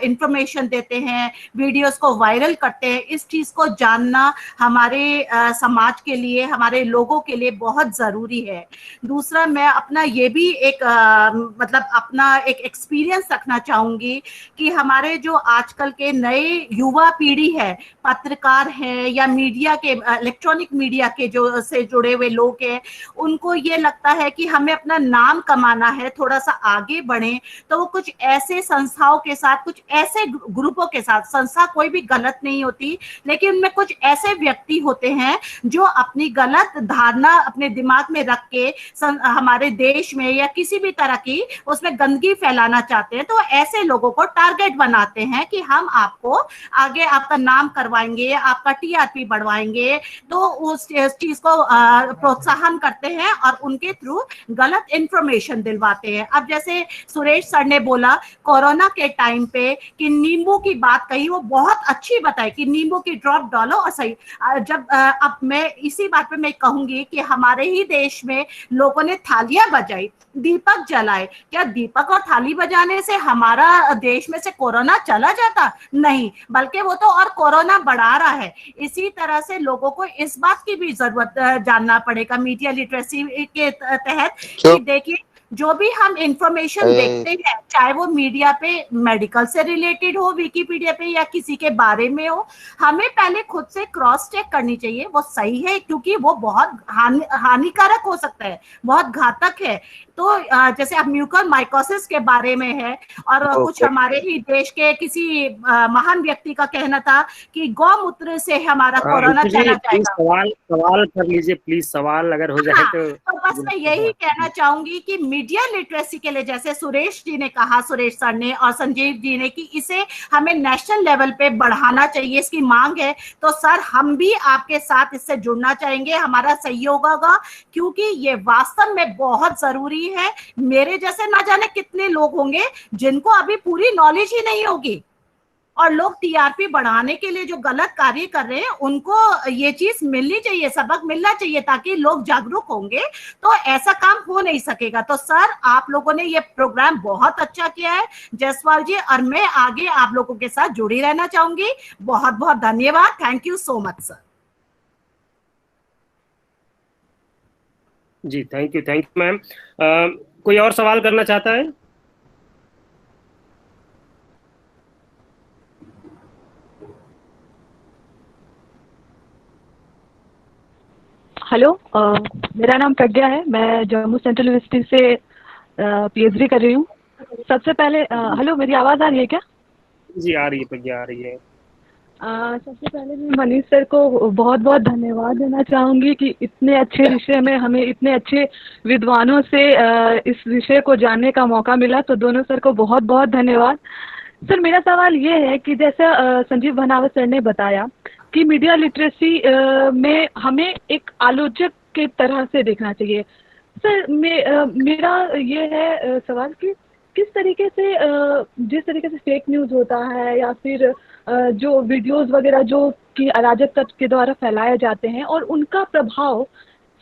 इंफॉर्मेशन देते हैं, वीडियोस को वायरल करते हैं। इस चीज को जानना हमारे समाज के लिए, हमारे लोगों के लिए बहुत जरूरी है। दूसरा, मैं अपना ये भी एक मतलब अपना एक एक्सपीरियंस रखना चाहूंगी कि हमारे जो आजकल के नए युवा पीढ़ी है, पत्रकार हैं या मीडिया के इलेक्ट्रॉनिक मीडिया के जो से जुड़े हुए लोग हैं, उनको ये लगता है कि हमें अपना नाम कमाना है, थोड़ा सा आगे बढ़े तो वो कुछ ऐसे संस्थाओं के साथ, कुछ ऐसे ग्रुपों के साथ, संस्था कोई भी गलत नहीं होती, लेकिन उनमें कुछ ऐसे व्यक्ति होते हैं जो अपनी गलत धारणा अपने दिमाग में रख के हमारे देश में या किसी भी तरह की उसमें गंदगी फैलाना चाहते हैं। तो ऐसे लोगों को टारगेट बनाते हैं कि हम आपको आगे आपका नाम करवाएंगे, आपका टीआरपी बढ़वाएंगे, तो उस चीज को प्रोत्साहन करते हैं और उनके थ्रू गलत इंफॉर्मेशन दिलवाते हैं। अब जैसे सुरेश सर ने बोला कोरोना के टाइम पे कि नींबू की बात कही, वो बहुत अच्छी बताई कि नींबू की ड्रॉप डालो और सही। जब अब मैं इसी बात पे मैं कहूंगी कि हमारे ही देश में लोगों ने थालियां बजाई, दीपक जलाए, क्या दीपक और थाली बजाने से हमारा देश में से कोरोना चला जाता? नहीं, बल्कि वो तो और कोरोना बढ़ा रहा है। इसी तरह से लोगों को इस बात की भी जरूरत जानना पड़ेगा मीडिया लिटरेसी के तहत कि देखिए जो भी हम इंफॉर्मेशन देखते हैं, चाहे वो मीडिया पे मेडिकल से रिलेटेड हो, विकिपीडिया पे या किसी के बारे में हो, हमें पहले खुद से क्रॉस चेक करनी चाहिए वो सही है, क्योंकि वो बहुत हानिकारक हो सकता है, बहुत घातक है। तो जैसे अब म्यूकर माइकोसिस के बारे में है और कुछ हमारे ही देश के किसी महान व्यक्ति का कहना था कि गौमूत्र से हमारा कोरोना चला जाएगा। सवाल कर लीजिए प्लीज, सवाल अगर हो जाए तो बस मैं यही कहना चाहूंगी कि मीडिया लिटरेसी के लिए जैसे सुरेश जी ने कहा, सुरेश सर ने और संजीव जी ने, कि इसे हमें नेशनल लेवल पे बढ़ाना चाहिए, इसकी मांग है। तो सर हम भी आपके साथ इससे जुड़ना चाहेंगे, हमारा सहयोग होगा, क्योंकि ये वास्तव में बहुत जरूरी है। मेरे जैसे ना जाने कितने लोग होंगे जिनको अभी पूरी नॉलेज ही नहीं होगी, और लोग टीआरपी बढ़ाने के लिए जो गलत कार्य कर रहे हैं उनको ये चीज मिलनी चाहिए, सबक मिलना चाहिए, ताकि लोग जागरूक होंगे तो ऐसा काम हो नहीं सकेगा। तो सर आप लोगों ने ये प्रोग्राम बहुत अच्छा किया है जयसवाल जी, और मैं आगे आप लोगों के साथ जुड़ी रहना चाहूंगी। बहुत बहुत धन्यवाद, thank you so much sir. Ji thank you ma'am. कोई और सवाल करना चाहता है? हेलो, मेरा नाम प्रज्ञा है, मैं जम्मू सेंट्रल यूनिवर्सिटी से पीएचडी कर रही हूँ। सबसे पहले हेलो, मेरी आवाज़ आ रही है क्या? जी आ रही है प्रज्ञा, आ रही है। सबसे पहले मैं मनीष सर को बहुत बहुत धन्यवाद देना चाहूँगी कि इतने अच्छे विषय में हमें इतने अच्छे विद्वानों से इस विषय को जानने का मौका मिला, तो दोनों सर को बहुत बहुत धन्यवाद। सर मेरा सवाल ये है कि जैसा संजीव भनावत सर ने बताया कि मीडिया लिटरेसी में हमें एक आलोचक के तरह से देखना चाहिए। सर मेरा ये है सवाल कि किस तरीके से जिस तरीके से फेक न्यूज़ होता है या फिर जो वीडियोस वगैरह जो कि अराजक तत्व के द्वारा फैलाए जाते हैं और उनका प्रभाव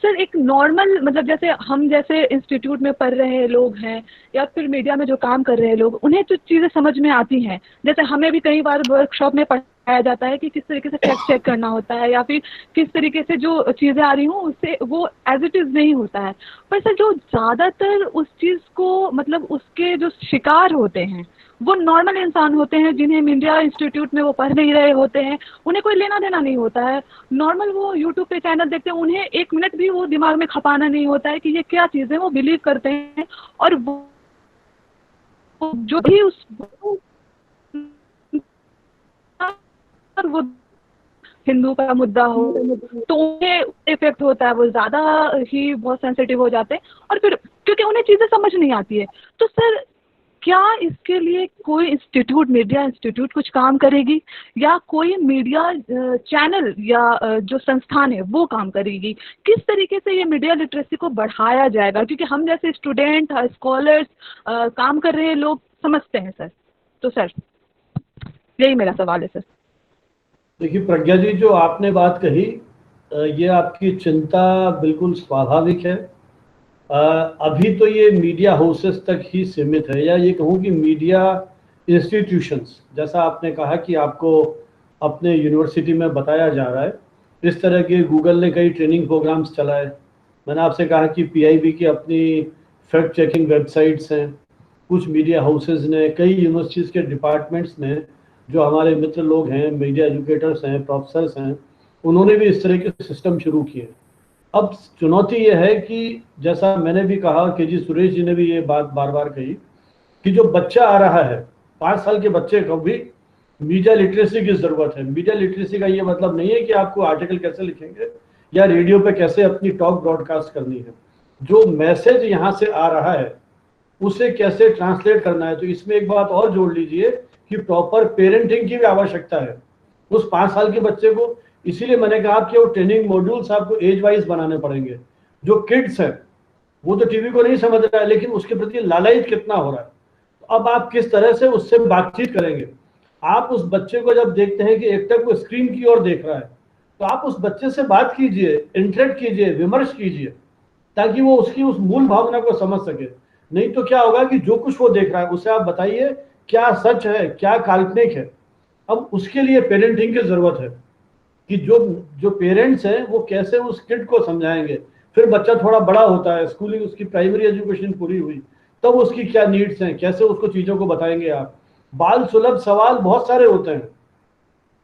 सर एक नॉर्मल, मतलब जैसे हम जैसे इंस्टीट्यूट में पढ़ रहे लोग हैं या फिर मीडिया में जो काम कर रहे लोग, उन्हें जो चीज़ें समझ में आती हैं, जैसे हमें भी कई बार वर्कशॉप में पढ़ाया जाता है कि किस तरीके से फैक्ट चेक करना होता है या फिर किस तरीके से जो चीज़ें आ रही हों उससे वो एज इट इज़ नहीं होता है। पर सर जो ज़्यादातर उस चीज़ को मतलब उसके जो शिकार होते हैं वो नॉर्मल इंसान होते हैं, जिन्हें मीडिया इंस्टीट्यूट में वो पढ़ नहीं रहे होते हैं, उन्हें कोई लेना देना नहीं होता है। नॉर्मल वो यूट्यूब पे चैनल देखते हैं, उन्हें एक मिनट भी वो दिमाग में खपाना नहीं होता है कि ये क्या चीज़ है, वो बिलीव करते हैं। और वो जो भी उस वो हिंदू का मुद्दा हो तो उन्हें इफेक्ट होता है, वो ज़्यादा ही बहुत सेंसिटिव हो जाते हैं और फिर क्योंकि उन्हें चीज़ें समझ नहीं आती है। तो सर क्या इसके लिए कोई इंस्टीट्यूट, मीडिया इंस्टीट्यूट कुछ काम करेगी या कोई मीडिया चैनल या जो संस्थान है वो काम करेगी? किस तरीके से ये मीडिया लिटरेसी को बढ़ाया जाएगा? क्योंकि हम जैसे स्टूडेंट, स्कॉलर्स, काम कर रहे लोग समझते हैं सर। तो सर यही मेरा सवाल है सर। देखिए प्रज्ञा जी, जो आपने बात कही ये आपकी चिंता बिल्कुल स्वाभाविक है। अभी तो ये मीडिया हाउसेस तक ही सीमित है, या ये कहूँ कि मीडिया इंस्टीट्यूशंस, जैसा आपने कहा कि आपको अपने यूनिवर्सिटी में बताया जा रहा है, इस तरह के गूगल ने कई ट्रेनिंग प्रोग्राम्स चलाए। मैंने आपसे कहा कि पीआईबी की अपनी फैक्ट चेकिंग वेबसाइट्स हैं, कुछ मीडिया हाउसेस ने, कई यूनिवर्सिटीज़ के डिपार्टमेंट्स ने, जो हमारे मित्र लोग हैं, मीडिया एजुकेटर्स हैं, प्रोफेसर्स हैं, उन्होंने भी इस तरह के सिस्टम शुरू किए। अब चुनौती ये है कि जैसा मैंने भी कहा, केजी सुरेश जी ने भी ये बात बार बार कही कि जो बच्चा आ रहा है, 5 साल के बच्चे को भी मीडिया लिटरेसी की ज़रूरत है। मीडिया लिटरेसी का ये मतलब नहीं है कि आपको आर्टिकल कैसे लिखेंगे या रेडियो पे कैसे अपनी टॉक ब्रॉडकास्ट करनी है। जो मैसेज यहाँ से आ रहा है उसे कैसे ट्रांसलेट करना है। तो इसमें एक बात और जोड़ लीजिए कि प्रॉपर पेरेंटिंग की भी आवश्यकता है उस 5 साल के बच्चे को। इसीलिए मैंने कहा कि वो ट्रेनिंग मॉड्यूल्स आपको एज वाइज बनाने पड़ेंगे। जो किड्स हैं वो तो टीवी को नहीं समझ रहा है, लेकिन उसके प्रति लालच कितना हो रहा है। तो अब आप किस तरह से उससे बातचीत करेंगे। आप उस बच्चे को जब देखते हैं कि एकटक वो स्क्रीन की ओर देख रहा है, तो आप उस बच्चे से बात कीजिए, इंटरेक्ट कीजिए, विमर्श कीजिए, ताकि वो उसकी उस मूल भावना को समझ सके। नहीं तो क्या होगा कि जो कुछ वो देख रहा है उसे आप बताइए क्या सच है, क्या काल्पनिक है। अब उसके लिए पेरेंटिंग की जरूरत है कि जो पेरेंट्स हैं वो कैसे उस किड को समझाएंगे। फिर बच्चा थोड़ा बड़ा होता है, स्कूलिंग, उसकी प्राइमरी एजुकेशन पूरी हुई, तब उसकी क्या नीड्स हैं, कैसे उसको चीज़ों को बताएंगे आप। बाल सुलभ सवाल बहुत सारे होते हैं।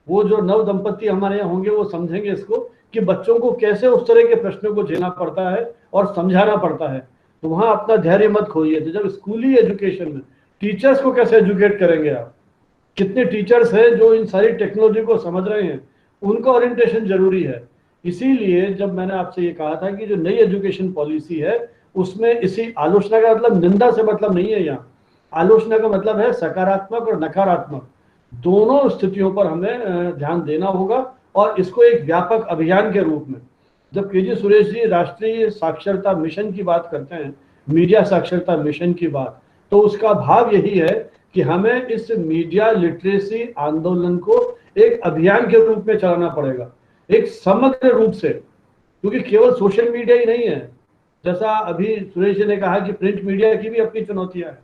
वो जो नव दंपति हमारे यहाँ होंगे वो समझेंगे इसको कि बच्चों को कैसे उस तरह के प्रश्नों को झेलना पड़ता है और समझाना पड़ता है। तो वहाँ अपना धैर्य मत खोइए। तो जब स्कूली एजुकेशन में टीचर्स को कैसे एजुकेट करेंगे आप, कितने टीचर्स हैं जो इन सारी टेक्नोलॉजी को समझ रहे हैं, उनका ओरिएंटेशन जरूरी है। इसीलिए जब मैंने आपसे ये कहा था कि जो नई एजुकेशन पॉलिसी है उसमें इसी आलोचना का मतलब निंदा से मतलब नहीं है। यहाँ आलोचना का मतलब है सकारात्मक और नकारात्मक दोनों स्थितियों पर हमें ध्यान देना होगा, और इसको एक व्यापक अभियान के रूप में। जब केजी सुरेश जी राष्ट्रीय साक्षरता मिशन की बात करते हैं, मीडिया साक्षरता मिशन की बात, तो उसका भाव यही है कि हमें इस मीडिया लिटरेसी आंदोलन को एक अभियान के रूप में चलाना पड़ेगा, एक समग्र रूप से। क्योंकि केवल सोशल मीडिया ही नहीं है, जैसा अभी सुरेश जी ने कहा कि प्रिंट मीडिया की भी अपनी चुनौतियां हैं,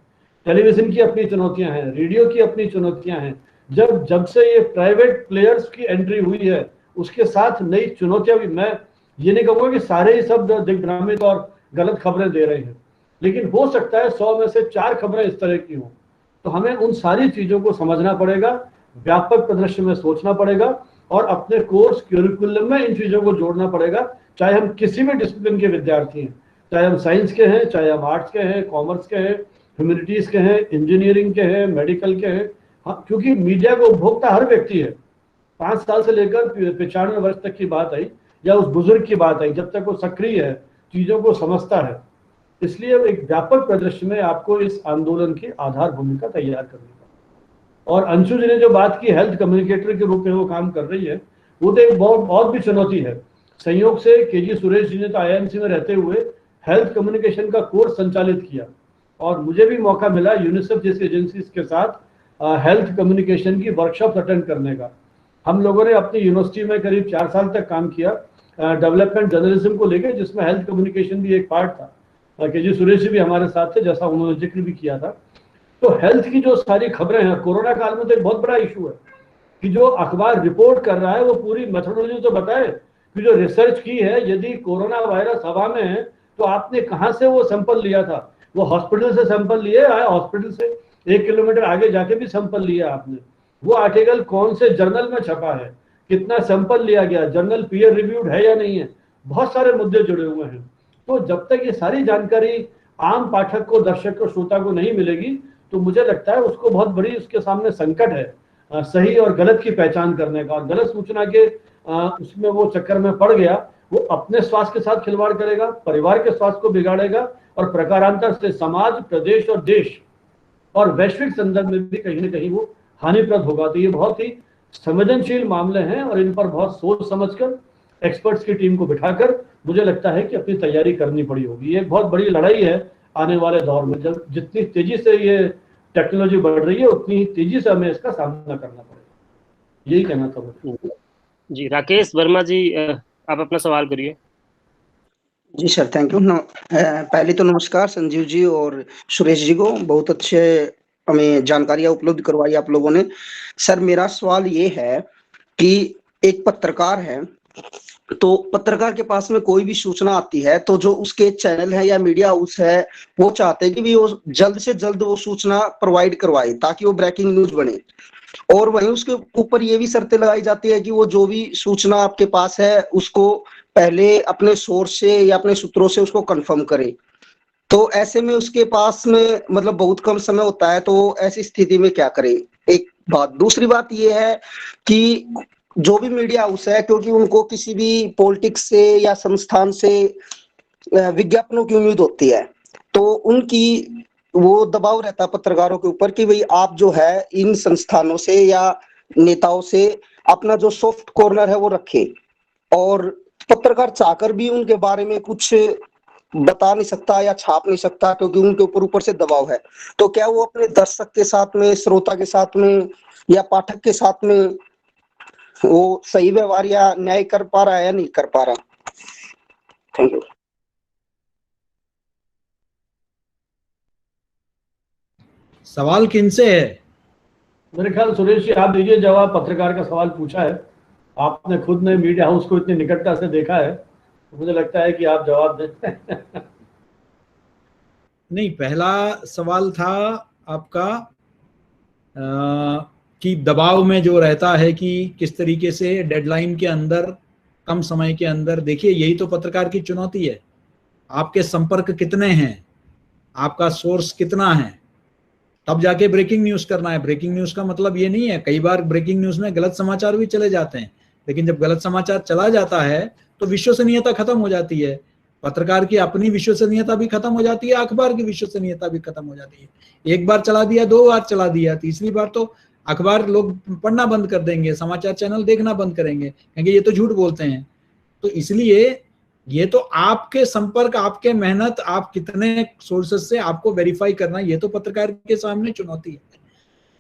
टेलीविजन की अपनी चुनौतियां हैं, रेडियो की अपनी चुनौतियां हैं। जब से ये प्राइवेट प्लेयर्स की एंट्री हुई है उसके साथ नई चुनौतियां भी। मैं ये नहीं कहूँगा कि सारे ही सब दिग्भ्रमित और गलत खबरें दे रहे हैं, लेकिन हो सकता है 100 में से 4 खबरें इस तरह की हों। तो हमें उन सारी चीज़ों को समझना पड़ेगा, व्यापक परिदृश्य में सोचना पड़ेगा और अपने कोर्स करिकुलम में इन चीज़ों को जोड़ना पड़ेगा। चाहे हम किसी भी डिसिप्लिन के विद्यार्थी हैं, चाहे हम साइंस के हैं, चाहे हम आर्ट्स के हैं, कॉमर्स के हैं, ह्यूमैनिटीज़ के हैं, इंजीनियरिंग के हैं, मेडिकल के हैं। हाँ, क्योंकि मीडिया का उपभोक्ता हर व्यक्ति है। 5 साल से लेकर 95 वर्ष तक की बात आई या उस बुजुर्ग की बात आई, जब तक वो सक्रिय है, चीज़ों को समझता है। इसलिए एक व्यापक परिदृश्य में आपको इस आंदोलन की आधार भूमिका तैयार करनी है। और अंशु जी ने जो बात की हेल्थ कम्युनिकेटर के रूप में वो काम कर रही है, वो तो एक बहुत भी चुनौती है। संयोग से केजी सुरेश जी ने तो आईएमसी में रहते हुए हेल्थ कम्युनिकेशन का कोर्स संचालित किया, और मुझे भी मौका मिला यूनिसेफ जैसी एजेंसीज के साथ हेल्थ कम्युनिकेशन की वर्कशॉप अटेंड करने का। हम लोगों ने अपनी यूनिवर्सिटी में करीब 4 साल तक काम किया डेवलपमेंट जर्नलिज्म को लेकर, जिसमें हेल्थ कम्युनिकेशन भी एक पार्ट था। केजी सुरेश जी भी हमारे साथ थे, जैसा उन्होंने जिक्र भी किया था। तो हेल्थ की जो सारी खबरें हैं, कोरोना काल में तो एक बहुत बड़ा इशू है कि जो अखबार रिपोर्ट कर रहा है वो पूरी मेथोडोलॉजी तो बताए कि जो रिसर्च की है, यदि कोरोना वायरस हवा में है तो आपने कहाँ से वो सैंपल लिया था। वो हॉस्पिटल से सैंपल लिए, हॉस्पिटल से 1 किलोमीटर आगे जाके भी सैंपल लिया आपने। वो आर्टिकल कौन से जर्नल में छपा है, कितना सैंपल लिया गया, जर्नल पीयर रिव्यूड है या नहीं है, बहुत सारे मुद्दे जुड़े हुए हैं। तो जब तक ये सारी जानकारी आम पाठक को, दर्शक को, श्रोता को नहीं मिलेगी, तो मुझे लगता है उसको बहुत बड़ी उसके सामने संकट है सही और गलत की पहचान करने का। और गलत सूचना के उसमें वो चक्कर में पड़ गया, वो अपने स्वास्थ्य के साथ खिलवाड़ करेगा, परिवार के स्वास्थ्य को बिगाड़ेगा और प्रकारांतर से समाज, प्रदेश और देश और वैश्विक संदर्भ में भी कहीं ना कहीं वो हानिप्रद होगा। तो ये बहुत ही संवेदनशील मामले हैं और इन पर बहुत सोच समझकर एक्सपर्ट्स की टीम को बिठाकर मुझे लगता है कि अपनी तैयारी करनी पड़ी होगी। ये एक बहुत बड़ी लड़ाई है आने वाले दौर में। जब जितनी तेजी से ये टेक्नोलॉजी बढ़ रही है उतनी ही तेजी से हमें इसका सामना करना पड़ेगा। यही कहना था मुझे। जी राकेश वर्मा जी, आप अपना सवाल करिए। जी सर, थैंक यू। पहले तो नमस्कार संजीव जी और सुरेश जी को, बहुत अच्छे हमें जानकारियां उपलब्ध करवाई आप लोगों ने। सर मेरा सवाल ये है कि एक पत्रकार है, तो पत्रकार के पास में कोई भी सूचना आती है तो जो उसके चैनल है या मीडिया हाउस है वो चाहते हैं कि भी वो जल्द से जल्द वो सूचना प्रोवाइड करवाए ताकि वो ब्रेकिंग न्यूज बने। और वहीं उसके ऊपर ये भी शर्तें लगाई जाती है कि वो जो भी सूचना आपके पास है उसको पहले अपने सोर्स से या अपने सूत्रों से उसको कंफर्म करे। तो ऐसे में उसके पास में मतलब बहुत कम समय होता है, तो ऐसी स्थिति में क्या करें? एक बात। दूसरी बात ये है कि जो भी मीडिया हाउस है, क्योंकि उनको किसी भी पॉलिटिक्स से या संस्थान से विज्ञापनों की उम्मीद होती है, तो उनकी वो दबाव रहता है पत्रकारों के ऊपर कि भाई आप जो है इन संस्थानों से या नेताओं से अपना जो सॉफ्ट कॉर्नर है वो रखे। और पत्रकार चाहकर भी उनके बारे में कुछ बता नहीं सकता या छाप नहीं सकता क्योंकि उनके ऊपर से दबाव है। तो क्या वो अपने दर्शक के साथ में, श्रोता के साथ में या पाठक के साथ में वो सही व्यवहार या न्याय कर पा रहा है या नहीं कर पा रहा? Thank you. सवाल किनसे है? मेरे ख्याल सुरेश जी आप दीजिए जवाब। पत्रकार का सवाल पूछा है, आपने खुद ने मीडिया हाउस को इतनी निकटता से देखा है, तो मुझे लगता है कि आप जवाब दें। नहीं, पहला सवाल था आपका कि दबाव में जो रहता है कि किस तरीके से डेडलाइन के अंदर, कम समय के अंदर। देखिए यही तो पत्रकार की चुनौती है। आपके संपर्क कितने हैं, आपका सोर्स कितना है, तब जाके ब्रेकिंग न्यूज करना है। ब्रेकिंग न्यूज का मतलब ये नहीं है, कई बार ब्रेकिंग न्यूज में गलत समाचार भी चले जाते हैं, लेकिन जब गलत समाचार चला जाता है तो विश्वसनीयता खत्म हो जाती है। पत्रकार की अपनी विश्वसनीयता भी खत्म हो जाती है, अखबार की विश्वसनीयता भी खत्म हो जाती है। एक बार चला दिया, दो बार चला दिया, तीसरी बार तो अखबार लोग पढ़ना बंद कर देंगे, समाचार चैनल देखना बंद करेंगे, क्योंकि ये तो झूठ बोलते हैं। तो इसलिए ये तो आपके संपर्क, आपके मेहनत, आप कितने सोर्सेस से आपको वेरीफाई करना, ये तो पत्रकार के सामने चुनौती है।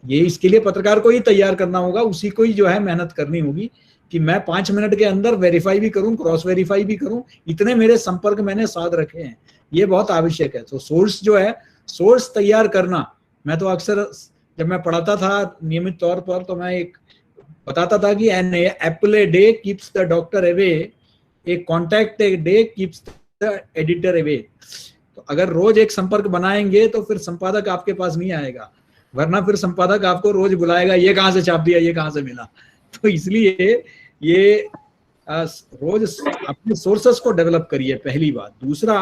ये इसके लिए पत्रकार को ही तैयार करना होगा, उसी को ही जो है मेहनत करनी होगी कि मैं 5 मिनट के अंदर वेरीफाई भी करूं, क्रॉस वेरीफाई भी करूं, इतने मेरे संपर्क मैंने साध रखे हैं। ये बहुत आवश्यक है। तो सोर्स जो है, सोर्स तैयार करना, मैं तो अक्सर जब मैं पढ़ाता था नियमित तौर पर, तो मैं एक बताता था कि an apple a day keeps the doctor away, एक contact a day keeps the editor away. तो अगर रोज एक संपर्क बनाएंगे तो फिर संपादक आपके पास नहीं आएगा, वरना फिर संपादक आपको रोज बुलाएगा, ये कहाँ से छाप दिया, ये कहाँ से मिला। तो इसलिए ये रोज अपने सोर्सेस को डेवलप करिए, पहली बात। दूसरा,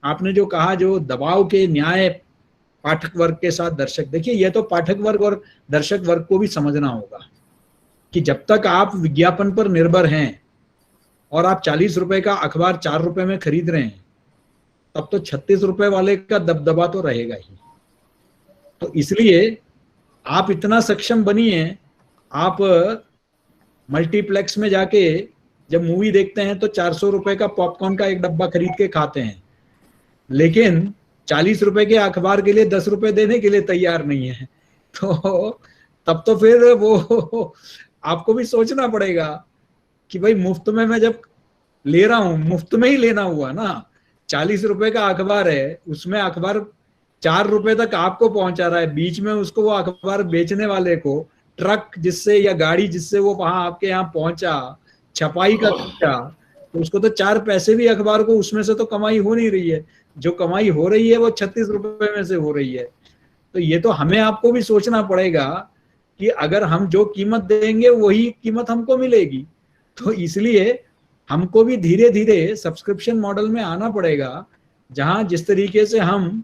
आपने जो कहा जो दबाव के न्याय पाठक वर्ग के साथ दर्शक, देखिए ये तो पाठक वर्ग और दर्शक वर्ग को भी समझना होगा कि जब तक आप विज्ञापन पर निर्भर हैं और आप 40 रुपए का अखबार 4 रुपए में खरीद रहे हैं, तब तो 36 रुपए वाले का दबदबा तो रहेगा ही। तो इसलिए आप इतना सक्षम बनिए, आप मल्टीप्लेक्स में जाके जब मूवी देखते हैं तो 400 रुपए का पॉपकॉर्न का एक डब्बा खरीद के खाते हैं, लेकिन 40 रुपए के अखबार के लिए 10 रुपए देने के लिए तैयार नहीं है। तो तब तो फिर वो आपको भी सोचना पड़ेगा कि भाई मुफ्त में मैं जब ले रहा हूं, मुफ्त में ही लेना हुआ ना। 40 रुपए का अखबार है, उसमें अखबार 4 रुपए तक आपको पहुंचा रहा है, बीच में उसको वो अखबार बेचने वाले को ट्रक जिससे या गाड़ी जिससे वो वहां आपके यहाँ पहुंचा, छपाई का खर्चा, तो उसको तो 4 पैसे भी अखबार को उसमें से तो कमाई हो नहीं रही है। जो कमाई हो रही है वो 36 रुपए में से हो रही है। तो ये तो हमें आपको भी सोचना पड़ेगा कि अगर हम जो कीमत देंगे वही कीमत हमको मिलेगी। तो इसलिए हमको भी धीरे धीरे सब्सक्रिप्शन मॉडल में आना पड़ेगा, जहां जिस तरीके से हम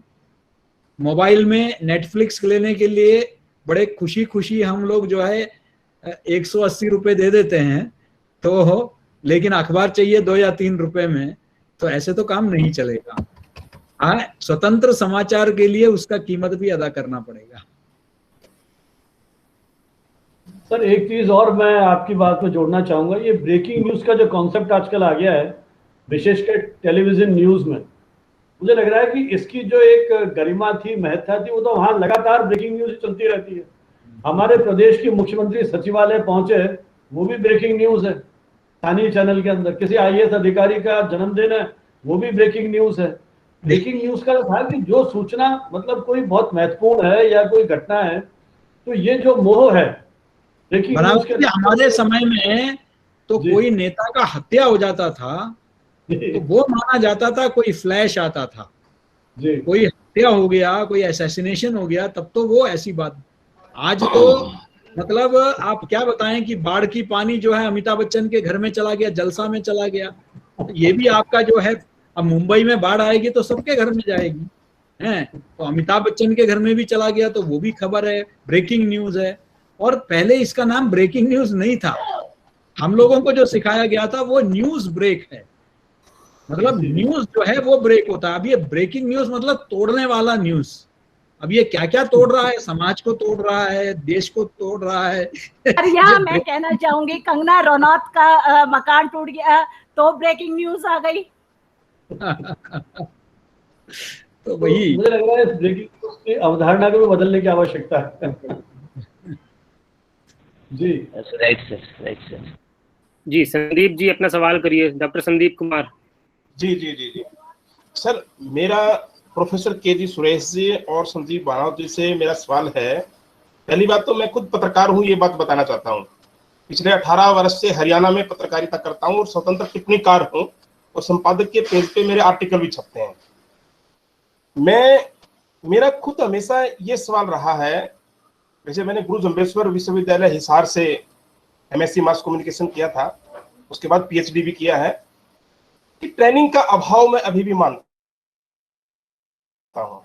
मोबाइल में नेटफ्लिक्स लेने के लिए बड़े खुशी खुशी हम लोग जो है 180 रुपए दे देते हैं, तो लेकिन अखबार चाहिए 2 या 3 रुपए में, तो ऐसे तो काम नहीं चलेगा। हाँ, स्वतंत्र समाचार के लिए उसका कीमत भी अदा करना पड़ेगा। सर एक चीज और मैं आपकी बात में जोड़ना चाहूंगा, ये ब्रेकिंग न्यूज का जो कॉन्सेप्ट आजकल आ गया है विशेषकर टेलीविजन न्यूज में, मुझे लग रहा है कि इसकी जो एक गरिमा थी, महत्ता थी, वो तो वहां लगातार ब्रेकिंग न्यूज चलती रहती है। हमारे प्रदेश के मुख्यमंत्री सचिवालय पहुंचे, वो भी ब्रेकिंग न्यूज है। स्थानीय चैनल के अंदर किसी IAS अधिकारी का जन्मदिन है, वो भी ब्रेकिंग न्यूज है। ब्रेकिंग न्यूज का था कि जो सूचना मतलब कोई बहुत महत्वपूर्ण है या कोई घटना है, तो ये जो मोह है ब्रेकिंग न्यूज के, हमारे समय में तो कोई नेता का हत्या हो जाता था तो वो माना जाता था, कोई फ्लैश आता था, कोई हत्या हो गया, कोई असैसिनेशन हो गया, तब तो वो ऐसी बात। आज तो मतलब आप क्या बताएं कि बाढ़ की पानी जो है अमिताभ बच्चन के घर में चला गया, जलसा में चला गया, ये भी आपका जो है, अब मुंबई में बाढ़ आएगी तो सबके घर में जाएगी, हैं, तो अमिताभ बच्चन के घर में भी चला गया तो वो भी खबर है, ब्रेकिंग न्यूज है। और पहले इसका नाम ब्रेकिंग न्यूज नहीं था, हम लोगों को जो सिखाया गया था वो न्यूज ब्रेक है, मतलब न्यूज जो है वो ब्रेक होता है। अब ये ब्रेकिंग न्यूज मतलब तोड़ने वाला न्यूज। अब ये क्या क्या तोड़ रहा है, समाज को तोड़ रहा है, देश को तोड़ रहा है। और यहाँ मैं कहना चाहूंगी कंगना रनौत का मकान टूट गया तो ब्रेकिंग न्यूज आ गई। तो वही मुझे लग रहा है ब्रेकिंग न्यूज की अवधारणा को भी बदलने की आवश्यकता है। जी राइट सर। जी संदीप जी अपना सवाल करिए, डॉक्टर संदीप कुमार। जी जी जी जी सर, मेरा प्रोफेसर KG सुरेश जी और संजीव भानावत जी से मेरा सवाल है। पहली बात तो मैं खुद पत्रकार हूँ, ये बात बताना चाहता हूँ। पिछले 18 वर्ष से हरियाणा में पत्रकारिता करता हूँ और स्वतंत्र टिप्पणीकार हूँ और संपादक के पेज पे मेरे आर्टिकल भी छपते हैं। मेरा खुद हमेशा ये सवाल रहा है, जैसे मैंने गुरु जम्बेश्वर विश्वविद्यालय हिसार से MSc मास कम्युनिकेशन किया था, उसके बाद PhD भी किया है, कि ट्रेनिंग का अभाव मैं अभी भी मानता हूं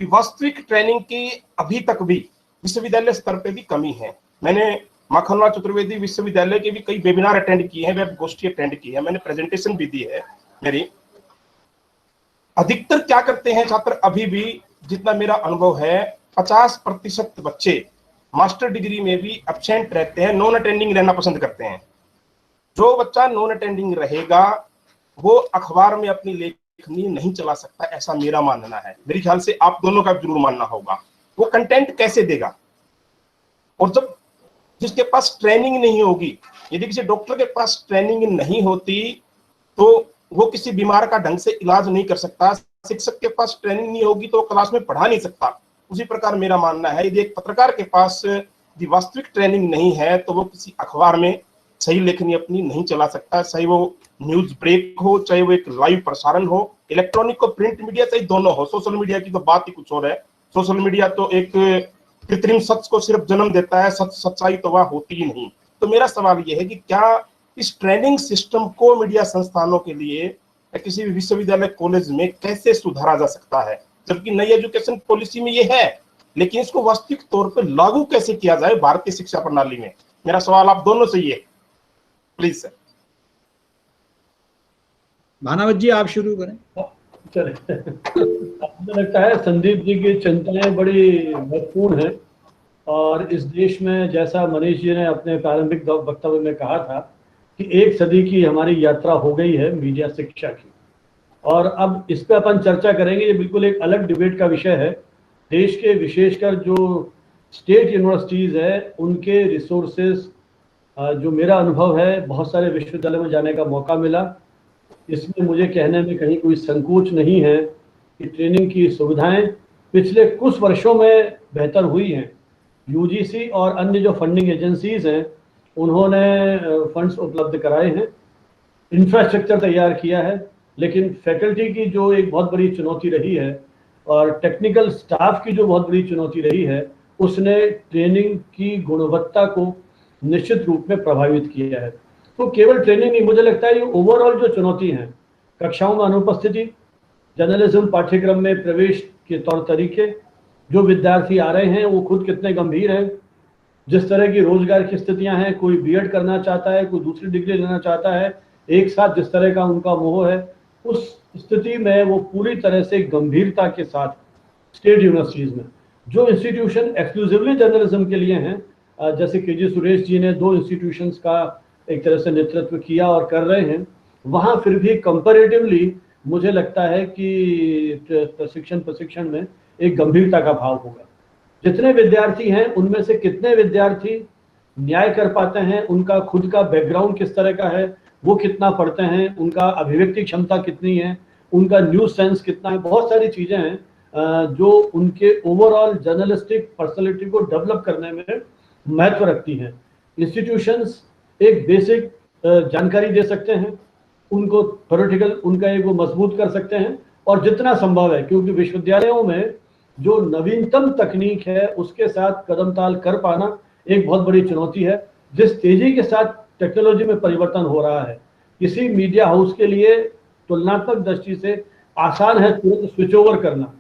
कि वास्तविक ट्रेनिंग की अभी तक भी विश्वविद्यालय स्तर पे भी कमी है। मैंने माखनलाल चतुर्वेदी विश्वविद्यालय के भी कई वेबिनार अटेंड किए हैं, वेब गोष्ठी अटेंड की है, मैंने प्रेजेंटेशन भी दी है मेरी। अधिकतर क्या करते हैं छात्र अभी भी, जितना मेरा अनुभव है, 50% बच्चे मास्टर डिग्री में भी एब्सेंट रहते हैं, नॉन अटेंडिंग रहना पसंद करते हैं। जो बच्चा नॉन अटेंडिंग रहेगा वो अखबार में अपनी लेखनी नहीं चला सकता, ऐसा मेरा मानना है। मेरे ख्याल से आप दोनों का जरूर मानना होगा। वो कंटेंट कैसे देगा? और जब जिसके पास ट्रेनिंग नहीं होगी, यदि किसी डॉक्टर के पास ट्रेनिंग नहीं होती तो वो किसी बीमार का ढंग से इलाज नहीं कर सकता। शिक्षक के पास ट्रेनिंग नहीं होगी तो वो क्लास में पढ़ा नहीं सकता। उसी प्रकार मेरा मानना है, यदि एक पत्रकार के पास यदि वास्तविक ट्रेनिंग नहीं है तो वो किसी अखबार में सही लेखनी अपनी नहीं चला सकता, चाहे वो न्यूज ब्रेक हो, चाहे वो एक लाइव प्रसारण हो, इलेक्ट्रॉनिक और प्रिंट मीडिया, चाहे दोनों हो। सोशल मीडिया की तो बात ही कुछ और है। सोशल मीडिया तो एक कृत्रिम सच को सिर्फ जन्म देता है, सच्चाई तो वह होती ही नहीं। तो मेरा सवाल ये है कि क्या इस ट्रेनिंग सिस्टम को मीडिया संस्थानों के लिए या किसी भी विश्वविद्यालय कॉलेज में कैसे सुधारा जा सकता है? जबकि नई एजुकेशन पॉलिसी में ये है, लेकिन इसको वास्तविक तौर पर लागू कैसे किया जाए भारतीय शिक्षा प्रणाली में? मेरा सवाल आप दोनों से ये, प्लीज सर। भानावत जी आप शुरू करें। चले मुझे लगता है संदीप जी की चिंताएं बड़ी महत्वपूर्ण हैं और इस देश में, जैसा मनीष जी ने अपने प्रारंभिक वक्तव्य में कहा था कि 1 सदी की हमारी यात्रा हो गई है मीडिया शिक्षा की, और अब इस पे अपन चर्चा करेंगे। ये बिल्कुल एक अलग डिबेट का विषय है। देश के विशेषकर जो स्टेट यूनिवर्सिटीज़ है उनके रिसोर्सेज, जो मेरा अनुभव है, बहुत सारे विश्वविद्यालय में जाने का मौका मिला। इसमें मुझे कहने में कहीं कोई संकोच नहीं है कि ट्रेनिंग की सुविधाएं पिछले कुछ वर्षों में बेहतर हुई हैं। UGC और अन्य जो फंडिंग एजेंसीज हैं उन्होंने फंड्स उपलब्ध कराए हैं, इंफ्रास्ट्रक्चर तैयार किया है, लेकिन फैकल्टी की जो एक बहुत बड़ी चुनौती रही है और टेक्निकल स्टाफ की जो बहुत बड़ी चुनौती रही है, उसने ट्रेनिंग की गुणवत्ता को निश्चित रूप में प्रभावित किया है। तो केवल ट्रेनिंग नहीं, मुझे लगता है ये ओवरऑल जो चुनौती है, कक्षाओं में अनुपस्थिति, जर्नलिज्म पाठ्यक्रम में प्रवेश के तौर तरीके, जो विद्यार्थी आ रहे हैं वो खुद कितने गंभीर हैं, जिस तरह की रोजगार की स्थितियां हैं, कोई B.Ed करना चाहता है, कोई दूसरी डिग्री लेना चाहता है, एक साथ जिस तरह का उनका मोह है, उस स्थिति में वो पूरी तरह से गंभीरता के साथ स्टेट यूनिवर्सिटीज में जो इंस्टीट्यूशन एक्सक्लूसिवली जर्नलिज्म के लिए हैं, जैसे केजी सुरेश जी ने 2 इंस्टीट्यूशंस का एक तरह से नेतृत्व किया और कर रहे हैं, वहाँ फिर भी कंपैरेटिवली मुझे लगता है कि प्रशिक्षण में एक गंभीरता का भाव होगा। जितने विद्यार्थी हैं उनमें से कितने विद्यार्थी न्याय कर पाते हैं, उनका खुद का बैकग्राउंड किस तरह का है, वो कितना पढ़ते हैं, उनका अभिव्यक्ति क्षमता कितनी है, उनका न्यूज सेंस कितना है, बहुत सारी चीजें हैं जो उनके ओवरऑल जर्नलिस्टिक पर्सनैलिटी को डेवलप करने में महत्व रखती हैं। इंस्टीट्यूशंस एक बेसिक जानकारी दे सकते हैं, उनको थ्योरेटिकल उनका एक वो मजबूत कर सकते हैं, और जितना संभव है, क्योंकि विश्वविद्यालयों में जो नवीनतम तकनीक है उसके साथ कदम ताल कर पाना एक बहुत बड़ी चुनौती है। जिस तेजी के साथ टेक्नोलॉजी में परिवर्तन हो रहा है, किसी मीडिया हाउस के लिए तुलनात्मक दृष्टि से आसान है तुरंत स्विच ओवर करना,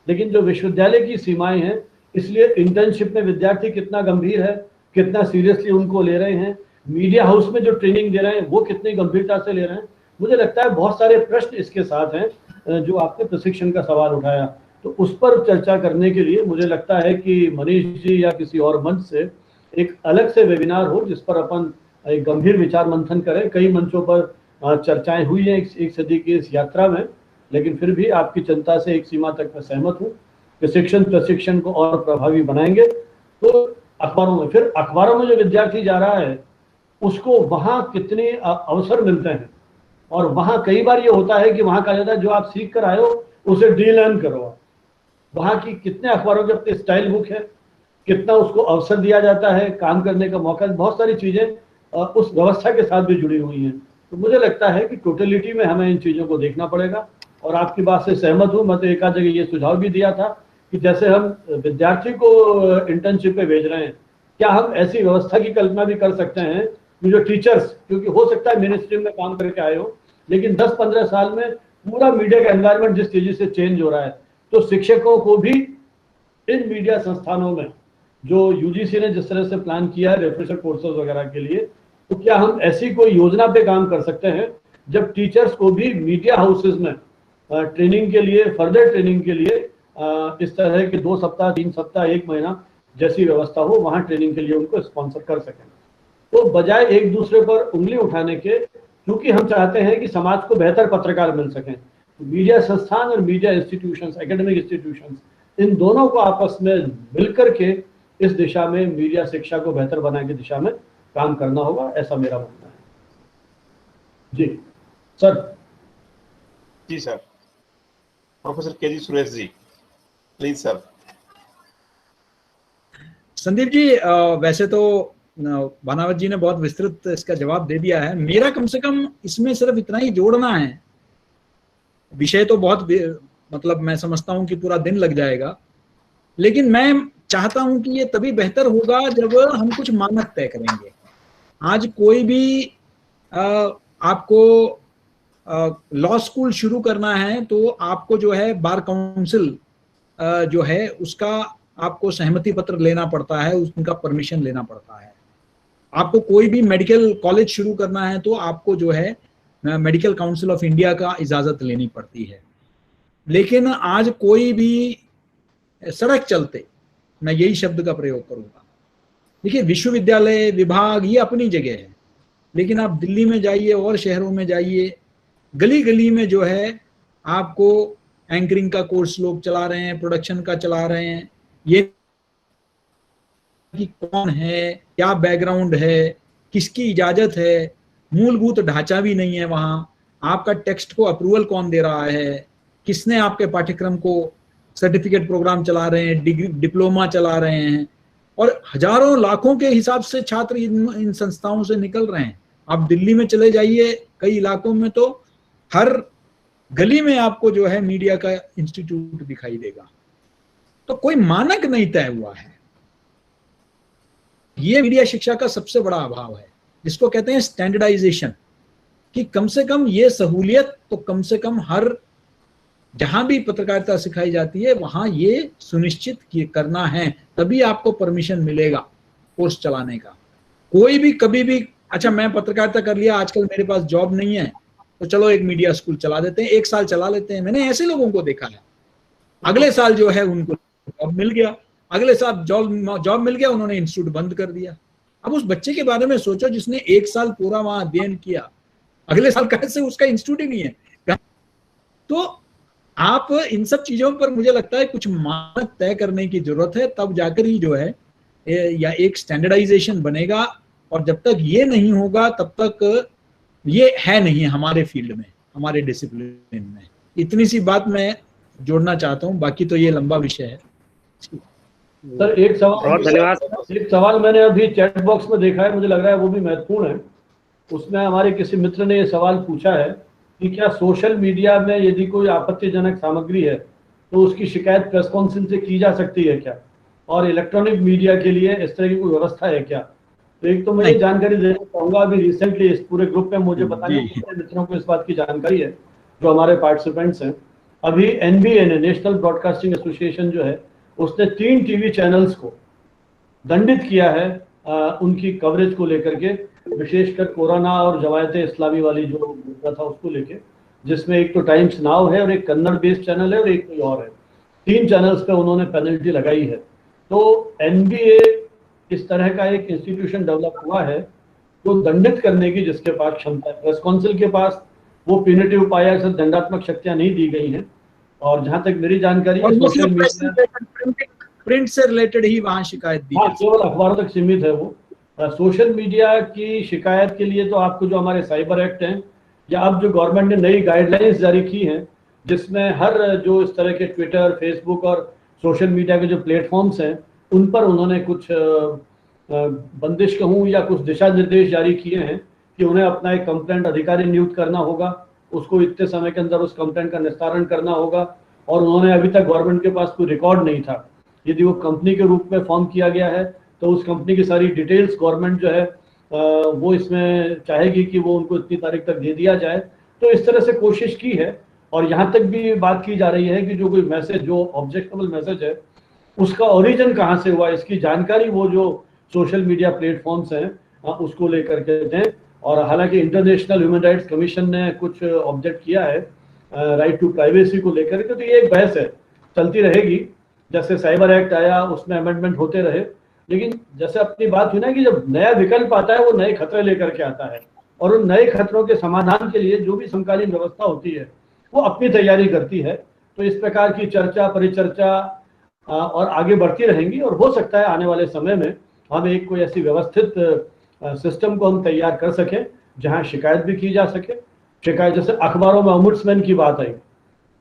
लेकिन जो विश्वविद्यालय की सीमाएं हैं, इसलिए इंटर्नशिप में विद्यार्थी कितना गंभीर है, कितना सीरियसली उनको ले रहे हैं, मीडिया हाउस में जो ट्रेनिंग दे रहे हैं वो कितनी गंभीरता से ले रहे हैं, मुझे लगता है बहुत सारे प्रश्न इसके साथ हैं जो आपने प्रशिक्षण का सवाल उठाया। तो उस पर चर्चा करने के लिए मुझे लगता है कि मनीष जी या किसी और मंच से एक अलग से वेबिनार हो जिस पर अपन एक गंभीर विचार मंथन करें। कई मंचों पर चर्चाएं हुई हैं एक सदी की इस यात्रा में, लेकिन फिर भी आपकी चिंता से एक सीमा तक मैं सहमत हूँ। प्रशिक्षण को और प्रभावी बनाएंगे तो अखबारों में, फिर अखबारों में जो विद्यार्थी जा रहा है उसको वहाँ कितने अवसर मिलते हैं, और वहाँ कई बार ये होता है कि वहाँ कहा जाता है जो आप सीख कर आए हो उसे डी-लर्न करो। वहाँ की कितने अखबारों के अपने स्टाइल बुक है, कितना उसको अवसर दिया जाता है, काम करने का मौका, बहुत सारी चीजें उस व्यवस्था के साथ भी जुड़ी हुई हैं। तो मुझे लगता है कि टोटलिटी में हमें इन चीजों को देखना पड़ेगा, और आपकी बात से सहमत हूँ। मैं तो एक आध जगह ये सुझाव भी दिया था कि जैसे हम विद्यार्थी को इंटर्नशिप पे भेज रहे हैं, क्या हम ऐसी व्यवस्था की कल्पना भी कर सकते हैं कि जो टीचर्स, क्योंकि हो सकता है मेन स्ट्रीम में काम करके आए हो, लेकिन 10-15 साल में पूरा मीडिया का एनवायरनमेंट जिस तेजी से चेंज हो रहा है, तो शिक्षकों को भी इन मीडिया संस्थानों में जो यूजीसी ने जिस तरह से प्लान किया है रेफ्रेशर कोर्सेज वगैरह के लिए, तो क्या हम ऐसी कोई योजना पे काम कर सकते हैं जब टीचर्स को भी मीडिया हाउसेज में ट्रेनिंग के लिए, फर्दर ट्रेनिंग के लिए इस तरह के 2 सप्ताह, 3 सप्ताह, 1 महीना जैसी व्यवस्था हो, वहां ट्रेनिंग के लिए उनको स्पॉन्सर कर सकें। तो बजाय एक दूसरे पर उंगली उठाने के, क्योंकि हम चाहते हैं कि समाज को बेहतर पत्रकार मिल सकें, मीडिया संस्थान और मीडिया इंस्टीट्यूशंस, एकेडमिक इंस्टीट्यूशंस, इन दोनों को आपस में मिलकर के इस दिशा में मीडिया शिक्षा को बेहतर बनाने की दिशा में काम करना होगा, ऐसा मेरा मानना है। जी सर। जी sir. Professor KG Suresh ji, please sir. Sandeep ji, वैसे तो बनावत जी ने बहुत विस्तृत इसका जवाब दे दिया है। मेरा कम से कम इसमें सिर्फ इतना ही जोड़ना है। विषय तो बहुत, मतलब मैं समझता हूं कि पूरा दिन लग जाएगा, लेकिन मैं चाहता हूं कि ये तभी बेहतर होगा जब हम कुछ मानक तय करेंगे। आज कोई भी आपको लॉ स्कूल शुरू करना है तो आपको जो है बार काउंसिल जो है उसका आपको सहमति पत्र लेना पड़ता है, उनका परमिशन लेना पड़ता है। आपको कोई भी मेडिकल कॉलेज शुरू करना है तो आपको जो है मेडिकल काउंसिल ऑफ इंडिया का इजाजत लेनी पड़ती है। लेकिन आज कोई भी सड़क चलते, मैं यही शब्द का प्रयोग करूंगा, देखिए विश्वविद्यालय, विभाग ये अपनी जगह है, लेकिन आप दिल्ली में जाइए और शहरों में जाइए, गली गली में जो है आपको एंकरिंग का कोर्स लोग चला रहे हैं, प्रोडक्शन का चला रहे हैं। ये कि कौन है, क्या बैकग्राउंड है, किसकी इजाजत है, मूलभूत ढांचा भी नहीं है वहां। आपका टेक्स्ट को अप्रूवल कौन दे रहा है, किसने आपके पाठ्यक्रम को, सर्टिफिकेट प्रोग्राम चला रहे हैं, डिग्री डिप्लोमा चला रहे हैं, और हजारों लाखों के हिसाब से छात्र इन संस्थाओं से निकल रहे हैं। आप दिल्ली में चले जाइए, कई इलाकों में तो हर गली में आपको जो है मीडिया का इंस्टीट्यूट दिखाई देगा। तो कोई मानक नहीं तय हुआ है। ये मीडिया शिक्षा का सबसे बड़ा अभाव है, जिसको कहते हैं स्टैंडर्डाइजेशन, कि कम से कम ये सहूलियत तो कम से कम हर जहां भी पत्रकारिता सिखाई जाती है वहां ये सुनिश्चित करना है, तभी आपको परमिशन मिलेगा कोर्स चलाने का। कोई भी कभी भी, अच्छा मैं पत्रकारिता कर लिया, आजकल मेरे पास जॉब नहीं है, तो चलो एक मीडिया स्कूल चला देते हैं, 1 साल चला लेते हैं। मैंने ऐसे लोगों को देखा है, अगले साल जो है उनको जॉब मिल गया, अगले साल जॉब मिल गया, उन्होंने इंस्टीट्यूट बंद कर दिया। अब उस बच्चे के बारे में सोचो जिसने 1 साल पूरा वहां अध्ययन किया, अगले साल कैसे उसका इंस्टीट्यूट ही नहीं है। तो आप इन सब चीजों पर मुझे लगता है कुछ मानक तय करने की जरूरत है, तब जाकर ही जो है या एक स्टैंडर्डाइजेशन बनेगा। और जब तक ये नहीं होगा तब तक ये है नहीं हमारे फील्ड में, हमारे डिसिप्लिन में। इतनी सी बात मैं जोड़ना चाहता हूँ, बाकी तो ये लंबा विषय है। सर एक सवाल मैंने अभी चैट बॉक्स में देखा है, मुझे लग रहा है वो भी महत्वपूर्ण है। उसमें हमारे किसी मित्र ने ये सवाल पूछा है कि क्या सोशल मीडिया में यदि कोई आपत्तिजनक सामग्री है तो उसकी शिकायत प्रेस काउंसिल से की जा सकती है क्या, और इलेक्ट्रॉनिक मीडिया के लिए इस तरह की कोई व्यवस्था है क्या? तो एक तो मैं जानकारी देना चाहूंगा, अभी रिसेंटली इस पूरे ग्रुप में मुझे पता नहीं कितने मित्रों को इस बात की जानकारी है जो हमारे पार्टिसिपेंट्स हैं। अभी एनबीए ने, नेशनल ब्रॉडकास्टिंग एसोसिएशन जो है, उसने 3 टीवी चैनल्स को दंडित किया है उनकी कवरेज को लेकर के, विशेषकर कोरोना और जमायत इस्लामी वाली जो मुद्दा था उसको लेके, जिसमें एक तो टाइम्स नाउ है और एक कन्नड़ बेस्ड चैनल है और एक कोई और है। 3 चैनल्स पे उन्होंने पेनल्टी लगाई है। तो एनबीए इस तरह का एक इंस्टीट्यूशन डेवलप हुआ है जो दंडित करने की जिसके पास क्षमता है। प्रेस काउंसिल के पास वो पिनिटिव पाया से दंडात्मक शक्तियां नहीं दी गई हैं। और जहां तक मेरी जानकारी है, सोशल मीडिया प्रिंट से रिलेटेड ही वहां शिकायत दी, केवल अखबारों तक सीमित है वो। सोशल मीडिया की शिकायत के लिए तो आपको जो हमारे साइबर एक्ट हैं, या अब जो गवर्नमेंट ने नई गाइडलाइंस जारी की हैं, जिसमें हर जो इस तरह के ट्विटर, फेसबुक और सोशल मीडिया के जो प्लेटफॉर्म्स हैं उन पर उन्होंने कुछ बंदिश कहूँ या कुछ दिशा निर्देश जारी किए हैं कि उन्हें अपना एक कंप्लेंट अधिकारी नियुक्त करना होगा, उसको इतने समय के अंदर उस कंप्लेंट का निस्तारण करना होगा। और उन्होंने अभी तक गवर्नमेंट के पास कोई रिकॉर्ड नहीं था, यदि वो कंपनी के रूप में फॉर्म किया गया है तो उस कंपनी की सारी डिटेल्स गवर्नमेंट जो है वो इसमें चाहेगी कि वो उनको इतनी तारीख तक दे दिया जाए। तो इस तरह से कोशिश की है। और यहाँ तक भी बात की जा रही है कि जो कोई मैसेज, जो ऑब्जेक्टेबल मैसेज है, उसका ओरिजिन कहाँ से हुआ, इसकी जानकारी वो जो सोशल मीडिया प्लेटफॉर्म्स हैं उसको लेकर के दें। और हालांकि इंटरनेशनल ह्यूमन राइट्स कमीशन ने कुछ ऑब्जेक्ट किया है राइट टू प्राइवेसी को लेकर के, तो ये एक बहस है, चलती रहेगी। जैसे साइबर एक्ट आया उसमें अमेंडमेंट होते रहे, लेकिन जैसे अपनी बात हुई ना कि जब नया विकल्प आता है वो नए खतरे लेकर के आता है, और उन नए खतरों के समाधान के लिए जो भी समकालीन व्यवस्था होती है वो अपनी तैयारी करती है। तो इस प्रकार की चर्चा, परिचर्चा और आगे बढ़ती रहेंगी, और हो सकता है आने वाले समय में हम एक कोई ऐसी व्यवस्थित सिस्टम को हम तैयार कर सकें जहां शिकायत भी की जा सके। शिकायत, जैसे अखबारों में ओम्बुड्समैन की बात आई,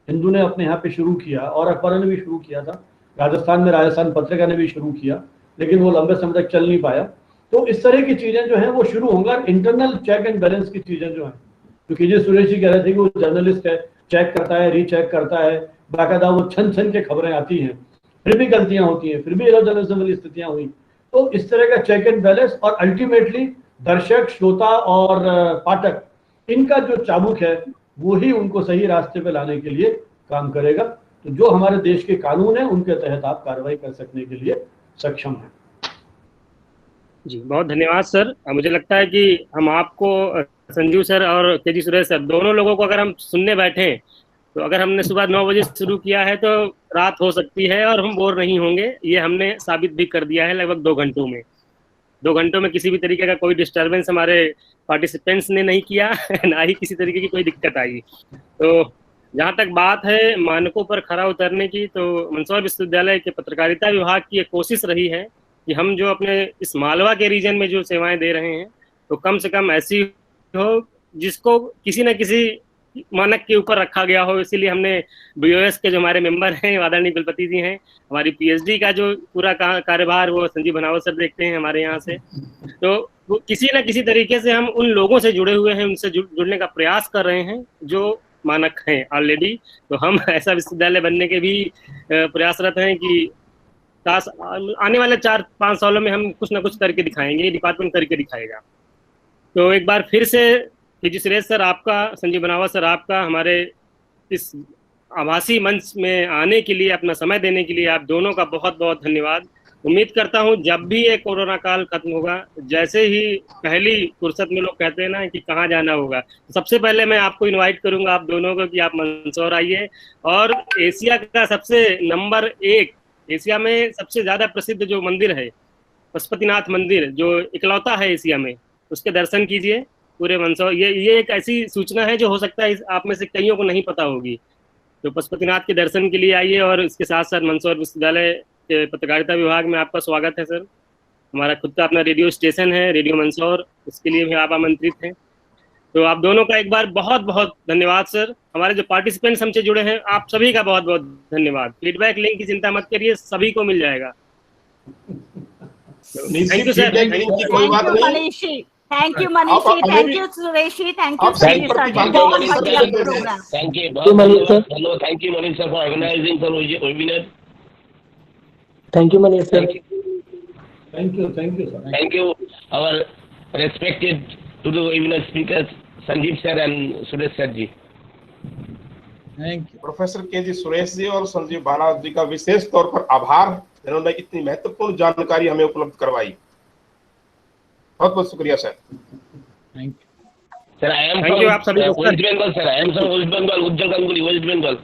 हिंदू ने अपने यहाँ पे शुरू किया और अखबारों ने भी शुरू किया था, राजस्थान में राजस्थान पत्रिका ने भी शुरू किया, लेकिन वो लंबे समय तक चल नहीं पाया। तो इस तरह की चीजें जो हैं वो शुरू होंगी। इंटरनल चेक एंड बैलेंस की चीजें जो हैं, क्योंकि जी सुरेश जी कह रहे थे कि वो जर्नलिस्ट है, चेक करता है, रीचेक करता है, बाकायदा वो छन छन के खबरें आती हैं, फिर भी गलतियां होती हैं, फिर भी एलो जर्नलिज्म वाली स्थितियां हुई। तो इस तरह का चेक एंड बैलेंस, और अल्टीमेटली दर्शक, श्रोता और पाठक, इनका जो चाबुक है वो ही उनको सही रास्ते पे लाने के लिए काम करेगा। तो जो हमारे देश के कानून है उनके तहत आप कार्रवाई कर सकने के लिए सक्षम हैं। जी बहुत धन्यवाद सर। मुझे लगता है कि हम आपको, संजीव सर और केजी सुरेश सर, दोनों लोगों को अगर हम सुनने बैठे तो अगर हमने सुबह 9 बजे शुरू किया है तो रात हो सकती है और हम बोर नहीं होंगे, ये हमने साबित भी कर दिया है लगभग 2 घंटों में। 2 घंटों में किसी भी तरीके का कोई डिस्टर्बेंस हमारे पार्टिसिपेंट्स ने नहीं किया ना ही किसी तरीके की कोई दिक्कत आई। तो जहाँ तक बात है मानकों पर खरा उतरने की, तो मंदसौर विश्वविद्यालय के पत्रकारिता विभाग की एक कोशिश रही है कि हम जो अपने इस मालवा के रीजन में जो सेवाएं दे रहे हैं तो कम से कम ऐसी हो जिसको किसी न किसी मानक के ऊपर रखा गया हो। इसीलिए हमने बीओएस के जो हमारे मेंबर हैं, आदरणीय कुलपति जी हैं, हमारी पीएचडी का जो पूरा कार्यभार वो संजीव भनावत सर देखते हैं हमारे यहाँ से। तो वो किसी न किसी तरीके से हम उन लोगों से जुड़े हुए हैं, उनसे जुड़ने का प्रयास कर रहे हैं जो मानक हैं ऑलरेडी। तो हम ऐसा विश्वविद्यालय बनने के भी प्रयासरत हैं कि आने वाले 4-5 सालों में हम कुछ ना कुछ करके दिखाएंगे, डिपार्टमेंट करके दिखाएगा। तो एक बार फिर से केजी सुरेश सर आपका, संजीव भनावत सर आपका, हमारे इस आभासी मंच में आने के लिए, अपना समय देने के लिए आप दोनों का बहुत बहुत धन्यवाद। उम्मीद करता हूँ जब भी ये कोरोना काल खत्म होगा, जैसे ही पहली फुर्सत में लोग कहते हैं ना कि कहाँ जाना होगा, सबसे पहले मैं आपको इनवाइट करूंगा आप दोनों को कि आप मंदसौर आइए। और एशिया का सबसे नंबर 1, एशिया में सबसे ज्यादा प्रसिद्ध जो मंदिर है पशुपतिनाथ मंदिर, जो इकलौता है एशिया में, उसके दर्शन कीजिए पूरे मंदसौर। ये एक ऐसी सूचना है जो हो सकता है आप में से कईयों को नहीं पता होगी। तो पशुपतिनाथ के दर्शन के लिए आइए। और इसके साथ साथ मंदसौर विश्वविद्यालय के पत्रकारिता विभाग में आपका स्वागत है सर। हमारा खुद का अपना रेडियो स्टेशन है, रेडियो मंदसौर, उसके लिए भी आप आमंत्रित हैं। तो आप दोनों का एक बार बहुत बहुत धन्यवाद सर। हमारे जो पार्टिसिपेंट्स हमसे जुड़े हैं, आप सभी का बहुत बहुत धन्यवाद। फीडबैक लिंक की चिंता मत करिए, सभी को मिल जाएगा। Thank you sir. कोई बात नहीं। Manishi, thank you Manishi, thank you Sureshi, thank you Sanjeev sir ji, बहुत बढ़िया programme. Thank you Manish sir, thank you Manish sir for organising the webinar. Thank you Manish sir. Thank you sir. Thank you our respected to the webinar speakers Sanjeev sir and Suresh sir ji. Thank you professor KG Suresh ji और संजीव भानावत जी का विशेष तौर पर आभार, जिन्होंने इतनी महत्वपूर्ण जानकारी हमें उपलब्ध करवाई। बहुत बहुत शुक्रिया sir. Thank you sir. I am thank you आप सभी from West Bengal sir. I am from West Bengal, Ujjwal Ganguly, West Bengal.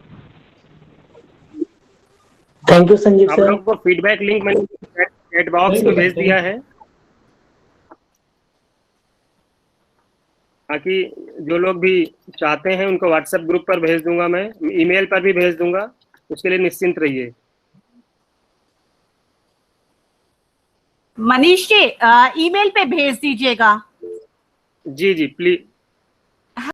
Thank you Sanjeev आप सर। लोग को फीडबैक लिंक मैंने चैट बॉक्स में भेज दिया है, ताकि जो लोग भी चाहते हैं उनको व्हाट्सएप ग्रुप पर भेज दूंगा, मैं ईमेल पर भी भेज दूंगा, उसके लिए निश्चिंत रहिए। मनीष जी ईमेल पे भेज दीजिएगा। जी प्लीज।